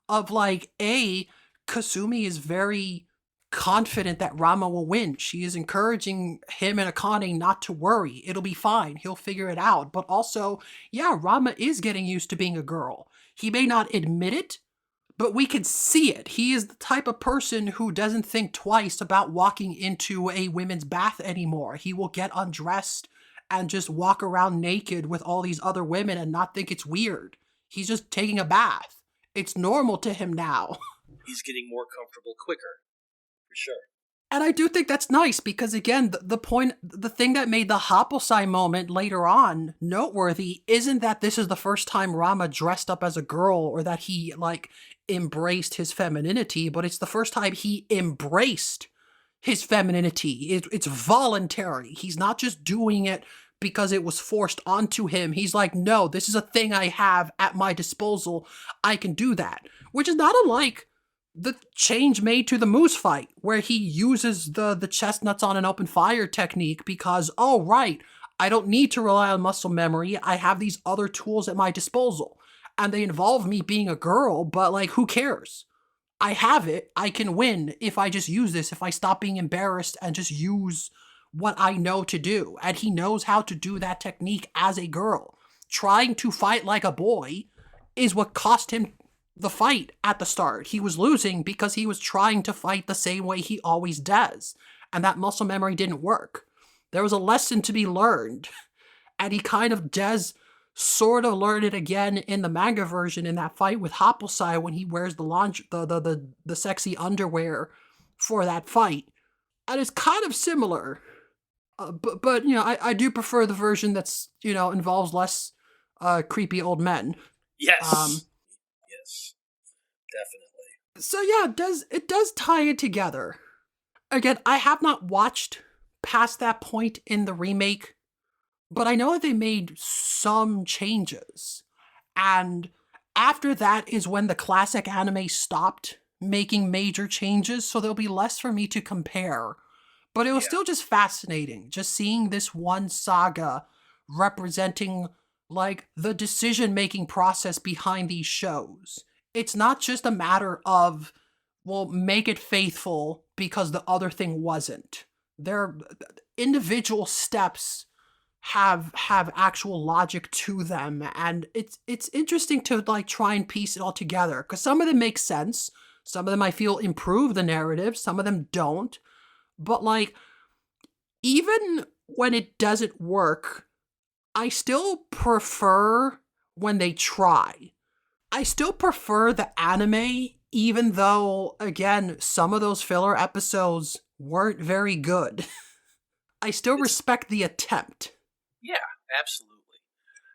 of like, Kasumi is very confident that Rama will win. She is encouraging him and Akane not to worry. It'll be fine. He'll figure it out. But also, yeah, Rama is getting used to being a girl. He may not admit it, but we can see it. He is the type of person who doesn't think twice about walking into a women's bath anymore. He will get undressed and just walk around naked with all these other women and not think it's weird. He's just taking a bath. It's normal to him now. He's getting more comfortable quicker, for sure. And I do think that's nice because, again, the thing that made the Happosai moment later on noteworthy isn't that this is the first time Rama dressed up as a girl or that he, like, embraced his femininity, but it's the first time he embraced his femininity. It's voluntary. He's not just doing it because it was forced onto him. He's like, no, this is a thing I have at my disposal. I can do that. Which is not unlike the change made to the moose fight, where he uses the chestnuts on an open fire technique because, oh, right, I don't need to rely on muscle memory. I have these other tools at my disposal. And they involve me being a girl, but, like, who cares? I have it. I can win if I just use this, if I stop being embarrassed and just use what I know to do. And he knows how to do that technique as a girl. Trying to fight like a boy is what cost him the fight at the start. He was losing because he was trying to fight the same way he always does. And that muscle memory didn't work. There was a lesson to be learned. And he kind of does sort of learn it again in the manga version in that fight with Happosai when he wears the sexy underwear for that fight. And it's kind of similar. But you know, I do prefer the version that's, you know, involves less creepy old men. Yes. Yes. Definitely. So yeah, it does tie it together. Again, I have not watched past that point in the remake, but I know that they made some changes. And after that is when the classic anime stopped making major changes, so there'll be less for me to compare. But it was still just fascinating, just seeing this one saga representing, like, the decision-making process behind these shows. It's not just a matter of, well, make it faithful because the other thing wasn't. Their individual steps have actual logic to them, and it's interesting to, like, try and piece it all together, because some of them make sense, some of them I feel improve the narrative, some of them don't, but, like, even when it doesn't work, I still prefer when they try. I still prefer the anime, even though, again, some of those filler episodes weren't very good. I still respect the attempt. Yeah, absolutely.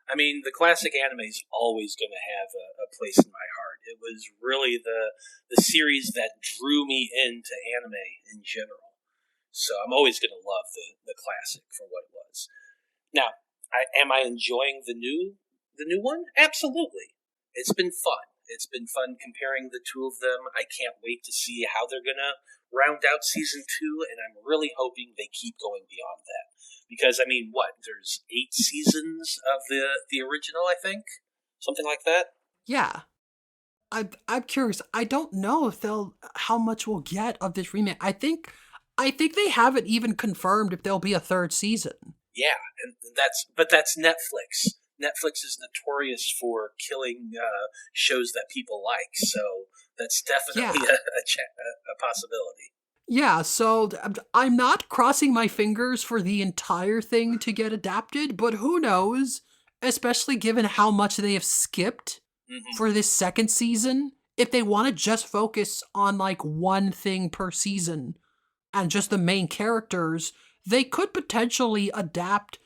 I mean, the classic anime is always going to have a place in my heart. It was really the series that drew me into anime in general. So I'm always going to love the classic for what it was. Now, am I enjoying the new one? Absolutely. It's been fun. It's been fun comparing the two of them. I can't wait to see how they're going to round out season 2, and I'm really hoping they keep going beyond that. Because, I mean, there's 8 seasons of the original, I think? Something like that? Yeah. I'm curious. I don't know if how much we'll get of this remake. I think they haven't even confirmed if there'll be a 3rd season. Yeah, and that's Netflix. Netflix is notorious for killing shows that people like, so that's definitely a possibility. Yeah, so I'm not crossing my fingers for the entire thing to get adapted, but who knows, especially given how much they have skipped for this 2nd season. If they want to just focus on, like, one thing per season and just the main characters, they could potentially adapt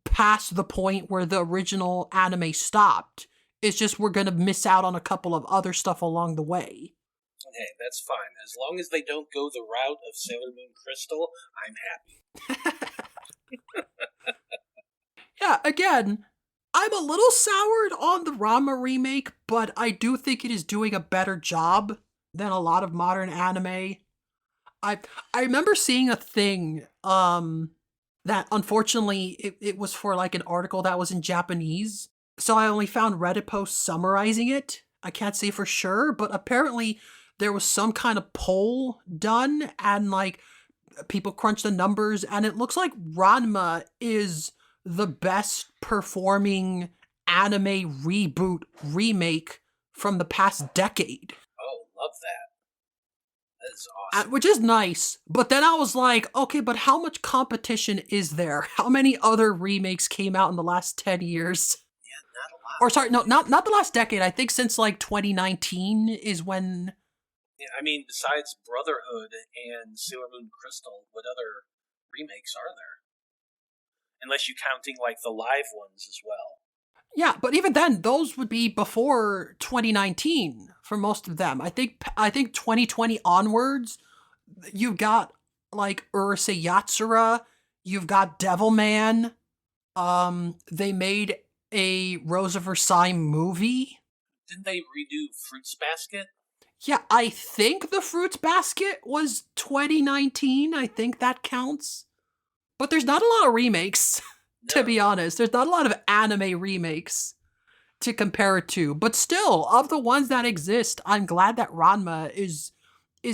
past the point where the original anime stopped. It's just we're going to miss out on a couple of other stuff along the way. Hey, that's fine. As long as they don't go the route of Sailor Moon Crystal, I'm happy. Yeah, again, I'm a little soured on the Ranma remake, but I do think it is doing a better job than a lot of modern anime. I I remember seeing a thing that unfortunately it was for like an article that was in Japanese. So I only found Reddit posts summarizing it. I can't say for sure, but apparently there was some kind of poll done and like people crunched the numbers and it looks like Ranma is the best performing anime reboot remake from the past decade. Oh, love that. That is awesome. Which is nice, but then I was like, okay, but how much competition is there? How many other remakes came out in the last 10 years? Yeah, not a lot. Or sorry, no, not the last decade. I think since like 2019 is when. Yeah, I mean, besides Brotherhood and Sailor Moon Crystal, what other remakes are there? Unless you're counting like the live ones as well. Yeah, but even then, those would be before 2019 for most of them. I think 2020 onwards, you've got like Urusei Yatsura, you've got Devilman. They made a Rose of Versailles movie. Didn't they redo Fruits Basket? Yeah, I think the Fruits Basket was 2019. I think that counts. But there's not a lot of remakes, to be honest. There's not a lot of anime remakes to compare it to. But still, of the ones that exist, I'm glad that Ranma is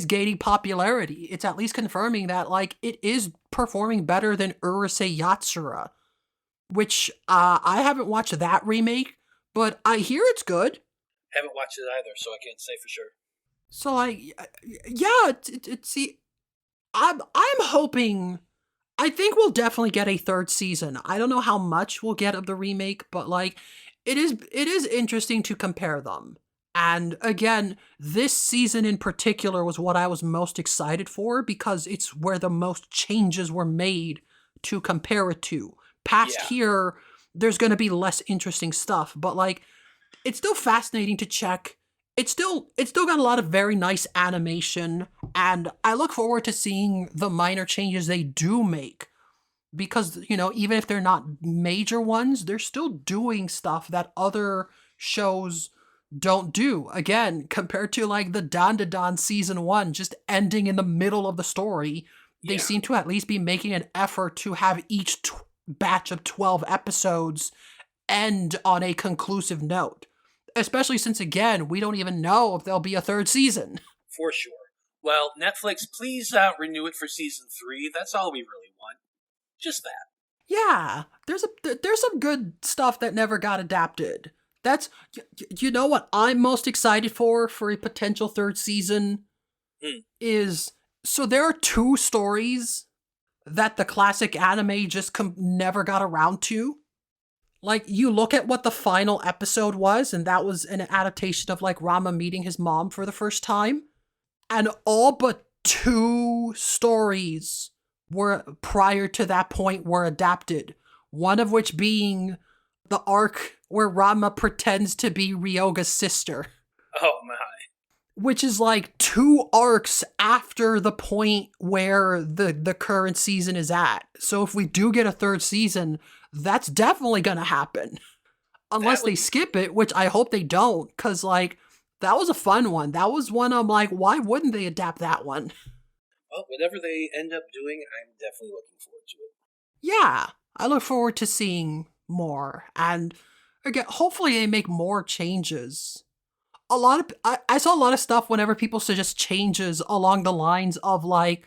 gaining popularity. It's at least confirming that like it is performing better than Urusei Yatsura, which I haven't watched that remake, but I hear it's good. Haven't watched it either, so I can't say for sure. So like, yeah, see, I'm hoping. I think we'll definitely get a third season. I don't know how much we'll get of the remake, but like, it is interesting to compare them. And again, this season in particular was what I was most excited for because it's where the most changes were made to compare it to. Past here, there's going to be less interesting stuff, but like, it's still fascinating to check. It's still got a lot of very nice animation, and I look forward to seeing the minor changes they do make. Because, you know, even if they're not major ones, they're still doing stuff that other shows don't do. Again, compared to like the Dandadan season 1 just ending in the middle of the story, they seem to at least be making an effort to have each batch of 12 episodes end on a conclusive note. Especially since, again, we don't even know if there'll be a third season. For sure. Well, Netflix, please renew it for season 3. That's all we really want. Just that. Yeah, there's some good stuff that never got adapted. That's, you know what I'm most excited for a potential third season is, so there are 2 stories that the classic anime just never got around to. Like, you look at what the final episode was, and that was an adaptation of, like, Ranma meeting his mom for the first time. And all but 2 stories were, prior to that point, were adapted. One of which being the arc where Ranma pretends to be Ryoga's sister. Oh, my. Which is, like, 2 arcs after the point where the current season is at. So if we do get a third season, that's definitely gonna happen. Unless they skip it, which I hope they don't, because, like, that was a fun one. That was one I'm like, why wouldn't they adapt that one? Well, whatever they end up doing, I'm definitely looking forward to it. Yeah, I look forward to seeing more. And, again, hopefully they make more changes. I saw a lot of stuff whenever people suggest changes along the lines of, like,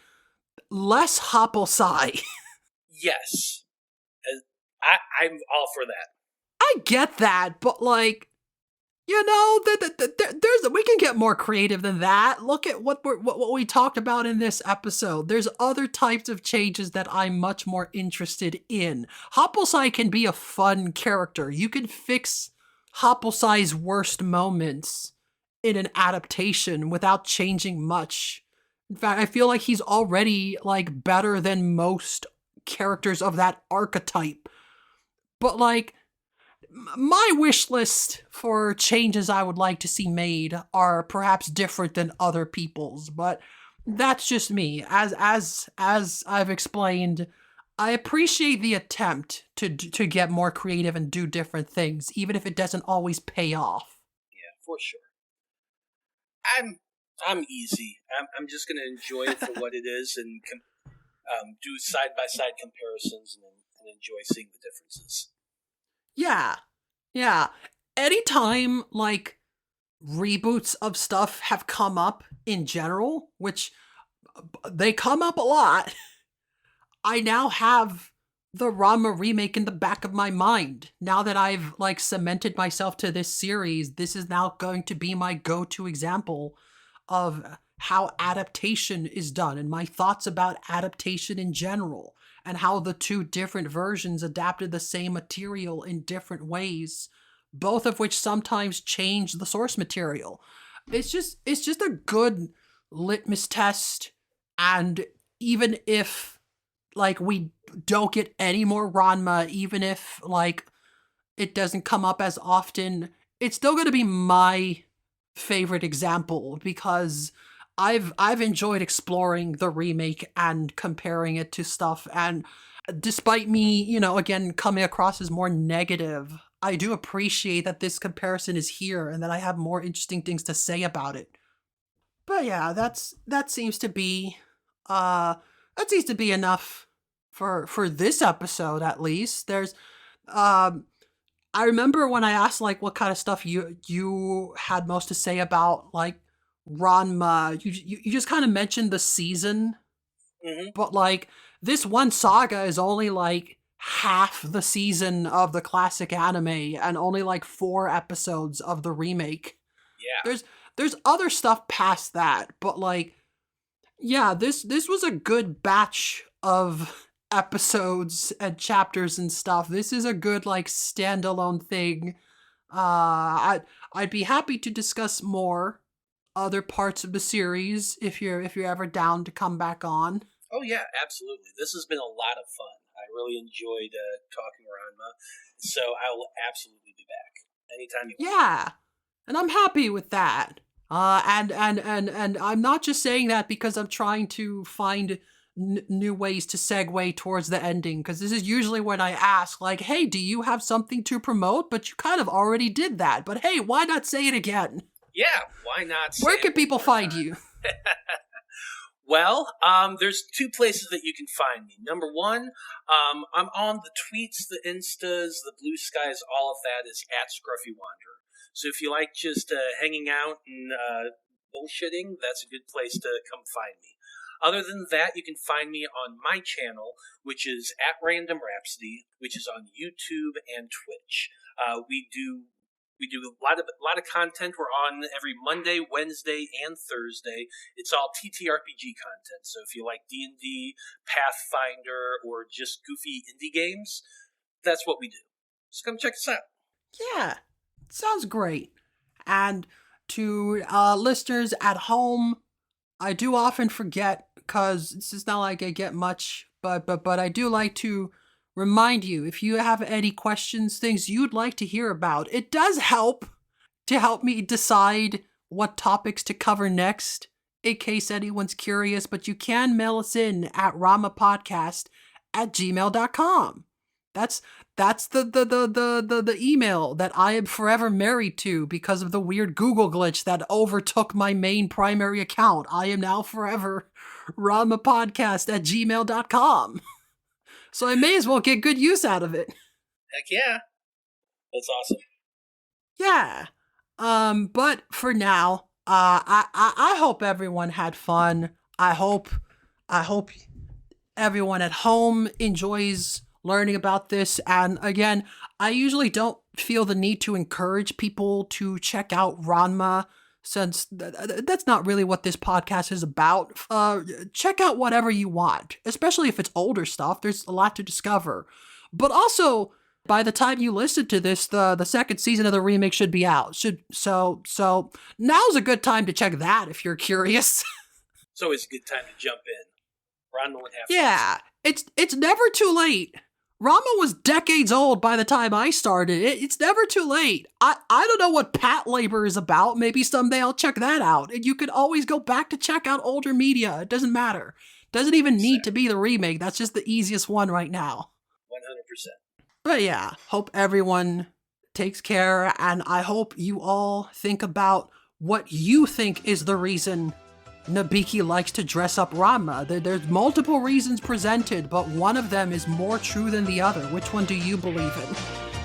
less Hopplesai. Yes. I'm all for that. I get that, but like, you know, we can get more creative than that. Look at what we talked about in this episode. There's other types of changes that I'm much more interested in. Hopplesai can be a fun character. You can fix Hopplesai's worst moments in an adaptation without changing much. In fact, I feel like he's already like better than most characters of that archetype. But like, my wish list for changes I would like to see made are perhaps different than other people's, but that's just me. As I've explained, I appreciate the attempt to get more creative and do different things, even if it doesn't always pay off. Yeah, for sure. I'm I'm easy. I'm just going to enjoy it for what it is and do side-by-side comparisons and enjoy seeing the differences. Yeah. Yeah. Anytime, like, reboots of stuff have come up in general, which they come up a lot, I now have the Ranma remake in the back of my mind. Now that I've, like, cemented myself to this series, this is now going to be my go-to example of how adaptation is done and my thoughts about adaptation in general and how the two different versions adapted the same material in different ways, both of which sometimes change the source material. It's just a good litmus test. And even if, like, we don't get any more Ranma, even if, like, it doesn't come up as often, it's still going to be my favorite example because I've enjoyed exploring the remake and comparing it to stuff. And despite me, again, coming across as more negative, I do appreciate that this comparison is here and that I have more interesting things to say about it. But yeah, that seems to be enough for this episode, at least. There's um I remember when I asked, like, what kind of stuff you had most to say about, like, Ranma. You just kind of mentioned the season, Mm-hmm. but, like, this one saga is only like half the season of the classic anime and only like 4 episodes of the remake. Yeah. There's other stuff past that, but, like, yeah, this was a good batch of episodes and chapters and stuff. This is a good, like, standalone thing. I'd be happy to discuss more other parts of the series if you're ever down to come back on. Oh yeah, absolutely. This has been a lot of fun. I really enjoyed talking Ranma, so I will absolutely be back anytime you want. Yeah, and I'm happy with that. And I'm not just saying that because I'm trying to find new ways to segue towards the ending, because this is usually when I ask, like, hey, do you have something to promote? But you kind of already did that. But hey, why not say it again? Yeah, why not? Where can people find you? Well, there's 2 places that you can find me. Number 1, I'm on the tweets, the Instas, the Blue Skies, all of that is at Scruffy Wanderer. So if you like just hanging out and bullshitting, that's a good place to come find me. Other than that, you can find me on my channel, which is at Random Rhapsody, which is on YouTube and Twitch. We do a lot of content. We're on every Monday, Wednesday, and Thursday. It's all TTRPG content. So if you like D&D, Pathfinder, or just goofy indie games, that's what we do. So come check us out. Yeah, sounds great. And to listeners at home, I do often forget because this is not like I get much, but I do like to remind you, if you have any questions, things you'd like to hear about. It does help to help me decide what topics to cover next, in case anyone's curious, but you can mail us in at ramapodcast@gmail.com. That's the email that I am forever married to because of the weird Google glitch that overtook my main primary account. I am now forever ramapodcast@gmail.com. So I may as well get good use out of it. Heck yeah. That's awesome. Yeah. But for now, I hope everyone had fun. I hope everyone at home enjoys learning about this. And again, I usually don't feel the need to encourage people to check out Ranma, since that's not really what this podcast is about. Check out whatever you want, especially if it's older stuff. There's a lot to discover. But also, by the time you listen to this, the second season of the remake should be out. So now's a good time to check that if you're curious. It's always a good time to jump in. Ranma would have Yeah, it's never too late. Ranma was decades old by the time I started. It's never too late. I don't know what Pat Labor is about. Maybe someday I'll check that out. And you can always go back to check out older media. It doesn't matter. Doesn't even need to be the remake. That's just the easiest one right now. 100%. But yeah, hope everyone takes care, and I hope you all think about what you think is the reason Nabiki likes to dress up Ranma. There's multiple reasons presented, but one of them is more true than the other. Which one do you believe in?